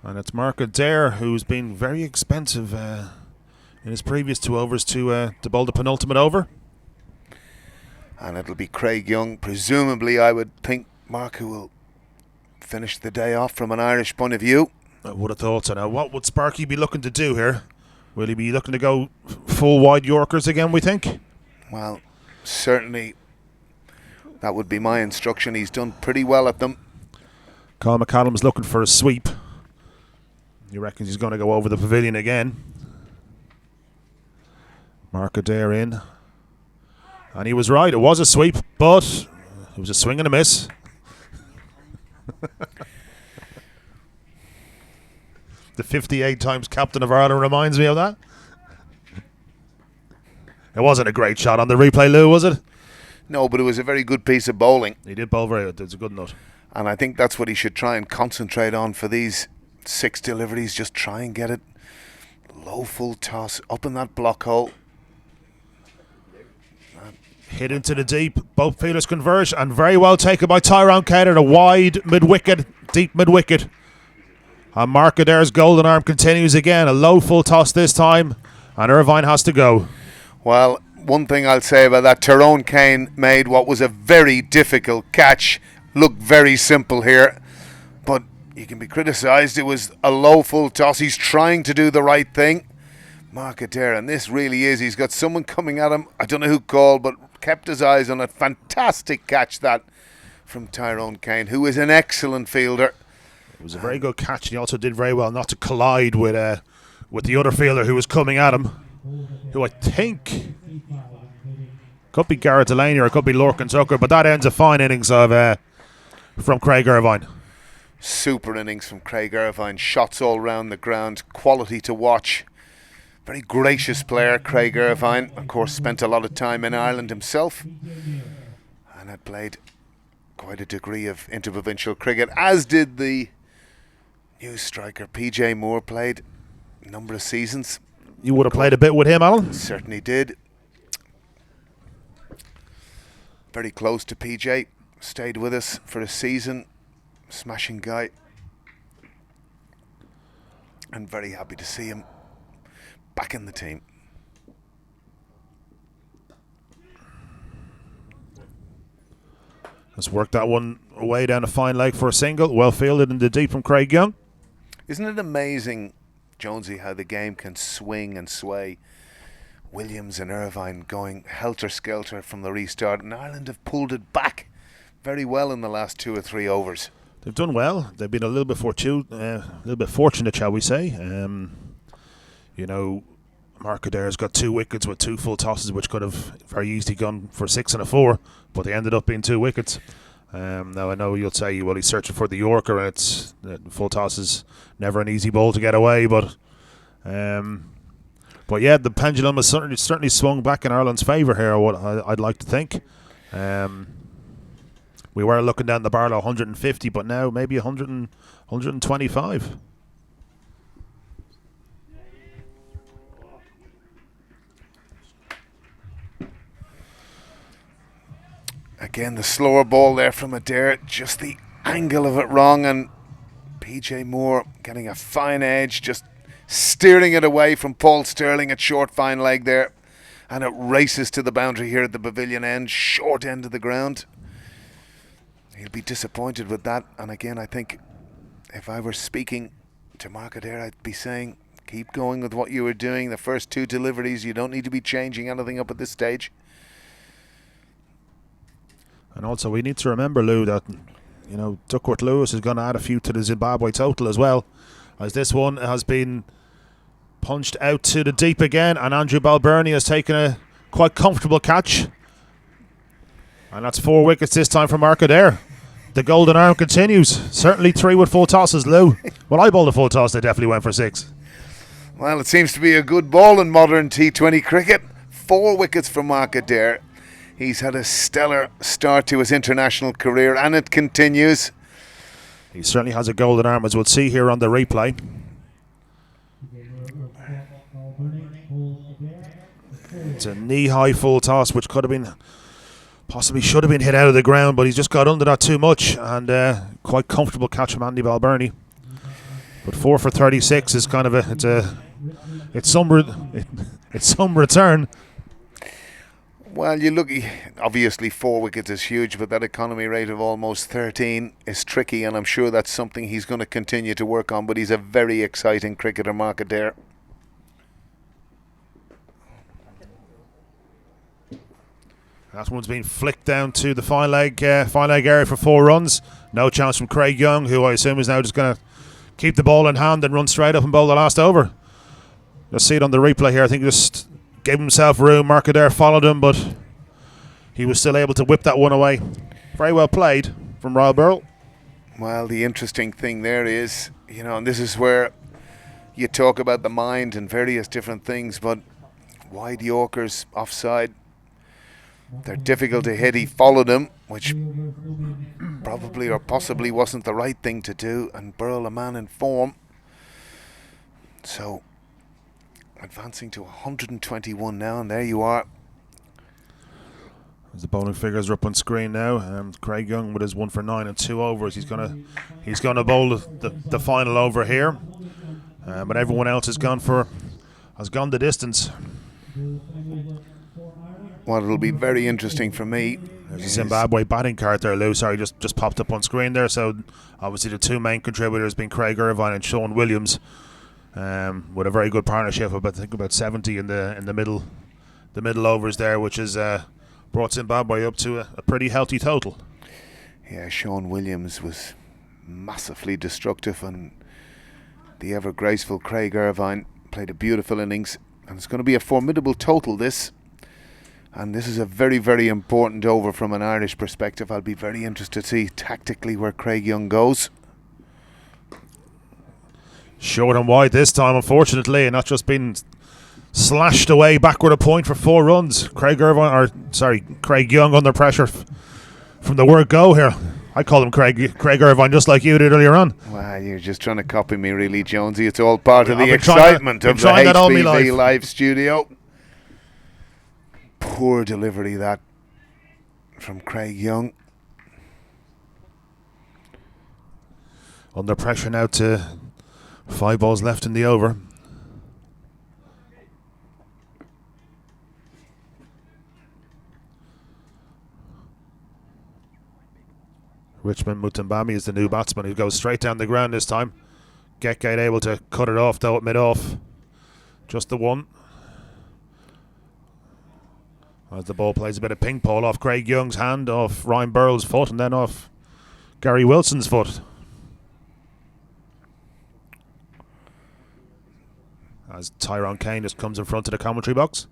And it's Mark Adair, who's been very expensive in his previous 2 overs to bowl the penultimate over. And it'll be Craig Young, presumably, I would think, Mark, who will finish the day off from an Irish point of view. I would have thought so. Now, what would Sparky be looking to do here? Will he be looking to go full wide Yorkers again, we think? Well, certainly that would be my instruction. He's done pretty well at them. Carl McCallum's looking for a sweep. He reckons he's going to go over the pavilion again. Mark Adair in. And he was right, it was a sweep, but it was a swing and a miss. The 58 times captain of Ireland reminds me of that. It wasn't a great shot on the replay, Lou, was it? No, but it was a very good piece of bowling. He did bowl very good. It was a good nut. And I think that's what he should try and concentrate on for these 6 deliveries. Just try and get it low full toss up in that block hole. Hit into the deep. Both fielders converge, and very well taken by Tyrone Cater. A wide mid-wicket, deep mid-wicket. And Mark Adair's golden arm continues again. A low full toss this time, and Irvine has to go. Well, one thing I'll say about that, Tyrone Kane made what was a very difficult catch look very simple here. But you can be criticised. It was a low full toss. He's trying to do the right thing. Mark Adair, and this really is. He's got someone coming at him. I don't know who called, but kept his eyes on it. Fantastic catch that from Tyrone Kane, who is an excellent fielder. It was a very good catch, and he also did very well not to collide with the other fielder who was coming at him, who I think could be Garrett Delaney or it could be Lorcan Tucker, but that ends a fine innings of from Craig Irvine. Super innings from Craig Irvine. Shots all round the ground. Quality to watch. Very gracious player, Craig Irvine. Of course, spent a lot of time in Ireland himself and had played quite a degree of interprovincial cricket, as did the new striker PJ Moore. Played a number of seasons. You would have played a bit with him, Alan? Certainly did. Very close to PJ. Stayed with us for a season. Smashing guy. And very happy to see him back in the team. Let's work that one away down a fine leg for a single. Well fielded in the deep from Craig Young. Isn't it amazing, Jonesy, how the game can swing and sway? Williams and Irvine going helter-skelter from the restart, and Ireland have pulled it back very well in the last 2 or 3 overs. They've done well. They've been a little bit fortunate, shall we say. You know, Mark Adair's got 2 wickets with 2 full tosses, which could have very easily gone for 6 and a 4, but they ended up being 2 wickets. Now I know you'll say, well, he's searching for the Yorker, and it's full toss is never an easy ball to get away, but yeah, the pendulum has certainly swung back in Ireland's favour here. What I'd like to think. We were looking down the barrel at 150, but now maybe 125. Again, the slower ball there from Adair, just the angle of it wrong, and PJ Moore getting a fine edge, just steering it away from Paul Sterling at short fine leg there. and it races to the boundary here at the pavilion end, short end of the ground. He'll be disappointed with that. And again, I think if I were speaking to Mark Adair, I'd be saying, keep going with what you were doing. The first 2 deliveries, you don't need to be changing anything up at this stage. And also, we need to remember, Lou, that Duckworth Lewis is going to add a few to the Zimbabwe total as well, as this one has been punched out to the deep again, and Andrew Balbirnie has taken a quite comfortable catch. And that's 4 wickets this time for Mark Adair. The golden arm continues. Certainly 3 with full tosses, Lou. When I bowled a full toss, they definitely went for 6. Well, it seems to be a good ball in modern T20 cricket. 4 wickets for Mark Adair. He's had a stellar start to his international career, and it continues. He certainly has a golden arm, as we'll see here on the replay. It's a knee-high full toss, which could have been, possibly should have been hit out of the ground, but he's just got under that too much, and quite comfortable catch from Andy Balbirnie. But 4 for 36 is kind of it's some return. Well, you look, obviously 4 wickets is huge, but that economy rate of almost 13 is tricky, and I'm sure that's something he's going to continue to work on. But he's a very exciting cricketer, Mark Adair. That one's been flicked down to the fine leg area for 4 runs. No chance from Craig Young, who I assume is now just going to keep the ball in hand and run straight up and bowl the last over. You'll see it on the replay here. I think he just gave himself room. Mark Adair followed him, but he was still able to whip that one away. Very well played from Ryle Burrell. Well, the interesting thing there is, and this is where you talk about the mind and various different things, but wide Yorkers offside, they're difficult to hit. He followed him, which probably or possibly wasn't the right thing to do, and Burrell, a man in form. So advancing to 121 now, and there you are. As the bowling figures are up on screen now, Craig Young with his 1 for 9 and 2 overs. He's gonna bowl the final over here, but everyone else has gone the distance. What will be very interesting for me. There's a Zimbabwe batting card there, Lou. Sorry, just popped up on screen there. So obviously the 2 main contributors being Craig Irvine and Sean Williams, with a very good partnership of about 70 in the middle overs there, which has brought Zimbabwe up to a pretty healthy total. Yeah, Sean Williams was massively destructive, and the ever graceful Craig Irvine played a beautiful innings, and it's going to be a formidable total, this. And this is a very, very important over from an Irish perspective. I'll be very interested to see tactically where Craig Young goes. Short and wide this time, unfortunately, and not just been slashed away backward a point for 4 runs. Craig Young under pressure from the word go here. I call him Craig Irvine, just like you did earlier on. Well, you're just trying to copy me, really, Jonesy. It's all part of the excitement of the HBV live studio. Poor delivery that from Craig Young. Under pressure now to 5 balls left in the over. Richmond Mutambami is the new batsman who goes straight down the ground this time. Getgate able to cut it off though at mid-off. Just the one. As the ball plays a bit of ping pong off Craig Young's hand, off Ryan Burrell's foot, and then off Gary Wilson's foot. As Tyrone Kane just comes in front of the commentary box.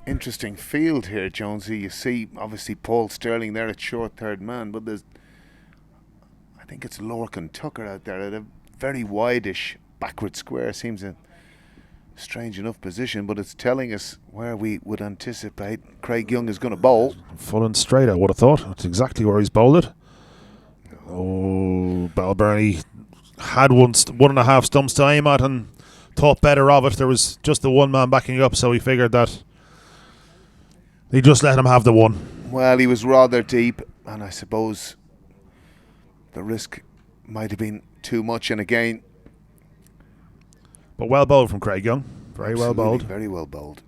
Interesting field here, Jonesy. You see, obviously, Paul Sterling there at short third man, but I think it's Lorcan Tucker out there at a very wide-ish backward square. Seems a strange enough position, but it's telling us where we would anticipate Craig Young is going to bowl. Full and straight, I would have thought. That's exactly where he's bowled it. Oh, Balbirnie had 1.5 stumps to aim at and thought better of it. There was just the one man backing up, so he figured that he just let him have the one. Well, he was rather deep, and I suppose the risk might have been too much. And again, but well bowled from Craig Young. Very well bowled. Very well bowled.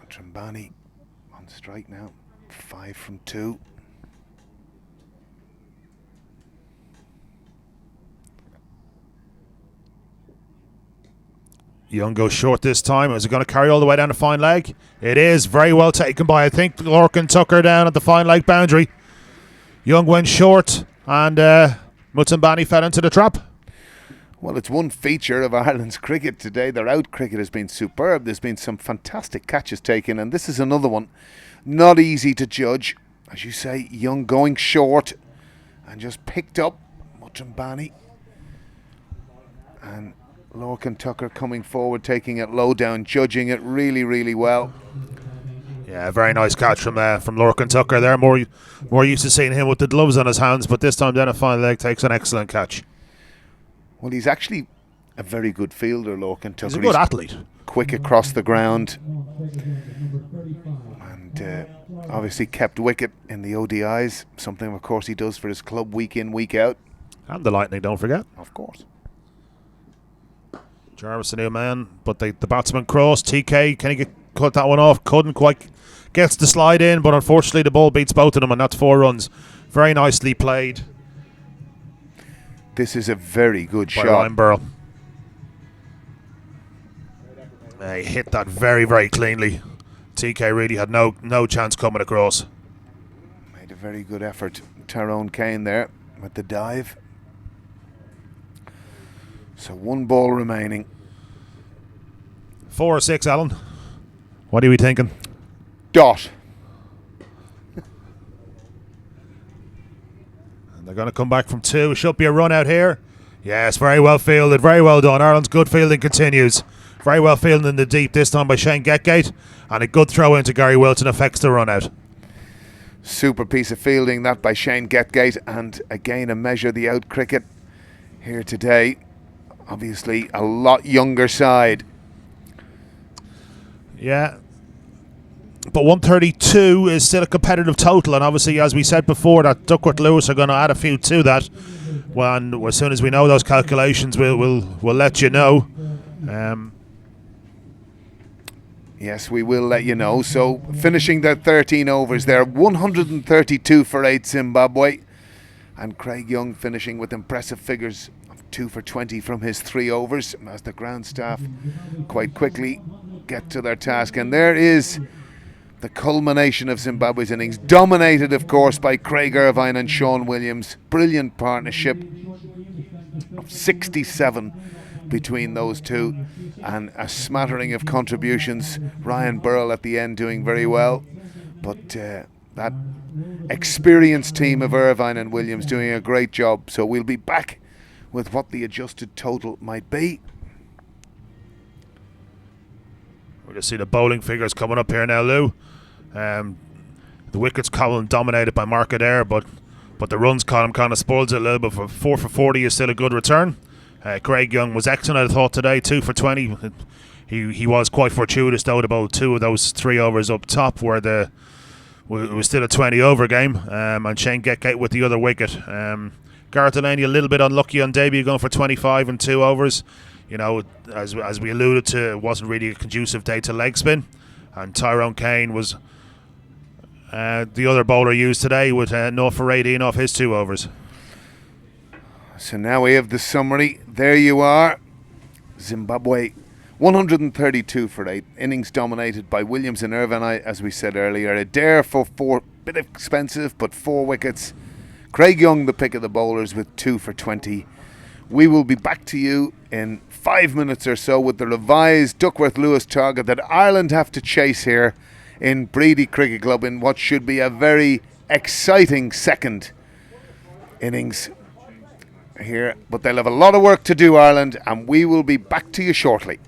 Trembani on strike now. 5 from 2. Young goes short this time. Is it going to carry all the way down the fine leg? It is. Very well taken by, I think, Lorcan Tucker down at the fine leg boundary. Young went short, and Mutambani fell into the trap. Well, it's one feature of Ireland's cricket today. Their out cricket has been superb. There's been some fantastic catches taken, and this is another one. Not easy to judge. As you say, Young going short and just picked up Mutambani. And Lorcan Tucker coming forward, taking it low down, judging it really, really well. Yeah, very nice catch from Lorcan Tucker there. More used to seeing him with the gloves on his hands, but this time down a fine leg takes an excellent catch. Well, he's actually a very good fielder, Lorcan Tucker. He's a good athlete. Quick across the ground. And obviously kept wicket in the ODIs. Something, of course, he does for his club week in, week out. And the Lightning, don't forget. Of course. Jarvis, a new man, but the batsman crossed. TK, can he cut that one off? Couldn't quite. Gets the slide in, but unfortunately the ball beats both of them, and that's 4 runs. Very nicely played. This is a very good shot. Ryan Burrell. He hit that very, very cleanly. TK really had no chance coming across. Made a very good effort. Tyrone Kane there with the dive. So 1 ball remaining. 4 or 6, Alan. What are we thinking? Dot. And they're going to come back from 2. It should be a run out here. Yes, very well fielded. Very well done. Ireland's good fielding continues. Very well fielding in the deep, this time by Shane Getgate. And a good throw into Gary Wilton affects the run out. Super piece of fielding that by Shane Getgate. And again, a measure the out cricket here today. Obviously, a lot younger side. Yeah. But 132 is still a competitive total, and obviously, as we said before, that Duckworth Lewis are going to add a few to that. When as soon as we know those calculations, we'll let you know. Yes, we will let you know. So, finishing their 13 overs there, 132 for 8 Zimbabwe, and Craig Young finishing with impressive figures of 2 for 20 from his 3 overs, as the ground staff quite quickly get to their task. And there is the culmination of Zimbabwe's innings, dominated of course by Craig Irvine and Sean Williams. Brilliant partnership of 67 between those two, and a smattering of contributions. Ryan Burrell at the end doing very well, but that experienced team of Irvine and Williams doing a great job. So we'll be back with what the adjusted total might be. We're going to see the bowling figures coming up here now, Lou. The wickets column dominated by Mark Adair, but the runs column kind of spoils it a little bit. For 4 for 40 is still a good return. Craig Young was excellent, I thought, today. 2 for 20. He was quite fortuitous though, about 2 of those 3 overs up top where it was still a 20 over game, and Shane Getgate with the other wicket. Gareth Delaney a little bit unlucky on debut, going for 25 and 2 overs. You know, as we alluded to, it wasn't really a conducive day to leg spin, and Tyrone Kane was the other bowler used today with 0 for 18 off his 2 overs. So now we have the summary. There you are. Zimbabwe 132 for 8. Innings dominated by Williams and Irvine, as we said earlier. Adair for 4, bit expensive, but 4 wickets. Craig Young the pick of the bowlers with 2 for 20. We will be back to you in 5 minutes or so with the revised Duckworth Lewis target that Ireland have to chase here in Bready Cricket Club in what should be a very exciting second innings here. But they'll have a lot of work to do, Ireland, and we will be back to you shortly.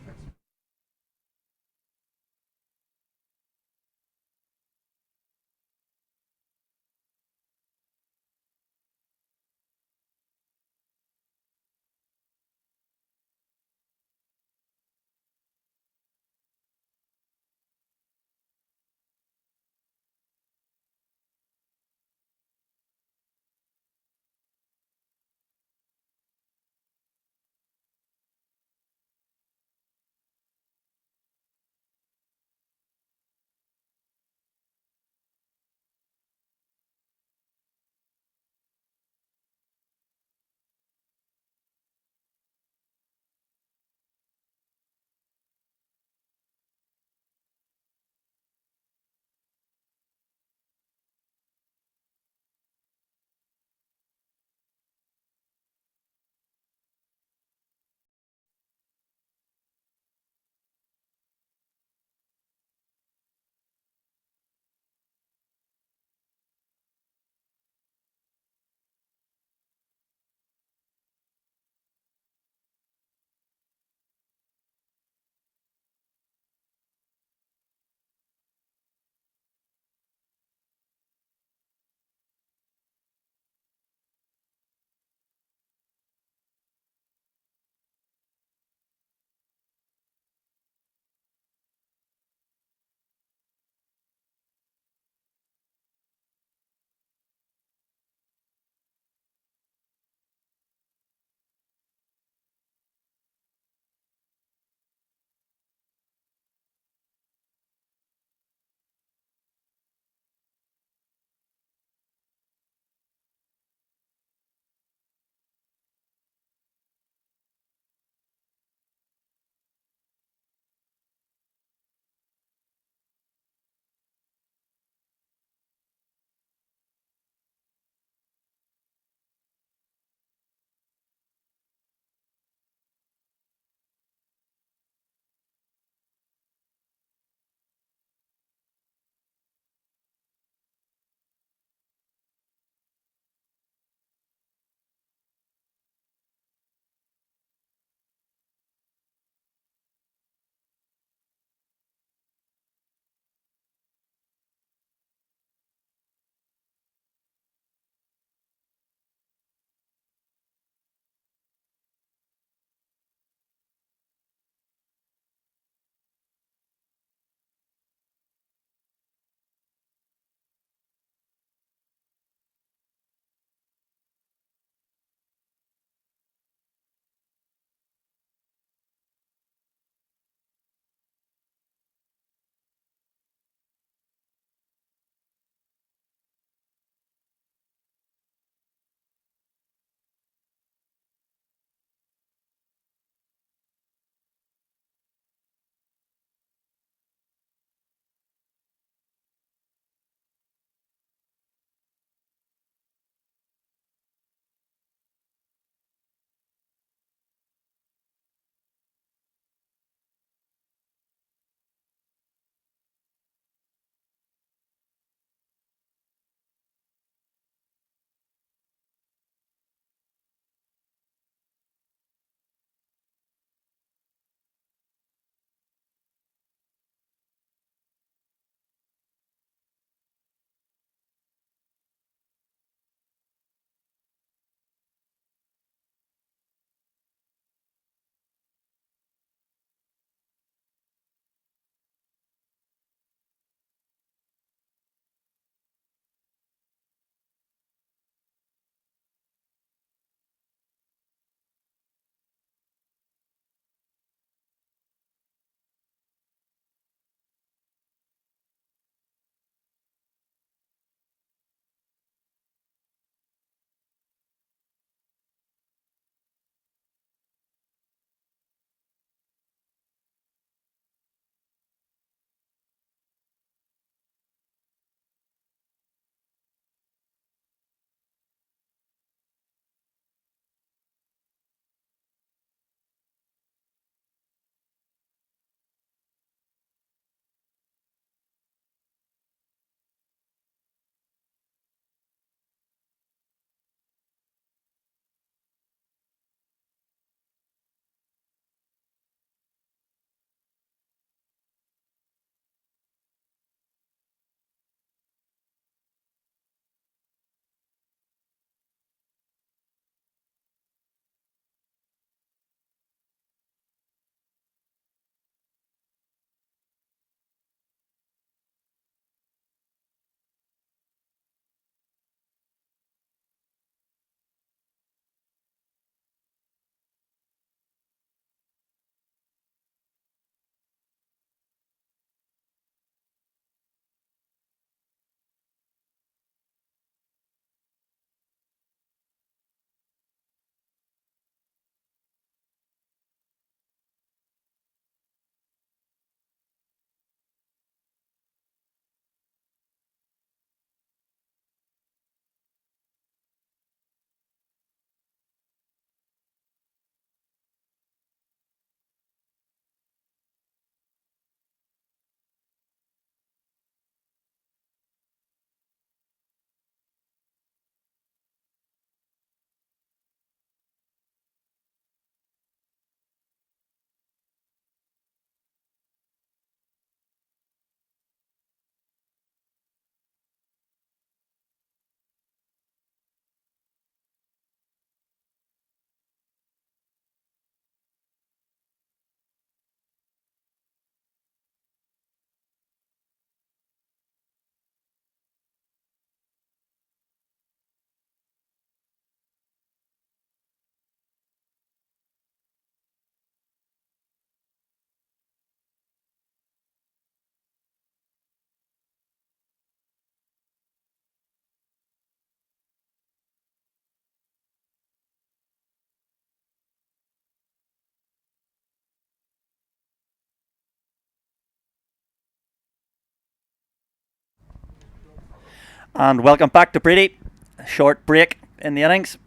And welcome back to Bready. A short break in the innings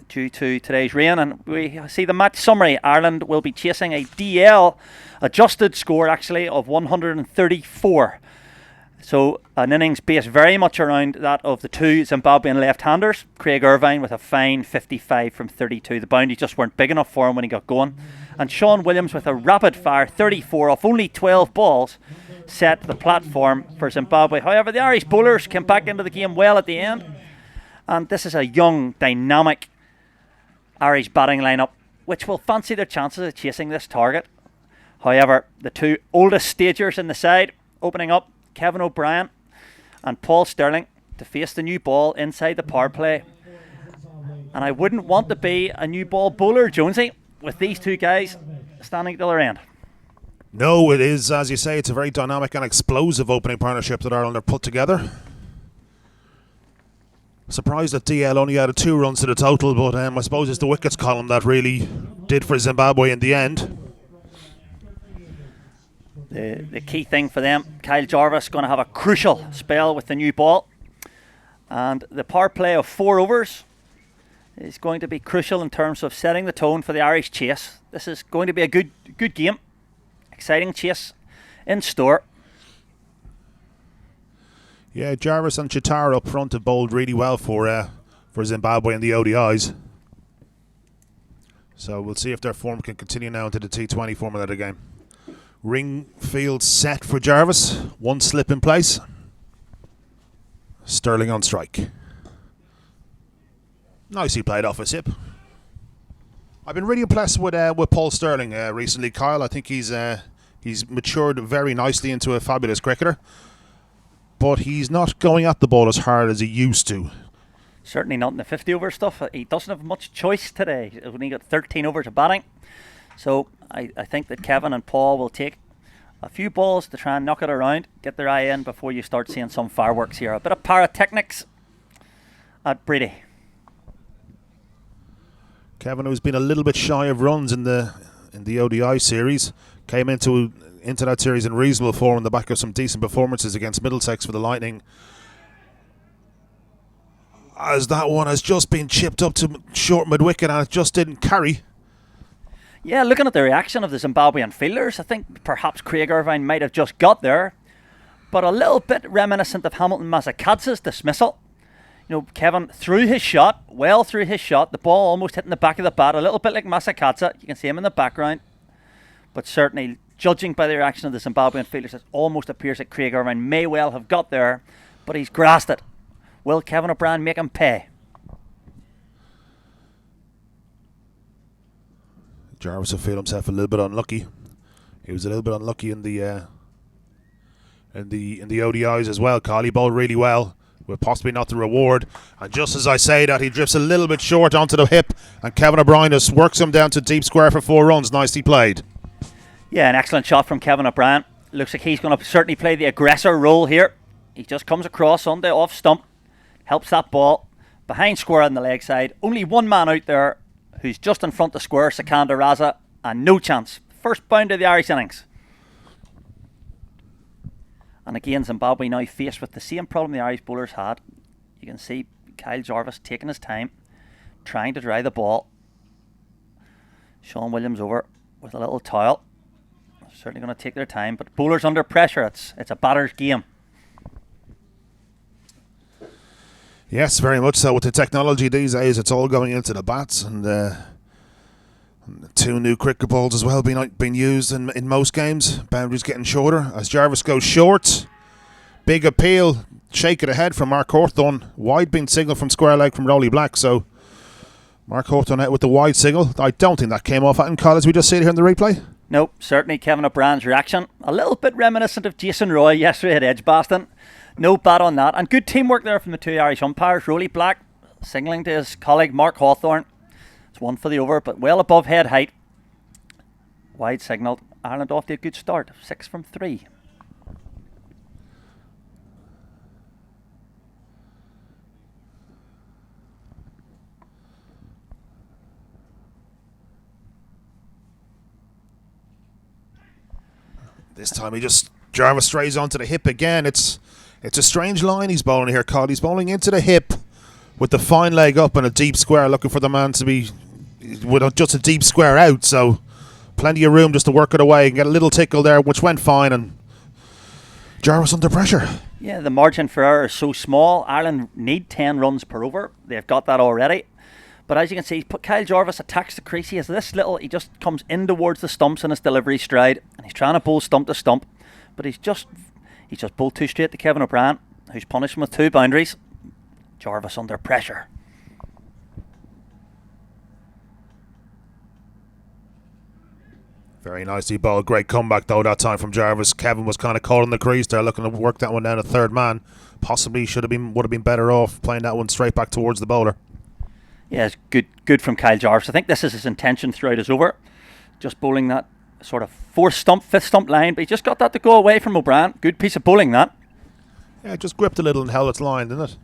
due to today's rain, and we see the match summary. Ireland will be chasing a DL adjusted score actually of 134. So an innings based very much around that of the two Zimbabwean left-handers. Craig Irvine with a fine 55 from 32. The boundaries just weren't big enough for him when he got going. And Sean Williams with a rapid-fire 34 off only 12 balls set the platform for Zimbabwe. However, the Irish bowlers came back into the game well at the end. And this is a young, dynamic Irish batting lineup which will fancy their chances of chasing this target. However, the two oldest stagers in the side opening up, Kevin O'Brien and Paul Stirling, to face the new ball inside the power play. And I wouldn't want to be a new ball bowler, Jonesy, with these two guys standing at the other end. No, it is, as you say, it's a very dynamic and explosive opening partnership that Ireland have put together. Surprised that DL only added 2 runs to the total, but I suppose it's the wickets column that really did for Zimbabwe in the end. The key thing for them, Kyle Jarvis going to have a crucial spell with the new ball. And the power play of 4 overs is going to be crucial in terms of setting the tone for the Irish chase. This is going to be a good game. Exciting chase in store. Yeah, Jarvis and Chitara up front have bowled really well for Zimbabwe in the ODIs. So we'll see if their form can continue now into the T20 format of the game. Ring field set for Jarvis. 1 slip in place. Stirling on strike. Nicely played off his hip. I've been really impressed with Paul Stirling recently, Kyle. I think he's matured very nicely into a fabulous cricketer. But he's not going at the ball as hard as he used to. Certainly not in the 50 over stuff. He doesn't have much choice today. He's only got 13 overs of batting. So I think that Kevin and Paul will take a few balls to try and knock it around, get their eye in before you start seeing some fireworks here. A bit of pyrotechnics at Bready. Kevin, who's been a little bit shy of runs in the ODI series, came into that series in reasonable form on the back of some decent performances against Middlesex for the Lightning. As that one has just been chipped up to short mid-wicket and it just didn't carry. Yeah, looking at the reaction of the Zimbabwean fielders, I think perhaps Craig Irvine might have just got there, but a little bit reminiscent of Hamilton Masakadze's dismissal. You know, Kevin threw his shot, well through his shot, the ball almost hitting the back of the bat, a little bit like Masakadze. You can see him in the background. But certainly, judging by the reaction of the Zimbabwean fielders, it almost appears that Craig Irvine may well have got there, but he's grasped it. Will Kevin O'Brien make him pay? Jarvis will feel himself a little bit unlucky. He was a little bit unlucky in the ODIs as well. Kyle, he bowled really well, with possibly not the reward. And just as I say that, he drifts a little bit short onto the hip, and Kevin O'Brien just works him down to deep square for 4 runs. Nicely played. Yeah, an excellent shot from Kevin O'Brien. Looks like he's going to certainly play the aggressor role here. He just comes across on the off stump, helps that ball behind square on the leg side. Only one man out there who's just in front of square, Sikandar Raza, and no chance. First bound of the Irish innings. And again, Zimbabwe now faced with the same problem the Irish bowlers had. You can see Kyle Jarvis taking his time, trying to dry the ball. Sean Williams over with a little towel. Certainly going to take their time, but bowlers under pressure, it's a batter's game. Yes, very much so. With the technology these days, it's all going into the bats, and 2 new cricket balls as well being used in most games. Boundaries getting shorter as Jarvis goes short. Big appeal, shake it ahead from Mark Hawthorne. Wide being signalled from square leg from Rowley Black, so Mark Hawthorne out with the wide signal. I don't think that came off at him, Kyle, as we just see it here in the replay. Nope, certainly Kevin O'Brien's reaction, a little bit reminiscent of Jason Roy yesterday at Edgbaston. No bat on that, and good teamwork there from the 2 Irish umpires. Rowley Black signalling to his colleague Mark Hawthorne. It's 1 for the over, but well above head height. Wide signalled. Ireland off to a good start, 6 from 3. This time Jarvis strays onto the hip again. It's It's a strange line he's bowling here, Cod. He's bowling into the hip with the fine leg up and a deep square, looking for the man to be with just a deep square out. So plenty of room just to work it away and get a little tickle there, which went fine. And Jarvis under pressure. Yeah, the margin for error is so small. Ireland need 10 runs per over. They've got that already. But as you can see, Kyle Jarvis attacks the crease. He has this little, he just comes in towards the stumps in his delivery stride. And he's trying to bowl stump to stump. But he's just bowled too straight to Kevin O'Brien, who's punished him with 2 boundaries. Jarvis under pressure. Very nicely bowled. Great comeback though that time from Jarvis. Kevin was kind of caught in the crease there, looking to work that one down to third man. Possibly would have been better off playing that one straight back towards the bowler. Yeah, it's good from Kyle Jarvis. I think this is his intention throughout his over. Just bowling that sort of 4th stump, 5th stump line, but he just got that to go away from O'Brien. Good piece of bowling that. Yeah, just gripped a little and held its line, didn't it?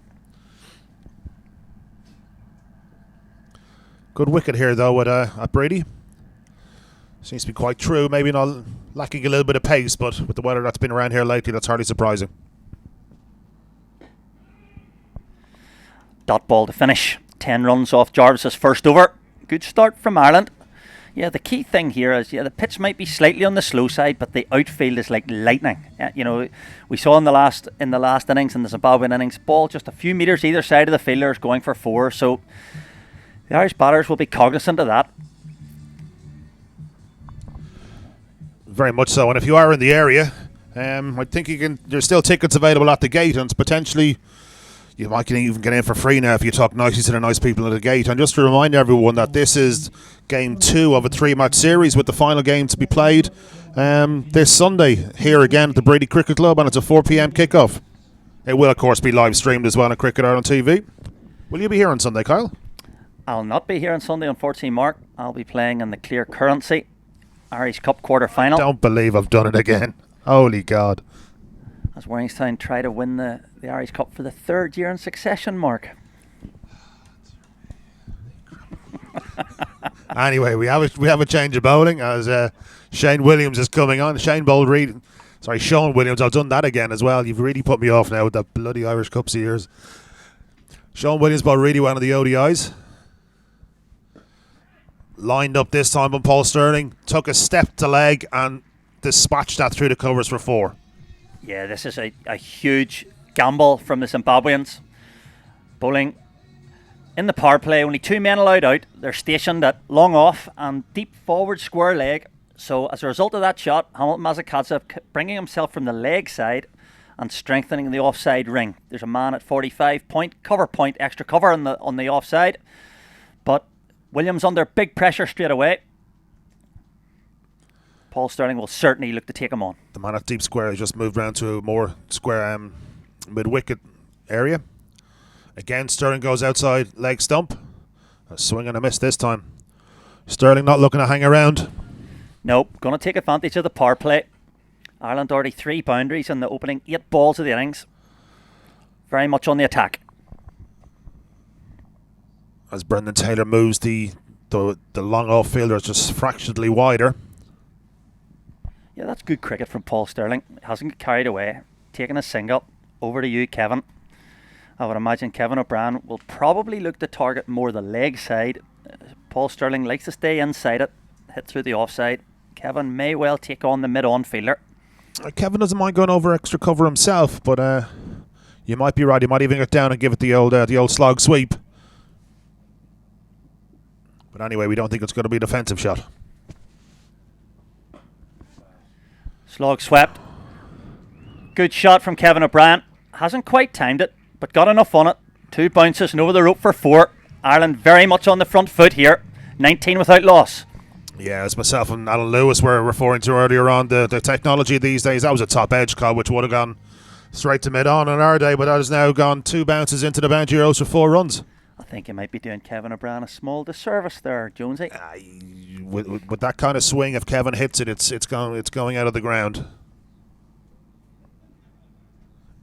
Good wicket here though at Bready. Seems to be quite true. Maybe not lacking a little bit of pace, but with the weather that's been around here lately, that's hardly surprising. Dot ball to finish. 10 runs off Jarvis's first over. Good start from Ireland. Yeah, the key thing here is the pitch might be slightly on the slow side, but the outfield is like lightning. We saw in the last innings, in the Zimbabwean innings, ball just a few metres either side of the fielder is going for 4. So the Irish batters will be cognizant of that. Very much so. And if you are in the area, I think there's still tickets available at the gate, and potentially you might even get in for free now if you talk nicely to the nice people at the gate. And just to remind everyone that this is game 2 of a 3-match series, with the final game to be played this Sunday here again at the Bready Cricket Club, and it's a 4 p.m. kickoff. It will, of course, be live streamed as well on Cricket Ireland TV. Will you be here on Sunday, Kyle? I'll not be here on Sunday, unfortunately, Mark. I'll be playing in the Clear Currency Irish Cup quarter-final. Don't believe I've done it again. Holy God. As Warringstown try to win the Irish Cup for the 3rd year in succession, Mark. Anyway, we have a change of bowling as Shane Williams is coming on. Sean Williams. I've done that again as well. You've really put me off now with the bloody Irish Cups of years. Sean Williams bowled really well in the ODIs. Lined up this time on Paul Stirling. Took a step to leg and dispatched that through the covers for 4. Yeah, this is a huge gamble from the Zimbabweans. Bowling in the power play, only 2 men allowed out. They're stationed at long off and deep forward square leg. So as a result of that shot, Hamilton Mazakadze bringing himself from the leg side and strengthening the offside ring. There's a man at 45 point, cover point, extra cover on the offside. But Williams under big pressure straight away. Paul Stirling will certainly look to take him on. The man at deep square has just moved round to a more square mid-wicket area. Again, Stirling goes outside leg stump. A swing and a miss this time. Stirling not looking to hang around. Nope, going to take advantage of the power play. Ireland already 3 boundaries in the opening 8 balls of the innings. Very much on the attack. As Brendan Taylor moves the long off fielder just fractionally wider. Yeah, that's good cricket from Paul Stirling. Hasn't got carried away. Taking a single. Over to you, Kevin. I would imagine Kevin O'Brien will probably look to target more the leg side. Paul Stirling likes to stay inside it. Hit through the offside. Kevin may well take on the mid-on fielder. Kevin doesn't mind going over extra cover himself, but you might be right. He might even get down and give it the old slog sweep. But anyway, we don't think it's going to be a defensive shot. Slog swept. Good shot from Kevin O'Brien. Hasn't quite timed it, but got enough on it. 2 bounces and over the rope for 4. Ireland very much on the front foot here. 19 without loss. Yeah, as myself and Alan Lewis were referring to earlier on, the technology these days, that was a top edge call which would have gone straight to mid-on in our day, but that has now gone 2 bounces into the boundary rows for 4 runs. I think you might be doing Kevin O'Brien a small disservice there, Jonesy. With that kind of swing, if Kevin hits it, it's going out of the ground.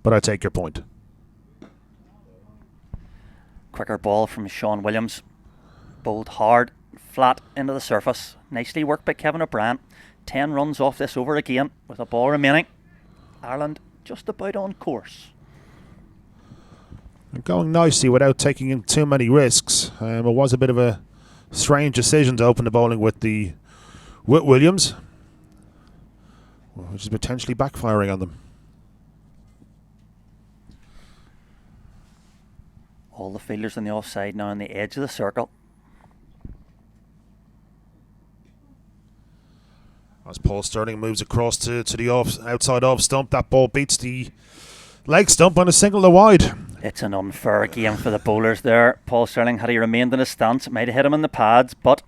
But I take your point. Quicker ball from Sean Williams. Bowled hard, flat into the surface. Nicely worked by Kevin O'Brien. 10 runs off this over again with a ball remaining. Ireland just about on course. And going nicely without taking in too many risks. It was a bit of a strange decision to open the bowling with Williams, which is potentially backfiring on them. All the fielders on the offside now on the edge of the circle. As Paul Stirling moves across to the outside off stump, that ball beats the leg stump on a single to wide. It's an unfair game for the bowlers there. Paul Stirling, had he remained in his stance, might have hit him in the pads, but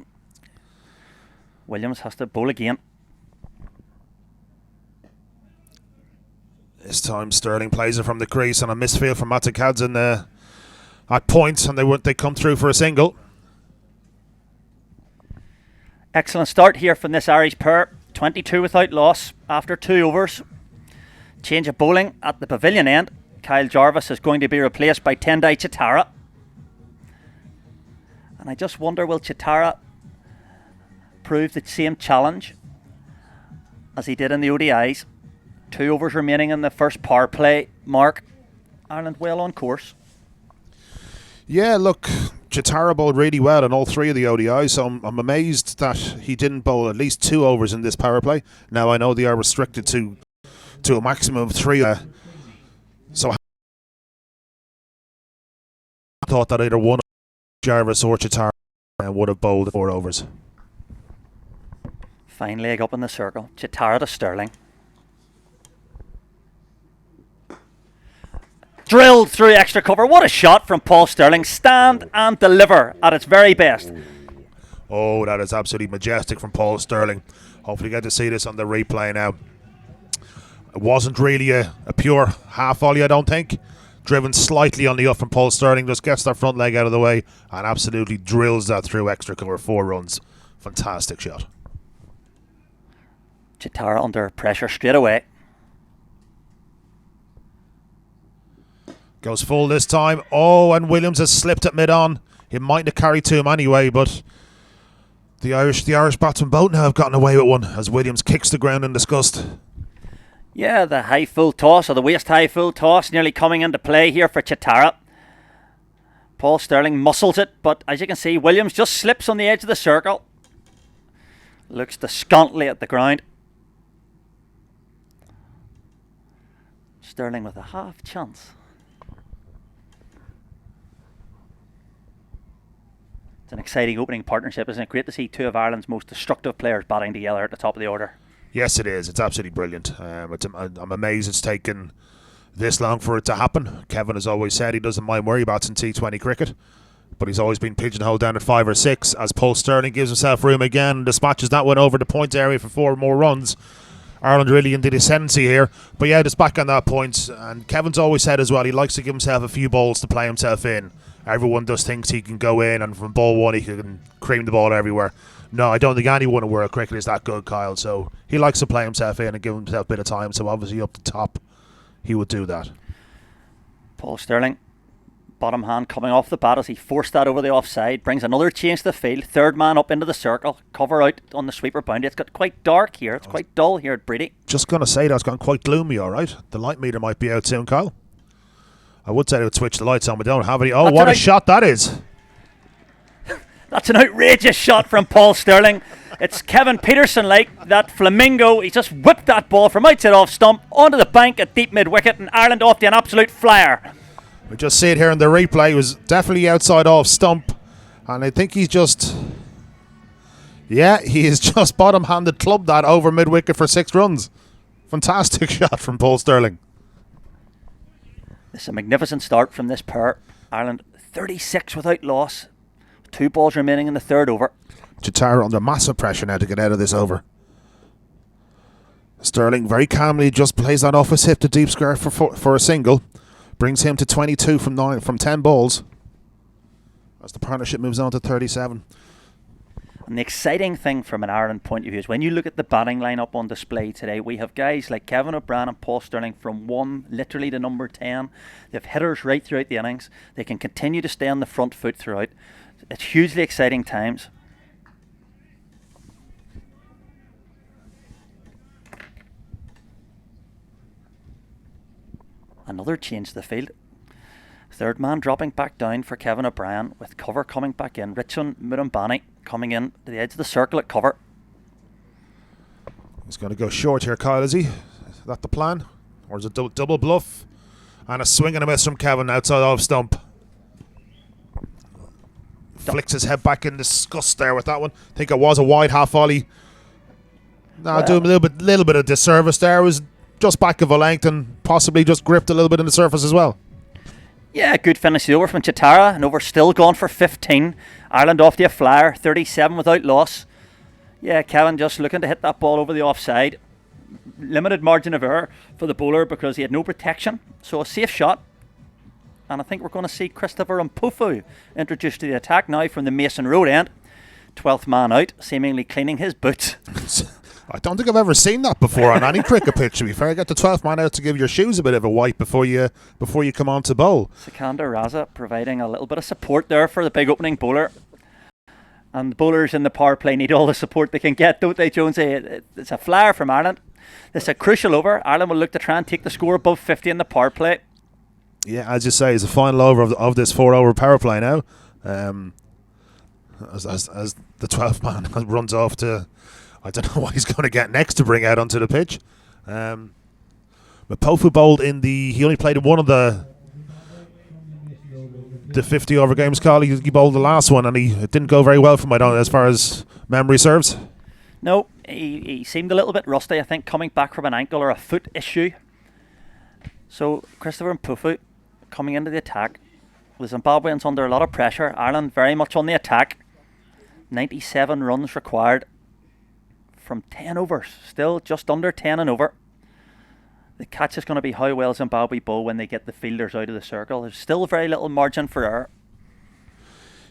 Williams has to bowl again. This time Stirling plays it from the crease on a misfield from Matakadzin at points, and they come through for a single. Excellent start here from this Irish pair. 22 without loss after 2 overs. Change of bowling at the pavilion end. Kyle Jarvis is going to be replaced by Tendai Chitara. And I just wonder, will Chitara prove the same challenge as he did in the ODIs? 2 overs remaining in the first power play. Mark, Ireland well on course. Yeah, look, Chitara bowled really well in all 3 of the ODIs, so I'm amazed that he didn't bowl at least 2 overs in this power play. Now I know they are restricted to a maximum of 3. So I thought that either one, Jarvis or Chitara, would have bowled 4 overs. Fine leg up in the circle. Chitara to Stirling. Drilled through extra cover. What a shot from Paul Stirling. Stand and deliver at its very best. Oh, that is absolutely majestic from Paul Stirling. Hopefully you get to see this on the replay now. It wasn't really a pure half volley, I don't think. Driven slightly on the up from Paul Stirling. Just gets that front leg out of the way and absolutely drills that through extra cover. 4 runs. Fantastic shot. Chitara under pressure straight away. Goes full this time. Oh, and Williams has slipped at mid-on. He might have carried to him anyway, but the Irish batsmen both now have gotten away with one as Williams kicks the ground in disgust. Yeah, the high full toss, or the waist high full toss, nearly coming into play here for Chitara. Paul Stirling muscles it, but as you can see, Williams just slips on the edge of the circle. Looks scantily at the ground. Stirling with a half chance. It's an exciting opening partnership, isn't it? Great to see 2 of Ireland's most destructive players batting together at the top of the order. Yes, it is. It's absolutely brilliant. I'm amazed it's taken this long for it to happen. Kevin has always said he doesn't mind where he bats in T20 cricket, but he's always been pigeonholed down at 5 or 6 as Paul Stirling gives himself room again and dispatches that one over the point area for 4 more runs. Ireland really in the ascendancy here. But yeah, just back on that point, and Kevin's always said as well, he likes to give himself a few balls to play himself in. Everyone just thinks he can go in and from ball 1 he can cream the ball everywhere. No, I don't think anyone in world cricket is that good, Kyle. So he likes to play himself in and give himself a bit of time. So obviously up the top, he would do that. Paul Stirling, bottom hand coming off the bat as he forced that over the offside. Brings another change to the field. 3rd man up into the circle. Cover out on the sweeper boundary. It's got quite dark here. It's quite dull here at Bready. Just going to say that's gone quite gloomy, all right. The light meter might be out soon, Kyle. I would say they would switch the lights on, but don't have any. Oh, what a shot that is. That's an outrageous shot from Paul Stirling. It's Kevin Peterson like that flamingo. He just whipped that ball from outside off stump onto the bank at deep mid-wicket, and Ireland off to an absolute flyer. We just see it here in the replay. It was definitely outside off stump, and I think he's just... Yeah, he is just bottom-handed clubbed that over mid-wicket for 6 runs. Fantastic shot from Paul Stirling. It's a magnificent start from this pair. Ireland 36 without loss. 2 balls remaining in the 3rd over. Chitara under massive pressure now to get out of this over. Stirling very calmly just plays that off his hip to deep square for a single. Brings him to 22 from 10 balls. As the partnership moves on to 37. And the exciting thing from an Ireland point of view is when you look at the batting lineup on display today, we have guys like Kevin O'Brien and Paul Stirling from 1 literally to number 10. They have hitters right throughout the innings. They can continue to stay on the front foot throughout. It's hugely exciting times. Another change to the field. Third man dropping back down for Kevin O'Brien, with cover coming back in. Richon Murambani coming in to the edge of the circle at cover. He's going to go short here, Kyle, is he? Is that the plan? Or is it double bluff? And a swing and a miss from Kevin outside off stump. Flicks his head back in disgust there with that one. I think it was a wide half volley. No, do him a little bit of disservice there. It was just back of a length and possibly just gripped a little bit in the surface as well. Yeah, good finish the over from Chitara. An over still gone for 15. Ireland off to a flyer, 37 without loss. Yeah, Kevin just looking to hit that ball over the offside. Limited margin of error for the bowler because he had no protection. So a safe shot. And I think we're going to see Christopher Mpufu introduced to the attack now from the Mason Road end. 12th man out, seemingly cleaning his boots. I don't think I've ever seen that before on any cricket pitch, to be fair. Get the 12th man out to give your shoes a bit of a wipe before you come on to bowl. Sikandar Raza providing a little bit of support there for the big opening bowler. And the bowlers in the power play need all the support they can get, don't they, Jonesy? It's a flyer from Ireland. This is a crucial over. Ireland will look to try and take the score above 50 in the power play. Yeah, as you say, it's the final over of this 4-over power play now. As the 12th man runs off to, I don't know what he's going to get next to bring out onto the pitch. Mpofu bowled he only played in one of the 50-over games, Carl. He bowled the last one and it didn't go very well for him, as far as memory serves. No, he seemed a little bit rusty, I think, coming back from an ankle or a foot issue. So Christopher Mpufu coming into the attack. The Zimbabweans under a lot of pressure. Ireland very much on the attack. 97 runs required from 10 overs. Still just under 10 and over. The catch is going to be how well Zimbabwe bowl when they get the fielders out of the circle. There's still very little margin for error.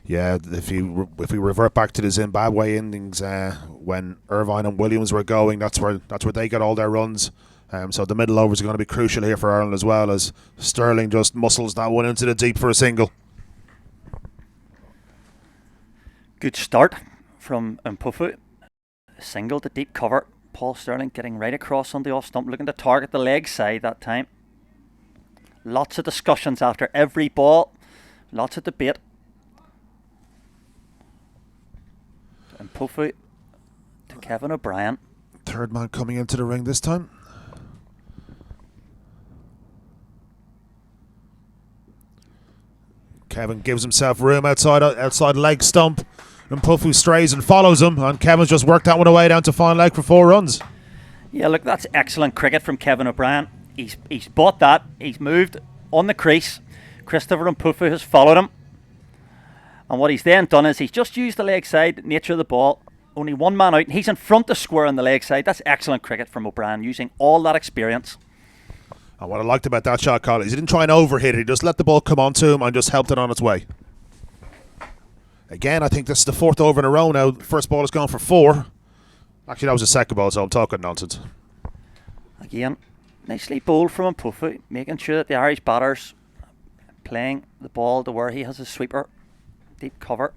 Yeah, if we revert back to the Zimbabwe innings when Irvine and Williams were going, that's where they got all their runs. So the middle overs are going to be crucial here for Ireland as well, as Sterling just muscles that one into the deep for a single. Good start from Mpufu. Single to deep cover. Paul Sterling getting right across on the off stump, looking to target the leg side that time. Lots of discussions after every ball. Lots of debate. Mpufu to Kevin O'Brien. Third man coming into the ring this time. Kevin gives himself room outside leg stump. And Mpufu strays and follows him, and Kevin's just worked that one away down to final leg for 4 runs. Yeah, look, that's excellent cricket from Kevin O'Brien. He's bought that. He's moved on the crease. Christopher Mpufu has followed him. And what he's then done is he's just used the leg side nature of the ball. Only one man out, and he's in front of square on the leg side. That's excellent cricket from O'Brien, using all that experience. And what I liked about that shot, Colin, is he didn't try and overhit it. He just let the ball come onto him and just helped it on its way. Again, I think this is the 4th over in a row now. First ball has gone for 4. Actually, that was the second ball, so I'm talking nonsense. Again, nicely bowled from Mpufu, making sure that the Irish batters playing the ball to where he has his sweeper. Deep cover.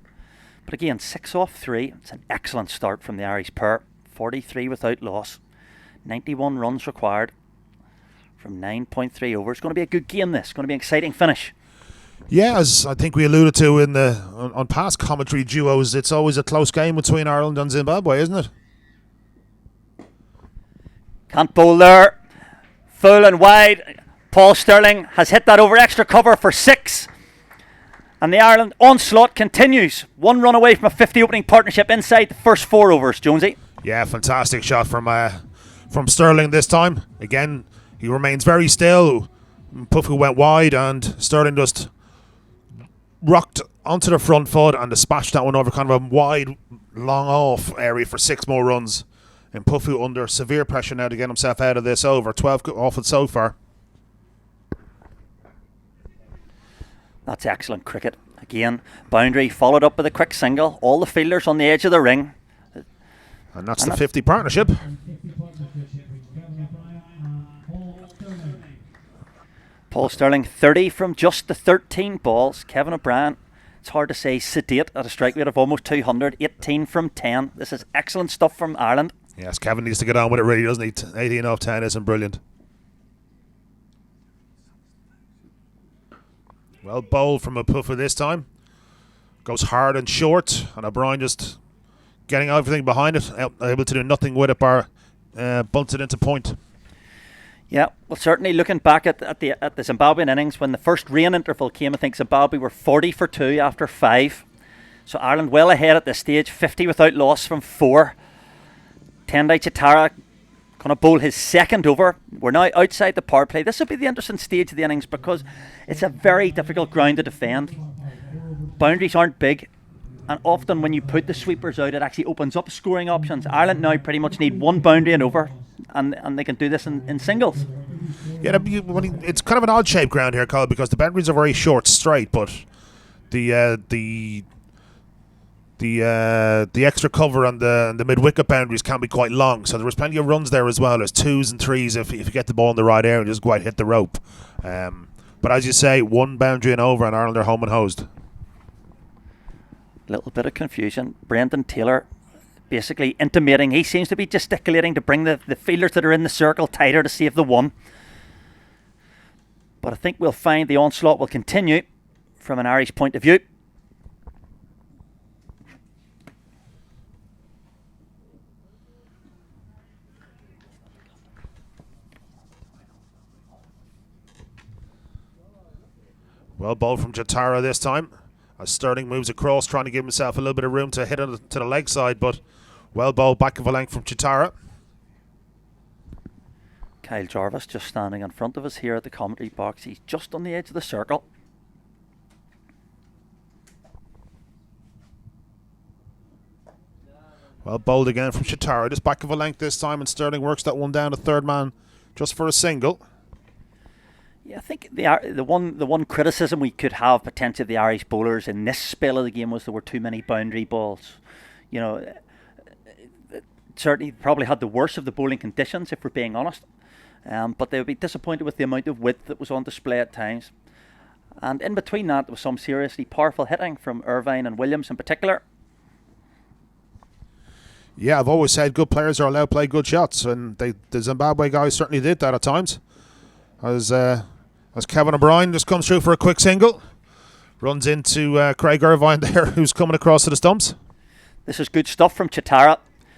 But again, 6 off 3. It's an excellent start from the Irish pair. 43 without loss. 91 runs required from 9.3 overs. It's going to be a good game, this. It's going to be an exciting finish. Yeah, as I think we alluded to in on past commentary duos, it's always a close game between Ireland and Zimbabwe, isn't it? Can't bowl there. Full and wide. Paul Sterling has hit that over extra cover for 6. And the Ireland onslaught continues. 1 run away from a 50 opening partnership inside the first 4 overs, Jonesy. Yeah, fantastic shot from Sterling this time. Again, he remains very still. Mpufu went wide and Sterling just rocked onto the front foot and dispatched that one over kind of a wide, long off area for 6 more runs. And Mpufu under severe pressure now to get himself out of this over. 12 off it so far. That's excellent cricket. Again, boundary followed up with a quick single. All the fielders on the edge of the ring. And that's the 50 partnership. Paul Sterling 30 from just the 13 balls. Kevin O'Brien, it's hard to say, sedate at a strike rate of almost 200. 18 from 10. This is excellent stuff from Ireland. Yes, Kevin needs to get on with it really, doesn't he? 18 off 10 isn't brilliant. Well bowled from a puffer this time. Goes hard and short, and O'Brien just getting everything behind it, able to do nothing with it, bar bunts it into point. Yeah, well, certainly looking back at the Zimbabwean innings, when the first rain interval came, I think Zimbabwe were 40 for 2 after 5. So Ireland well ahead at this stage, 50 without loss from 4. Tendai Chitara going to bowl his second over. We're now outside the power play. This will be the interesting stage of the innings because it's a very difficult ground to defend. Boundaries aren't big, and often when you put the sweepers out, it actually opens up scoring options. Ireland now pretty much need one boundary and over, and they can do this in singles. Yeah, it's kind of an odd-shaped ground here, Carl, because the boundaries are very short, straight, but the extra cover on the mid-wicket boundaries can be quite long, so there was plenty of runs there as well. There's 2s and 3s if you get the ball in the right area and just quite hit the rope. But as you say, one boundary and over, and Ireland are home and hosed. Little bit of confusion. Brendan Taylor basically intimating, he seems to be gesticulating to bring the fielders that are in the circle tighter to save the one. But I think we'll find the onslaught will continue from an Irish point of view. Well bowled from Jatara this time, as Sterling moves across, trying to give himself a little bit of room to hit it to the leg side, but well bowled back of a length from Chitara. Kyle Jarvis just standing in front of us here at the commentary box. He's just on the edge of the circle. Well bowled again from Chitara, just back of a length this time, and Sterling works that one down to third man just for a single. Yeah, I think the one criticism we could have potentially of the Irish bowlers in this spell of the game was there were too many boundary balls. You know, certainly probably had the worst of the bowling conditions, if we're being honest. But they would be disappointed with the amount of width that was on display at times. And in between that, there was some seriously powerful hitting from Irvine and Williams in particular. Yeah, I've always said good players are allowed to play good shots, and the Zimbabwe guys certainly did that at times. As Kevin O'Brien just comes through for a quick single, runs into Craig Irvine there, who's coming across to the stumps. This is good stuff from Chitara,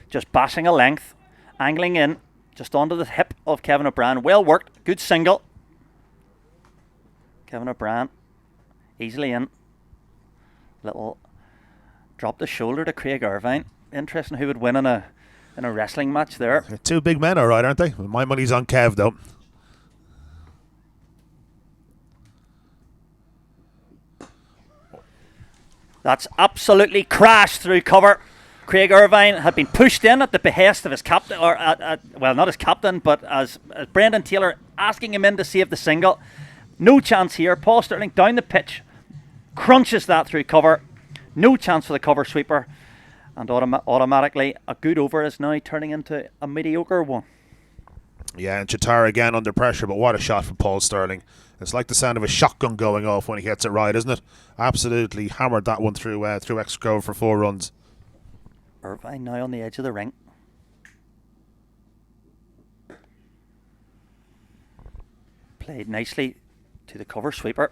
just bashing a length, angling in, just onto the hip of Kevin O'Brien. Well worked, good single. Kevin O'Brien easily in. Little drop the shoulder to Craig Irvine. Interesting who would win in a wrestling match there. They're two big men, all right, aren't they? My money's on Kev, though. That's absolutely crashed through cover. Craig Irvine had been pushed in at the behest of his captain, or well, not his captain, but as Brendan Taylor asking him in to save the single. No chance here. Paul Sterling down the pitch, crunches that through cover. No chance for the cover sweeper, and automatically a good over is now turning into a mediocre one. Yeah, and Chitara again under pressure, but what a shot from Paul Sterling. It's like the sound of a shotgun going off when he hits it right, isn't it? Absolutely hammered that one through extra cover for 4 runs. Irvine now on the edge of the ring. Played nicely to the cover sweeper.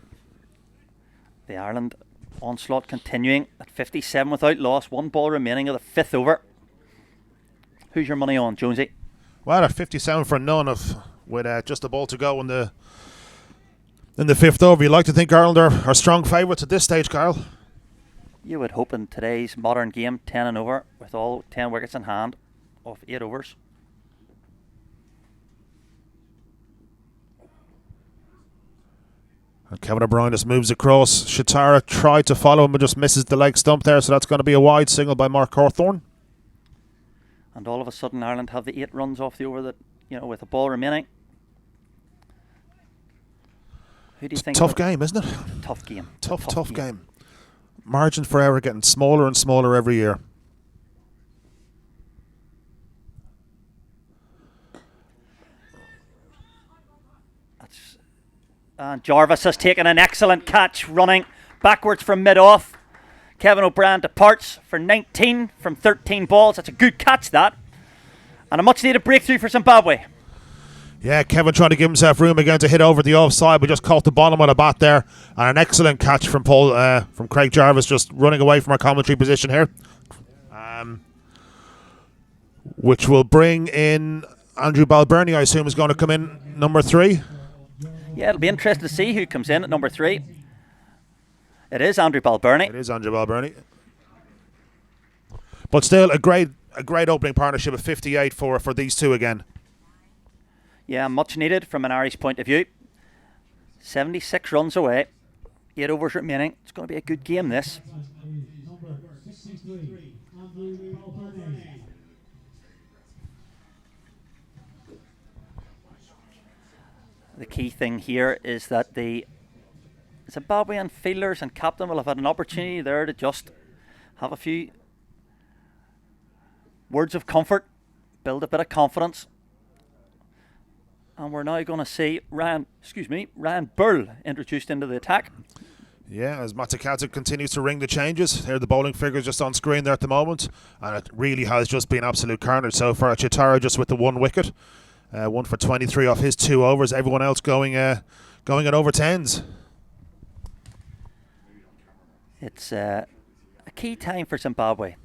The Ireland onslaught continuing at 57 without loss. 1 ball remaining of the 5th over. Who's your money on, Jonesy? Well, at 57 for none with just a ball to go in the 5th over. You'd like to think Ireland are strong favourites at this stage, Carl. You would hope in today's modern game, 10 and over, with all 10 wickets in hand of 8 overs. And Kevin O'Brien just moves across. Chitara tried to follow him but just misses the leg stump there, so that's going to be a wide single by Mark Hawthorne. And all of a sudden Ireland have the 8 runs off the over that, with a ball remaining. Who do you think? Tough game, isn't it? Tough game. Tough game. Margin for error getting smaller and smaller every year. And Jarvis has taken an excellent catch, running backwards from mid-off. Kevin O'Brien departs for 19 from 13 balls. That's a good catch, that. And a much-needed breakthrough for Zimbabwe. Yeah, Kevin trying to give himself room again to hit over the offside, but just caught the bottom of the bat there. And an excellent catch from from Craig Jarvis, just running away from our commentary position here. Which will bring in Andrew Balbirnie, I assume, is going to come in number 3. Yeah, it'll be interesting to see who comes in at number 3. It is Andrew Balbirnie. It is Andrew Balbirnie. But still, a great opening partnership of 58 for these two again. Yeah, much needed from an Irish point of view. 76 runs away, 8 overs remaining. It's going to be a good game, this. The key thing here is that the Zimbabwean fielders and captain will have had an opportunity there to just have a few words of comfort, build a bit of confidence. And we're now going to see Ryan Burl introduced into the attack. Yeah, as Matakaza continues to ring the changes. Here the bowling figures just on screen there at the moment. And it really has just been absolute carnage so far. Chitara just with the 1 wicket. 1 for 23 off his 2 overs. Everyone else going at over 10s. It's a key time for Zimbabwe.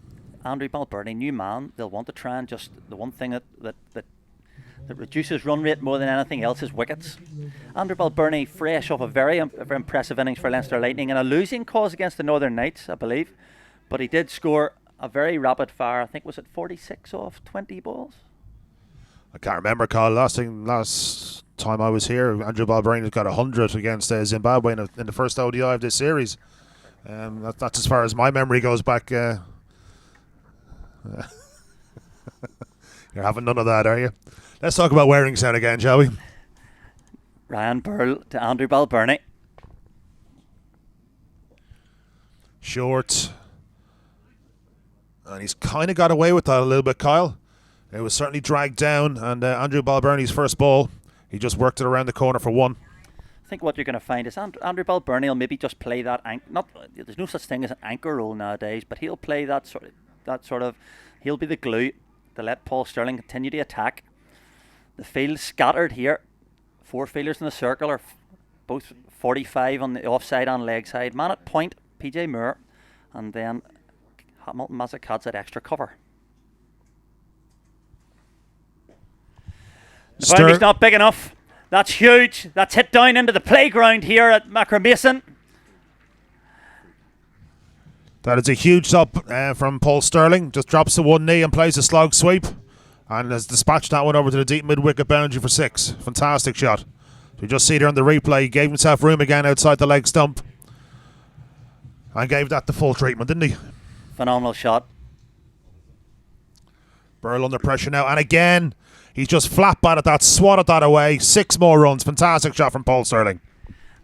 Andrew Balbirnie, new man. They'll want to try and just the one thing that reduces run rate more than anything else is wickets. Andrew Balbirnie, fresh off a very impressive innings for Leinster Lightning and a losing cause against the Northern Knights, I believe. But he did score a very rapid fire. I think was it 46 off 20 balls. I can't remember, Carl. Last time I was here, Andrew Balbirnie got 100 against Zimbabwe in the first ODI of this series. That's as far as my memory goes back. You're having none of that, are you? Let's talk about Waringstown again, shall we? Ryan Burl to Andrew Balbirnie. Short. And he's kind of got away with that a little bit, Kyle. It was certainly dragged down, and Andrew Balbirnie's first ball, he just worked it around the corner for 1. I think what you're going to find is Andrew Balbirnie will maybe just play that there's no such thing as an anchor role nowadays, but he'll play that sort of he'll be the glue to let Paul Stirling continue to attack. The field scattered here. 4 fielders in the circle are both 45 on the offside and leg side. Man at point, PJ Moore, and then Hamilton Mazakadze at extra cover. The boundary's not big enough. That's huge. That's hit down into the playground here at Macromason. That is a huge stop from Paul Stirling. Just drops the 1 knee and plays a slog sweep. And has dispatched that one over to the deep mid-wicket boundary for 6. Fantastic shot. You just see there on the replay, he gave himself room again outside the leg stump. And gave that the full treatment, didn't he? Phenomenal shot. Burl under pressure now. And again, he's just flat batted that, swatted that away. 6 more runs. Fantastic shot from Paul Stirling.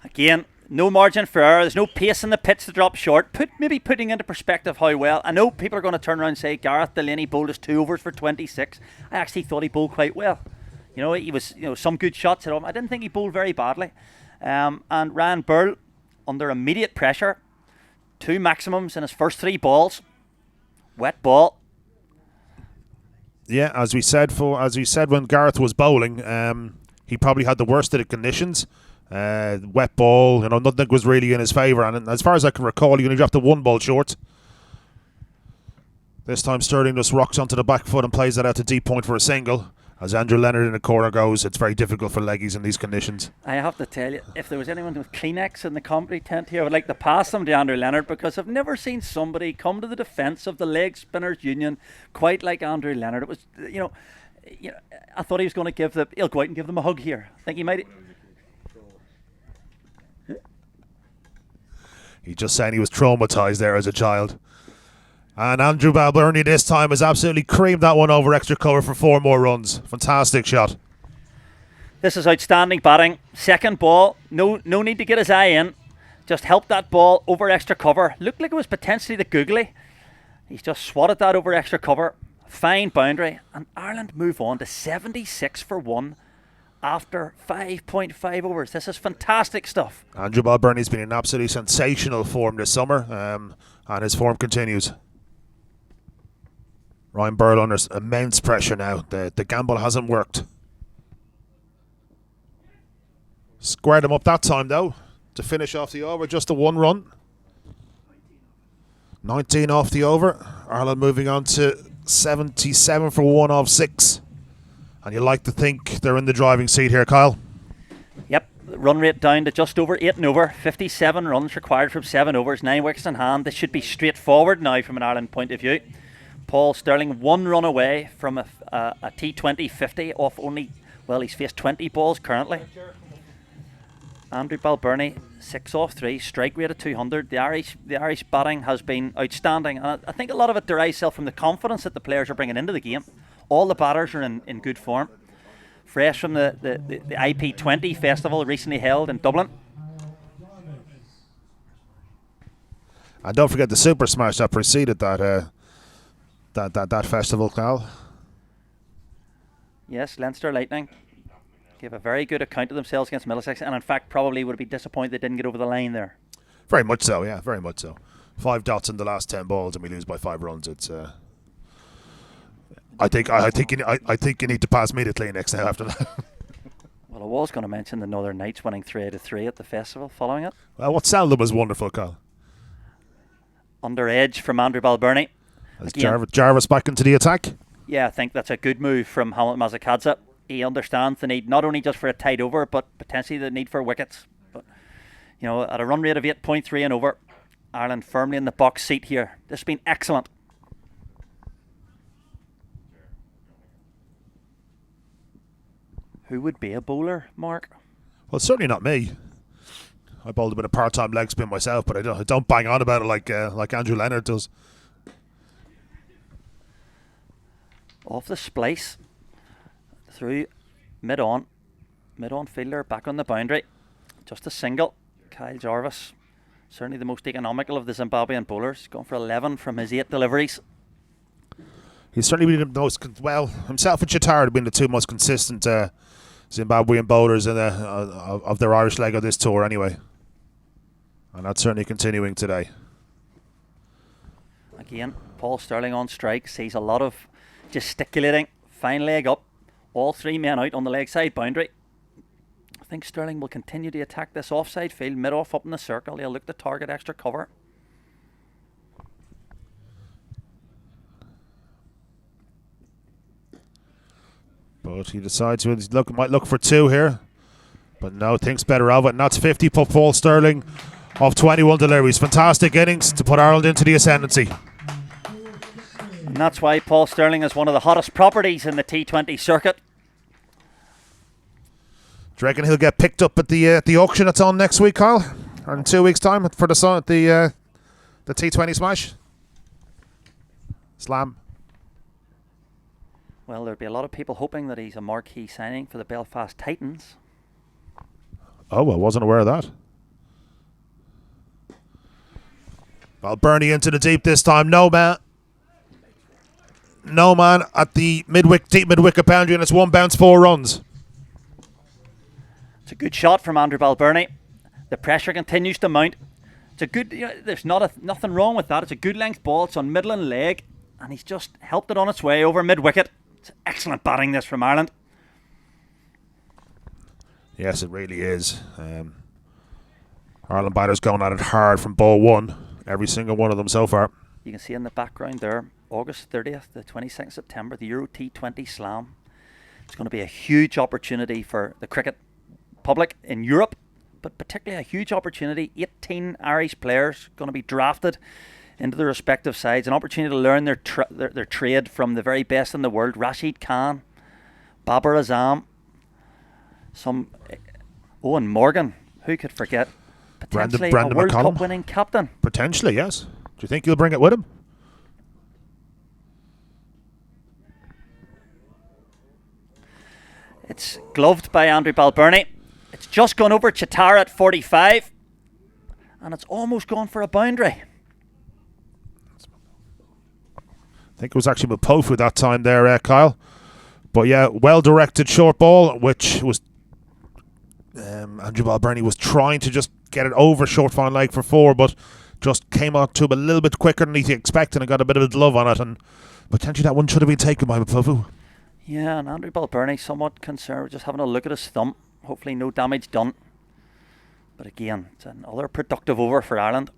Again, no margin for error. There's no pace in the pitch to drop short. Maybe putting into perspective how well. I know people are going to turn around and say Gareth Delaney bowled us 2 overs for 26. I actually thought he bowled quite well. He was some good shots at him. I didn't think he bowled very badly. And Ryan Burl under immediate pressure. 2 maximums in his first 3 balls. Wet ball. Yeah, as we said when Gareth was bowling, he probably had the worst of the conditions. Wet ball, nothing was really in his favour, and as far as I can recall, he only dropped the 1 ball short. This time Stirling just rocks onto the back foot and plays that out to deep point for a single. As Andrew Leonard in the corner goes, it's very difficult for leggies in these conditions. I have to tell you, if there was anyone with Kleenex in the commentary tent here, I would like to pass them to Andrew Leonard, because I've never seen somebody come to the defence of the Leg Spinners Union quite like Andrew Leonard. It was, I thought he was going to he'll go out and give them a hug here. I think he might. He just saying he was traumatised there as a child. And Andrew Balbirnie this time has absolutely creamed that one over extra cover for 4 more runs. Fantastic shot. This is outstanding batting. Second ball, no need to get his eye in. Just help that ball over extra cover. Looked like it was potentially the googly. He's just swatted that over extra cover. Fine boundary. And Ireland move on to 76 for 1. After 5.5 overs. This is fantastic stuff. Andrew Balbirnie's been in absolutely sensational form this summer, and his form continues. Ryan Burl under immense pressure now. The gamble hasn't worked. Squared him up that time, though, to finish off the over. Just a 1 run. 19 off the over. Ireland moving on to 77 for 1 of 6. And you like to think they're in the driving seat here, Kyle? Yep, run rate down to just over 8 and over. 57 runs required from 7 overs, 9 wickets in hand. This should be straightforward now from an Ireland point of view. Paul Stirling 1 run away from a T20 50 off only, well, he's faced 20 balls currently. Andrew Balbirnie 6 off 3, strike rate of 200. The Irish batting has been outstanding, and I think a lot of it derives from the confidence that the players are bringing into the game. All the batters are in good form. Fresh from the IP20 festival recently held in Dublin. And don't forget the Super Smash that preceded that festival, Kyle. Yes, Leinster Lightning gave a very good account of themselves against Middlesex, and in fact probably would be disappointed they didn't get over the line there. Very much so, yeah, very much so. 5 dots in the last 10 balls and we lose by 5 runs. It's I think you need to pass me the Kleenex now after that. Well, I was going to mention the Northern Knights winning 3 out of 3 at the festival following it. Well, what seldom was wonderful, Kyle. Under edge from Andrew Balbirnie. As Jarvis back into the attack. Yeah, I think that's a good move from Hamlet Mazakadze. He understands the need not only just for a tight over, but potentially the need for wickets. But you know, at a run rate of 8.3 and over, Ireland firmly in the box seat here. This has been excellent. Who would be a bowler, Mark? Well, certainly not me. I bowled a bit of part-time leg spin myself, but I don't bang on about it like Andrew Leonard does. Off the splice, through mid-on fielder, back on the boundary. Just a single. Kyle Jarvis, certainly the most economical of the Zimbabwean bowlers, going for 11 from his 8 deliveries. He's certainly been the most, himself and Chatard have been the 2 most consistent Zimbabwean bowlers of their Irish leg of this tour anyway. And that's certainly continuing today. Again, Paul Stirling on strike, sees a lot of gesticulating, fine leg up, all 3 men out on the leg side boundary. I think Stirling will continue to attack this offside field, mid-off up in the circle. He'll look to target extra cover. But he decides he might look for 2 here. But no, thinks better of it. And that's 50 for Paul Stirling of 21 deliveries. Fantastic innings to put Ireland into the ascendancy. And that's why Paul Stirling is one of the hottest properties in the T20 circuit. Do you reckon he'll get picked up at the auction that's on next week, Kyle? Or in 2 weeks' time for the T20 Smash? Slam. Well, there'd be a lot of people hoping that he's a marquee signing for the Belfast Titans. Oh, I wasn't aware of that. Well, Bernie into the deep this time. No man at the deep mid-wicket boundary, and it's 1 bounce, 4 runs. It's a good shot from Andrew Balbirnie. The pressure continues to mount. It's a good, there's nothing wrong with that. It's a good length ball. It's on middle and leg, and he's just helped it on its way over mid-wicket. It's excellent batting this from Ireland. Yes, it really is. Ireland batters going at it hard from ball 1. Every single one of them so far. You can see in the background there, August 30th, the 22nd September, the Euro T20 Slam. It's going to be a huge opportunity for the cricket public in Europe, but particularly a huge opportunity. 18 Irish players going to be drafted into their respective sides. An opportunity to learn their trade from the very best in the world. Rashid Khan, Babar Azam, some Owen Morgan. Who could forget? Potentially Brandon a World McCollum. Cup winning captain. Potentially, yes. Do you think he'll bring it with him? It's gloved by Andrew Balbirnie. It's just gone over Chatara at 45. And it's almost gone for a boundary. I think it was actually Mapofu that time there, Kyle. But yeah, well-directed short ball, which was Andrew Balbirnie was trying to just get it over short fine leg for 4, but just came out to him a little bit quicker than he expected and got a bit of a glove on it, and potentially that one should have been taken by Mapofu. Yeah, and Andrew Balbirnie somewhat concerned with just having a look at his thumb. Hopefully no damage done. But again, it's another productive over for Ireland.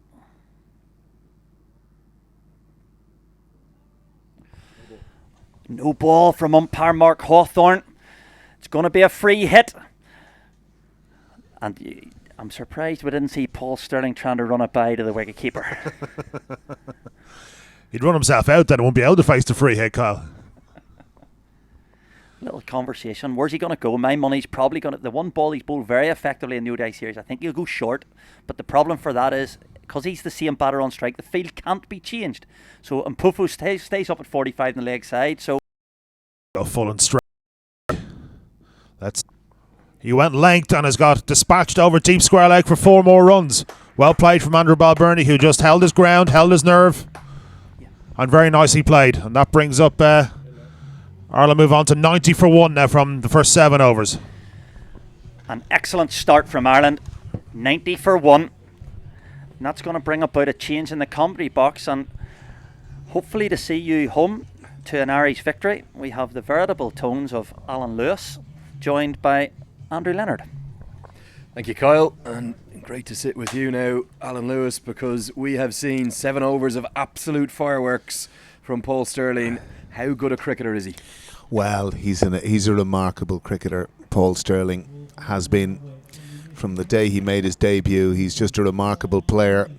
No ball from umpire Mark Hawthorne. It's going to be a free hit. And I'm surprised we didn't see Paul Stirling trying to run it by to the wicketkeeper. He'd run himself out, then it won't be able to face the free hit, Kyle. Little conversation. Where's he going to go? My money's probably going to... The one ball he's bowled very effectively in the ODI series, I think he'll go short. But the problem for that is, because he's the same batter on strike, the field can't be changed. So Mpufu stays up at 45 in the leg side. So Go full and straight. He went length and has got dispatched over deep square leg for 4 more runs. Well played from Andrew Balbirnie, who just held his ground, held his nerve. And very nicely played. And that brings up... Ireland move on to 90 for 1 now from the first 7 overs. An excellent start from Ireland. 90 for 1. And that's going to bring about a change in the commentary box, and hopefully to see you home to an Irish victory. We have the veritable tones of Alan Lewis, joined by Andrew Leonard. Thank you, Kyle, and great to sit with you now, Alan Lewis, because we have seen 7 overs of absolute fireworks from Paul Stirling. How good a cricketer is he? Well, he's a remarkable cricketer. Paul Stirling has been from the day he made his debut. He's just a remarkable player,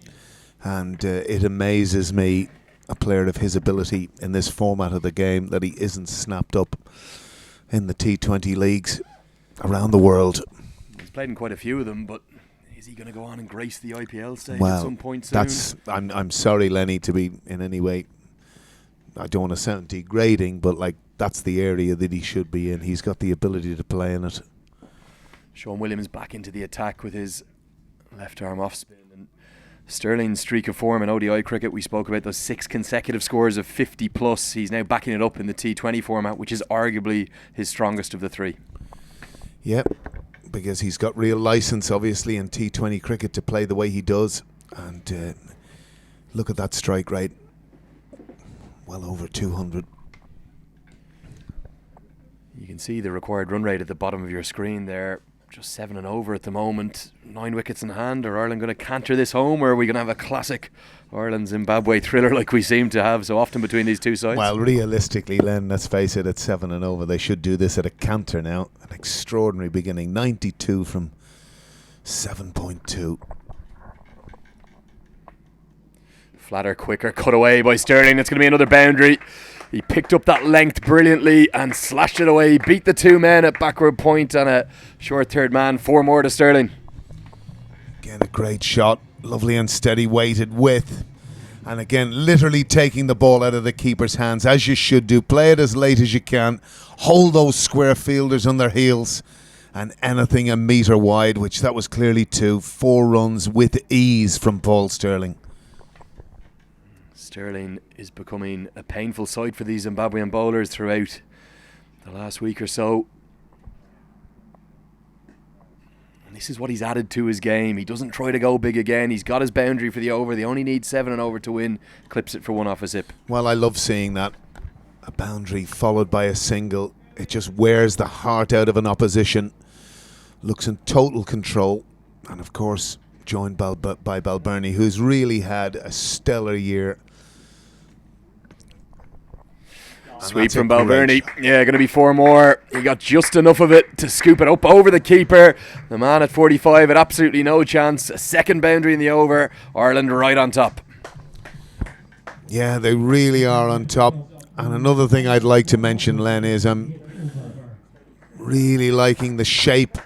and it amazes me, a player of his ability in this format of the game, that he isn't snapped up in the T20 leagues around the world. He's played in quite a few of them, but is he going to go on and grace the IPL stage Well, at some point soon? I'm sorry, Lenny, to be in any way, I don't want to sound degrading, but like, that's the area that he should be in. He's got the ability to play in it. Sean Williams back into the attack with his left arm off spin. And Stirling's streak of form in ODI cricket, we spoke about those 6 consecutive scores of 50 plus. He's now backing it up in the T20 format, which is arguably his strongest of the 3. Yep, because he's got real license, obviously, in T20 cricket to play the way he does. And look at that strike rate. Well over 200. You can see the required run rate at the bottom of your screen there. Just 7 and over at the moment. 9 wickets in hand. Are Ireland going to canter this home, or are we going to have a classic Ireland-Zimbabwe thriller like we seem to have so often between these two sides? Well, realistically, Len, let's face it, at 7 and over, they should do this at a canter now. An extraordinary beginning. 92 from 7.2. Flatter, quicker, cut away by Stirling. It's going to be another boundary. He picked up that length brilliantly and slashed it away. He beat the 2 men at backward point and a short third man. 4 more to Stirling. Again, a great shot. Lovely and steady weighted width. And again, literally taking the ball out of the keeper's hands, as you should do. Play it as late as you can. Hold those square fielders on their heels. And anything a metre wide, which that was clearly 2. 4 runs with ease from Paul Stirling. Stirling is becoming a painful sight for these Zimbabwean bowlers throughout the last week or so. And this is what he's added to his game. He doesn't try to go big again. He's got his boundary for the over. They only need 7 and over to win. Clips it for 1 off his hip. Well, I love seeing that. A boundary followed by a single. It just wears the heart out of an opposition. Looks in total control. And of course, joined by Balbirnie, who's really had a stellar year. Sweep from Balbirnie. Yeah, going to be 4 more. He got just enough of it to scoop it up over the keeper. The man at 45 had absolutely no chance. A second boundary in the over. Ireland right on top. Yeah, they really are on top. And another thing I'd like to mention, Len, is I'm really liking the shape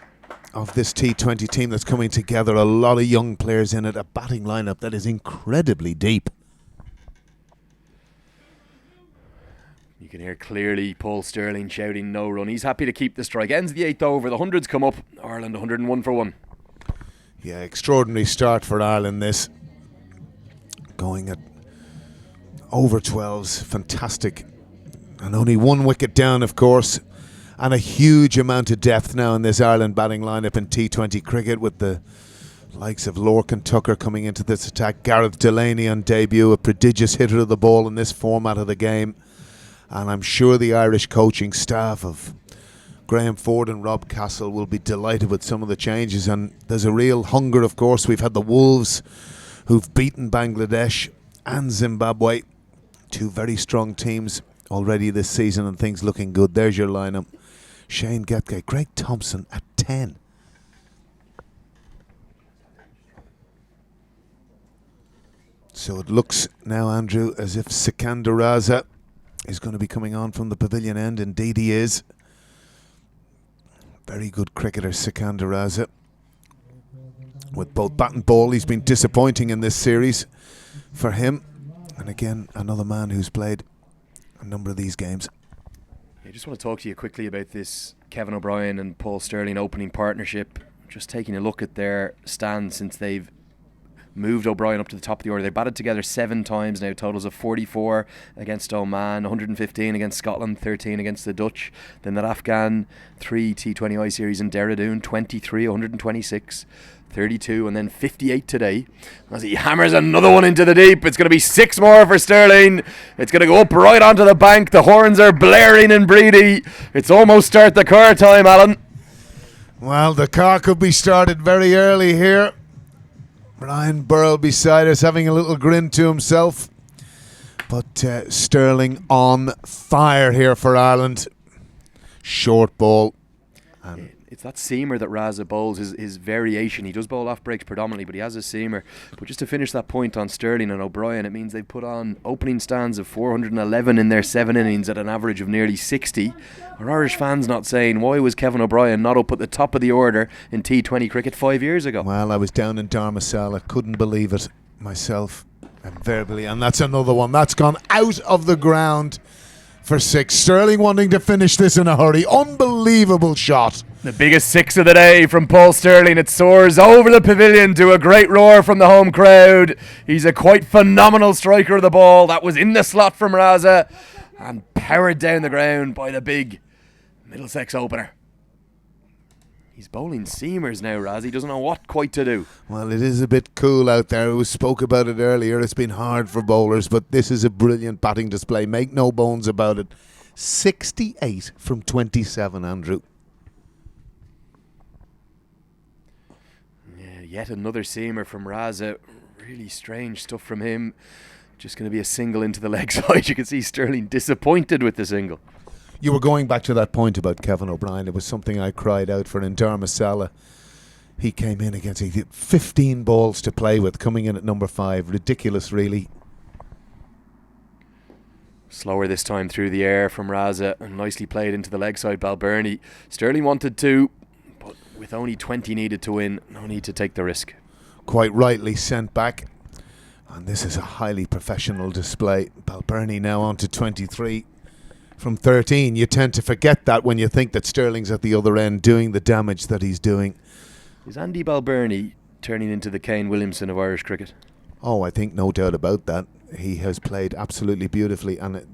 of this T20 team that's coming together. A lot of young players in it. A batting lineup that is incredibly deep. You can hear clearly Paul Stirling shouting no run. He's happy to keep the strike. Ends the 8th over. The hundreds come up. Ireland 101 for 1. Yeah, extraordinary start for Ireland this. Going at over 12s. Fantastic. And only 1 wicket down, of course. And a huge amount of depth now in this Ireland batting lineup in T20 cricket, with the likes of Lorcan and Tucker coming into this attack. Gareth Delaney on debut, a prodigious hitter of the ball in this format of the game. And I'm sure the Irish coaching staff of Graham Ford and Rob Castle will be delighted with some of the changes, and there's a real hunger, of course. We've had the Wolves, who've beaten Bangladesh and Zimbabwe, two very strong teams already this season, and things looking good. There's your lineup. Shane Getgate, Greg Thompson at 10. So it looks now, Andrew, as if Sikandar Raza is going to be coming on from the pavilion end. Indeed he is. Very good cricketer, Sikandar Raza. With both bat and ball, he's been disappointing in this series for him. And again, another man who's played a number of these games. I just want to talk to you quickly about this Kevin O'Brien and Paul Sterling opening partnership. Just taking a look at their stand since they've moved O'Brien up to the top of the order. They batted together 7 times now, totals of 44 against Oman, 115 against Scotland, 13 against the Dutch. Then that Afghan 3 T20I series in Dehradun, 23, 126, 32, and then 58 today. As he hammers another one into the deep, it's going to be 6 more for Sterling. It's going to go up right onto the bank. The horns are blaring in Bready. It's almost start the car time, Alan. Well, the car could be started very early here. Ryan Burrell beside us having a little grin to himself. But Sterling on fire here for Ireland. Short ball. It's that seamer that Raza bowls, his variation. He does bowl off breaks predominantly, but he has a seamer. But just to finish that point on Sterling and O'Brien, it means they've put on opening stands of 411 in their 7 innings at an average of nearly 60. Are Irish fans not saying, why was Kevin O'Brien not up at the top of the order in T20 cricket 5 years ago? Well, I was down in Dharmasala, couldn't believe it myself, invariably. And that's another one. That's gone out of the ground for 6. Sterling wanting to finish this in a hurry. Unbelievable shot. The biggest 6 of the day from Paul Sterling. It soars over the pavilion to a great roar from the home crowd. He's a quite phenomenal striker of the ball. That was in the slot from Raza and powered down the ground by the big Middlesex opener. He's bowling seamers now, Raz. He doesn't know what quite to do. Well, it is a bit cool out there. We spoke about it earlier. It's been hard for bowlers, but this is a brilliant batting display. Make no bones about it. 68 from 27, Andrew. Yet another seamer from Raza. Really strange stuff from him. Just going to be a single into the leg side. You can see Sterling disappointed with the single. You were going back to that point about Kevin O'Brien. It was something I cried out for in Dharmasala. He came in against 15 balls to play with, coming in at number 5. Ridiculous, really. Slower this time through the air from Raza, and nicely played into the leg side Balbirnie. Sterling wanted to, but with only 20 needed to win, no need to take the risk. Quite rightly sent back. And this is a highly professional display. Balbirnie now on to 23 from 13. You tend to forget that when you think that Sterling's at the other end doing the damage that he's doing. Is Andy Balbirnie turning into the Kane Williamson of Irish cricket? Oh, I think no doubt about that. He has played absolutely beautifully. And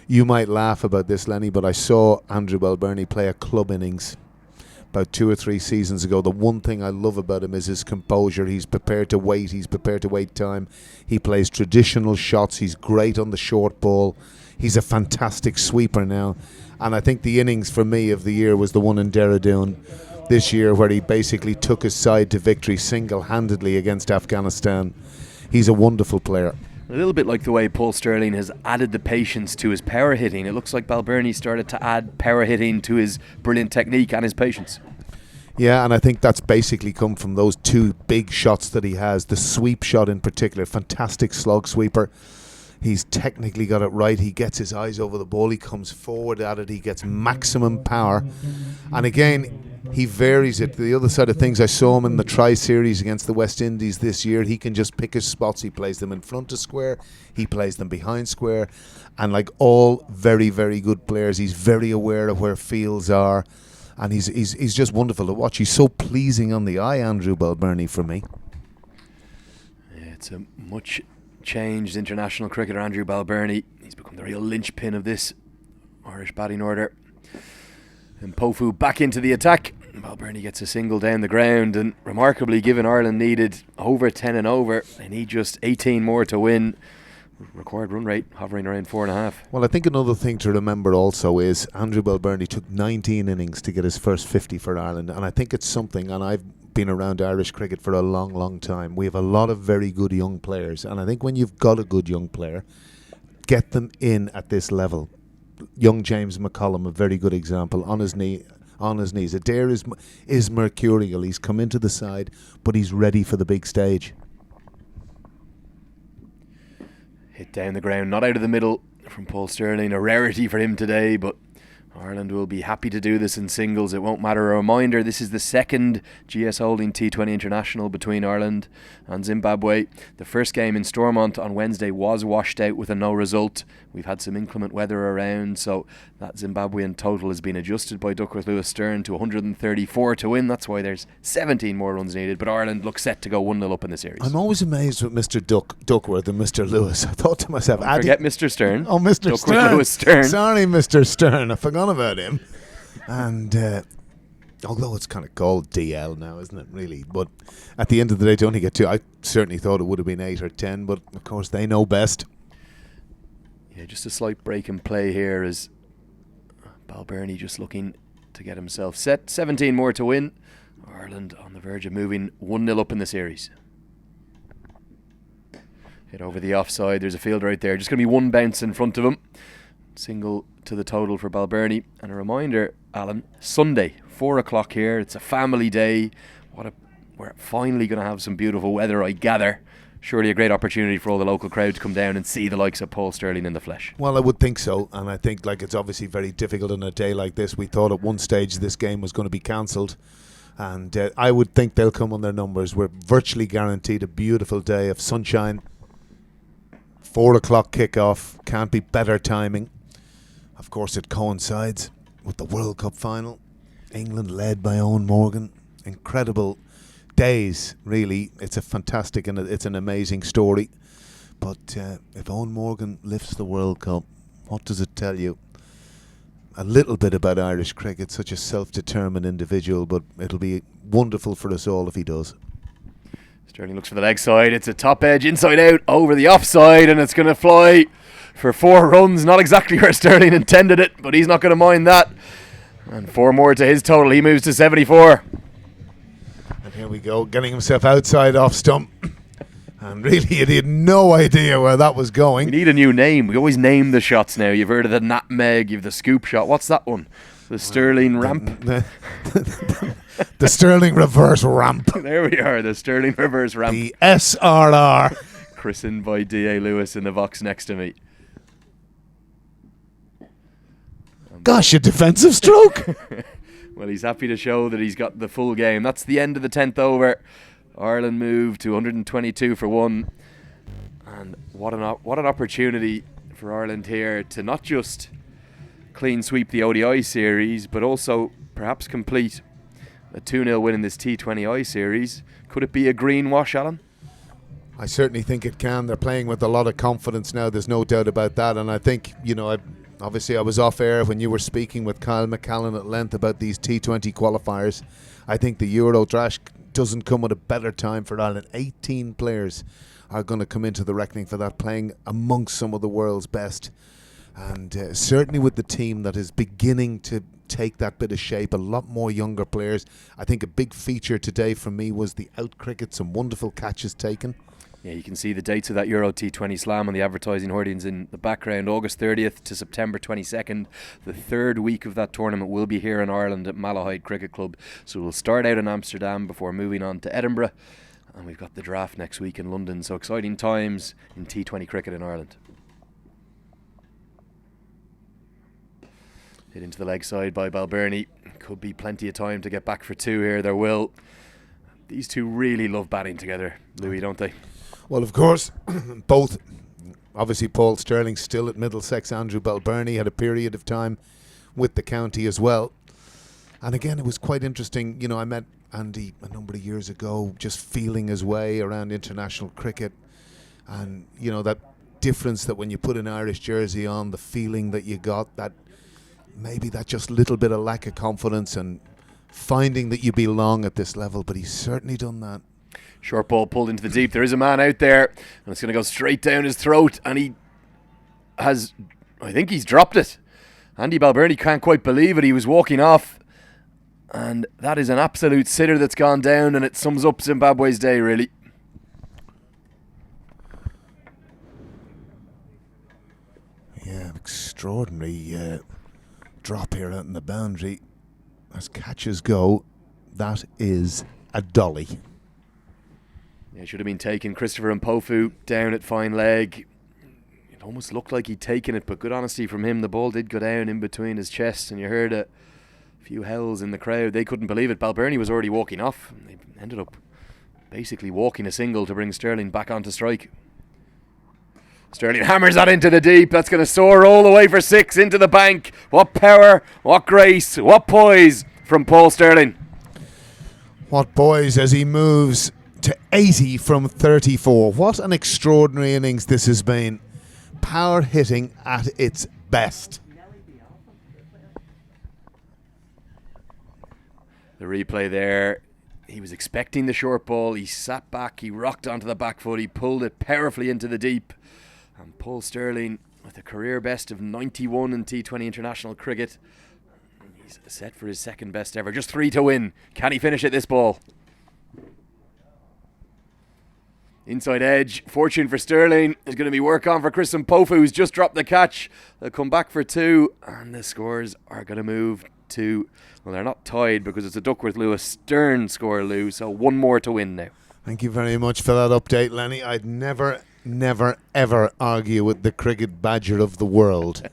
you might laugh about this, Lenny, but I saw Andrew Balbirnie play a club innings about 2 or 3 seasons ago. The one thing I love about him is his composure. He's prepared to wait. He's prepared to wait time. He plays traditional shots. He's great on the short ball. He's a fantastic sweeper now. And I think the innings for me of the year was the one in Dehradun this year, where he basically took his side to victory single-handedly against Afghanistan. He's a wonderful player. A little bit like the way Paul Sterling has added the patience to his power hitting. It looks like Balbirnie started to add power hitting to his brilliant technique and his patience. Yeah, and I think that's basically come from those 2 big shots that he has. The sweep shot in particular, fantastic slog sweeper. He's technically got it right. He gets his eyes over the ball. He comes forward at it. He gets maximum power. And again, he varies it. The other side of things, I saw him in the Tri-Series against the West Indies this year. He can just pick his spots. He plays them in front of square. He plays them behind square. And like all very, very good players, he's very aware of where fields are. And he's just wonderful to watch. He's so pleasing on the eye, Andrew Balbirnie, for me. Yeah, it's a much changed international cricketer, Andrew Balbirnie. He's become the real linchpin of this Irish batting order. And Pofu back into the attack. Balbirnie gets a single down the ground, and remarkably, given Ireland needed over 10 and over, they need just 18 more to win. required run rate hovering around 4.5. Well, I think another thing to remember also is Andrew Balbirnie took 19 innings to get his first 50 for Ireland, and I think it's something, and I've been around Irish cricket for a long, long time. We have a lot of very good young players, and I think when you've got a good young player, get them in at this level. Young James McCollum, a very good example, on his knees. Adair is mercurial. He's come into the side, but he's ready for the big stage. Hit down the ground, not out of the middle from Paul Stirling. A rarity for him today, but Ireland will be happy to do this in singles. It won't matter. A reminder, this is the second GS Holding T20 International between Ireland and Zimbabwe. The first game in Stormont on Wednesday was washed out with a no result. We've had some inclement weather around, so that Zimbabwean total has been adjusted by Duckworth Lewis Stern to 134 to win. That's why there's 17 more runs needed, but Ireland looks set to go 1-0 up in the series. I'm always amazed with Mr. Duckworth and Mr. Lewis. I thought to myself, Don't forget Mr. Stern. Oh, Mr. Duckworth Stern. Lewis Stern. Sorry, Mr. Stern. I forgot about him. And although it's kind of called DL now, isn't it, really? But at the end of the day, to only get 2, I certainly thought it would have been 8 or 10, but of course they know best. Yeah, just a slight break in play here as Balbirnie just looking to get himself set. 17 more to win. Ireland on the verge of moving 1-0 up in the series. Hit over the offside. There's a fielder right there. Just going to be one bounce in front of him. Single to the total for Balbirnie. And a reminder, Alan, Sunday, 4 o'clock here. It's a family day. We're finally going to have some beautiful weather, I gather. Surely a great opportunity for all the local crowd to come down and see the likes of Paul Stirling in the flesh. Well, I would think so, and I think it's obviously very difficult on a day like this. We thought at one stage this game was going to be cancelled, and I would think they'll come on their numbers. We're virtually guaranteed a beautiful day of sunshine. 4 o'clock kickoff, can't be better timing. Of course, it coincides with the World Cup final. England led by Owen Morgan. Incredible days, really. It's a fantastic and it's an amazing story. But if Owen Morgan lifts the World Cup, what does it tell you? A little bit about Irish cricket, such a self-determined individual, but it'll be wonderful for us all if he does. Stirling looks for the leg side. It's a top edge, inside out, over the offside, and it's going to fly for 4 runs. Not exactly where Stirling intended it, but he's not going to mind that. And 4 more to his total. He moves to 74. And here we go, getting himself outside off stump. And really, he had no idea where that was going. We need a new name. We always name the shots now. You've heard of the nutmeg, you've the scoop shot. What's that one? The Stirling ramp? The Stirling reverse ramp. There we are, the Stirling reverse ramp. The SRR. Christened by D.A. Lewis in the box next to me. Gosh, a defensive stroke. Well, he's happy to show that he's got the full game. That's the end of the 10th over. Ireland move to 122 for 1. And what an opportunity for Ireland here to not just clean sweep the ODI series, but also perhaps complete a 2-0 win in this T20I series. Could it be a green wash, Alan? I certainly think it can. They're playing with a lot of confidence now. There's no doubt about that. And I think, obviously I was off air when you were speaking with Kyle McCallan at length about these T20 qualifiers. I think the Euro Drash doesn't come at a better time for Ireland. 18 players are going to come into the reckoning for that, playing amongst some of the world's best. And certainly with the team that is beginning to take that bit of shape, a lot more younger players. I think a big feature today for me was the out cricket, some wonderful catches taken. Yeah, you can see the dates of that Euro T20 Slam on the advertising hoardings in the background. August 30th to September 22nd. The third week of that tournament will be here in Ireland at Malahide Cricket Club. So we'll start out in Amsterdam before moving on to Edinburgh. And we've got the draft next week in London. So exciting times in T20 cricket in Ireland. Hit into the leg side by Balbirnie. Could be plenty of time to get back for 2 here. There will. These two really love batting together, Louis, don't they? Well, of course, both. Obviously, Paul Stirling still at Middlesex. Andrew Balbirnie had a period of time with the county as well. And again, it was quite interesting. I met Andy a number of years ago, just feeling his way around international cricket. And, that difference that when you put an Irish jersey on, the feeling that you got, that maybe that just little bit of lack of confidence and finding that you belong at this level. But he's certainly done that. Short ball pulled into the deep. There is a man out there, and it's going to go straight down his throat, and I think he's dropped it. Andy Balbirnie can't quite believe it. He was walking off, and that is an absolute sitter that's gone down, and it sums up Zimbabwe's day, really. Yeah, extraordinary drop here out in the boundary. As catches go, that is a dolly. Yeah, should have been taken. Christopher Mpofu down at fine leg. It almost looked like he'd taken it, but good honesty from him. The ball did go down in between his chest, and you heard a few howls in the crowd. They couldn't believe it. Balbirnie was already walking off. They ended up basically walking a single to bring Sterling back onto strike. Sterling hammers that into the deep. That's going to soar all the way for 6 into the bank. What power, what grace, what poise from Paul Sterling. What poise as he moves to 80 from 34. What an extraordinary innings this has been. Power hitting at its best. The replay there. He was expecting the short ball. He sat back. He rocked onto the back foot. He pulled it powerfully into the deep. And Paul Sterling, with a career best of 91 in T20 International cricket, he's set for his second best ever. Just 3 to win. Can he finish at this ball? Inside edge. Fortune for Sterling. There's going to be work on for Chris Mpofu, who's just dropped the catch. They'll come back for 2. And the scores are going to move to... Well, they're not tied because it's a Duckworth-Lewis Stern score, Lou. So 1 more to win now. Thank you very much for that update, Lenny. I'd never, ever argue with the cricket badger of the world.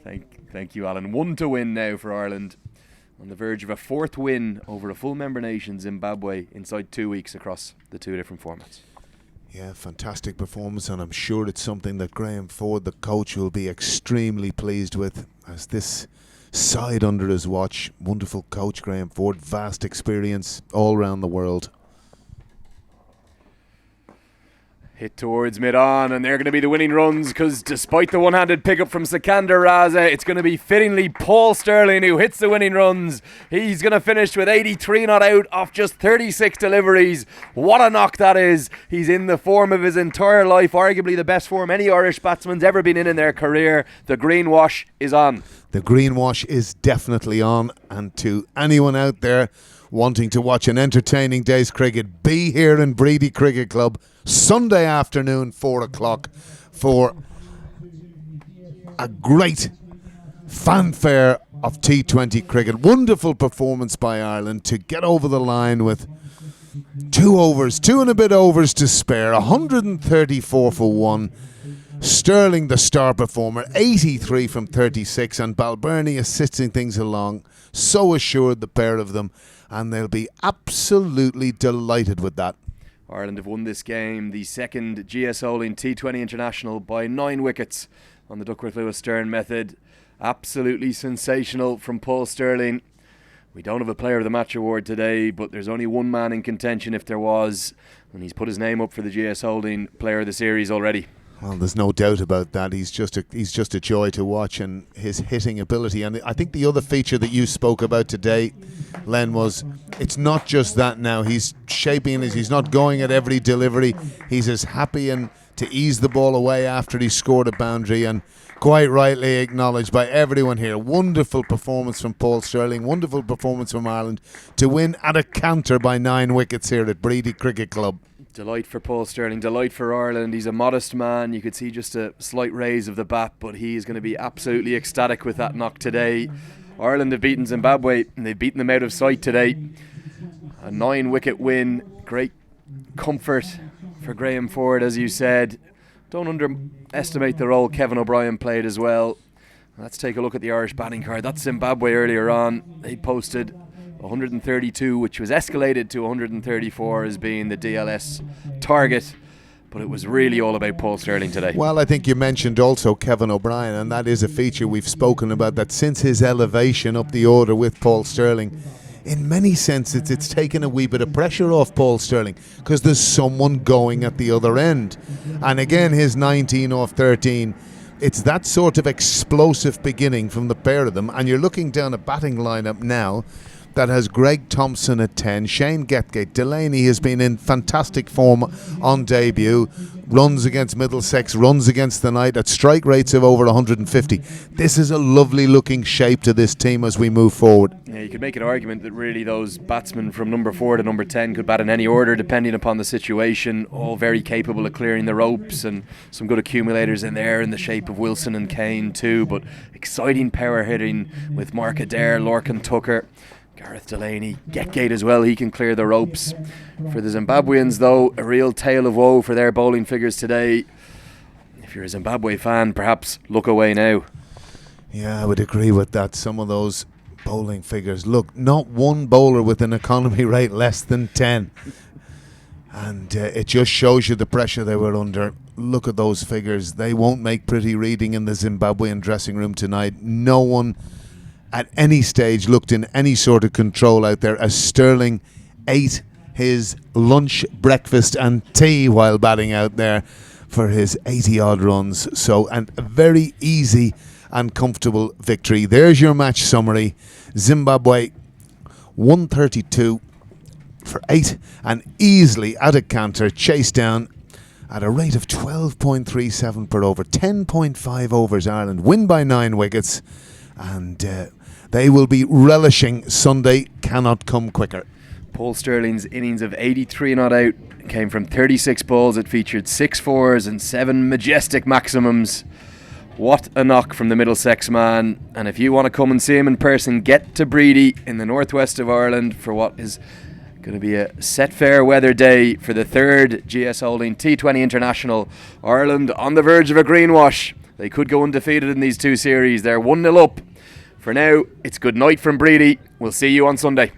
Thank you, Alan. 1 to win now for Ireland. On the verge of a 4th win over a full member nation, Zimbabwe, inside 2 weeks across the 2 different formats. Yeah, fantastic performance, and I'm sure it's something that Graham Ford, the coach, will be extremely pleased with, as this side under his watch. Wonderful coach, Graham Ford, vast experience all around the world. Hit towards mid-on, and they're going to be the winning runs, because despite the one-handed pickup from Sikander Raza, it's going to be fittingly Paul Sterling who hits the winning runs. He's going to finish with 83 not out off just 36 deliveries. What a knock that is. He's in the form of his entire life, arguably the best form any Irish batsman's ever been in their career. The greenwash is on. The greenwash is definitely on, and to anyone out there wanting to watch an entertaining day's cricket, be here in Bready Cricket Club Sunday afternoon, 4 o'clock, for a great fanfare of T20 cricket. Wonderful performance by Ireland to get over the line with 2 and a bit overs to spare, 134 for 1. Sterling, the star performer, 83 from 36, and Balbirnie assisting things along. So assured, the pair of them, and they'll be absolutely delighted with that. Ireland have won this game, the second GS Holding T20 International, by 9 wickets on the Duckworth-Lewis Stern method. Absolutely sensational from Paul Sterling. We don't have a Player of the Match award today, but there's only one man in contention if there was, and he's put his name up for the GS Holding Player of the Series already. Well, there's no doubt about that. He's just a joy to watch, and his hitting ability. And I think the other feature that you spoke about today, Len, was it's not just that now. He's shaping it. He's not going at every delivery. He's as happy and to ease the ball away after he scored a boundary, and quite rightly acknowledged by everyone here. Wonderful performance from Paul Sterling. Wonderful performance from Ireland to win at a canter by 9 wickets here at Bready Cricket Club. Delight for Paul Sterling, delight for Ireland. He's a modest man. You could see just a slight raise of the bat, but he is going to be absolutely ecstatic with that knock today. Ireland have beaten Zimbabwe, and they've beaten them out of sight today. A 9-wicket win. Great comfort for Graham Ford, as you said. Don't underestimate the role Kevin O'Brien played as well. Let's take a look at the Irish batting card. That's Zimbabwe earlier on. They posted 132, which was escalated to 134 as being the DLS target, but it was really all about Paul Sterling today. Well, I think you mentioned also Kevin O'Brien, and that is a feature we've spoken about, that since his elevation up the order with Paul Sterling, in many senses it's taken a wee bit of pressure off Paul Sterling, because there's someone going at the other end. And again, his 19 off 13, it's that sort of explosive beginning from the pair of them, and you're looking down a batting lineup now that has Greg Thompson at 10, Shane Getgate. Delaney has been in fantastic form on debut. Runs against Middlesex, runs against the Knight at strike rates of over 150. This is a lovely looking shape to this team as we move forward. Yeah, you could make an argument that really those batsmen from number 4 to number 10 could bat in any order depending upon the situation. All very capable of clearing the ropes, and some good accumulators in there in the shape of Wilson and Kane too. But exciting power hitting with Mark Adair, Lorcan Tucker, Gareth Delaney, Getgate as well. He can clear the ropes. For the Zimbabweans though, a real tale of woe for their bowling figures today. If you're a Zimbabwe fan, perhaps look away now. Yeah, I would agree with that. Some of those bowling figures, look, not one bowler with an economy rate less than 10. And it just shows you the pressure they were under. Look at those figures. They won't make pretty reading in the Zimbabwean dressing room tonight. No one at any stage looked in any sort of control out there as Sterling ate his lunch, breakfast and tea while batting out there for his 80 odd runs. So, and a very easy and comfortable victory. There's your match summary. Zimbabwe 132 for 8 and easily at a canter, chased down at a rate of 12.37 per over. 10.5 overs Ireland, win by 9 wickets, and they will be relishing Sunday. Cannot come quicker. Paul Sterling's innings of 83 not out came from 36 balls. It featured 6 fours and 7 majestic maximums. What a knock from the Middlesex man. And if you want to come and see him in person, get to Bready in the northwest of Ireland for what is going to be a set fair weather day for the 3rd GS Holding T20 International. Ireland on the verge of a greenwash. They could go undefeated in these 2 series. They're 1-0 up. For now, it's good night from Bready. We'll see you on Sunday.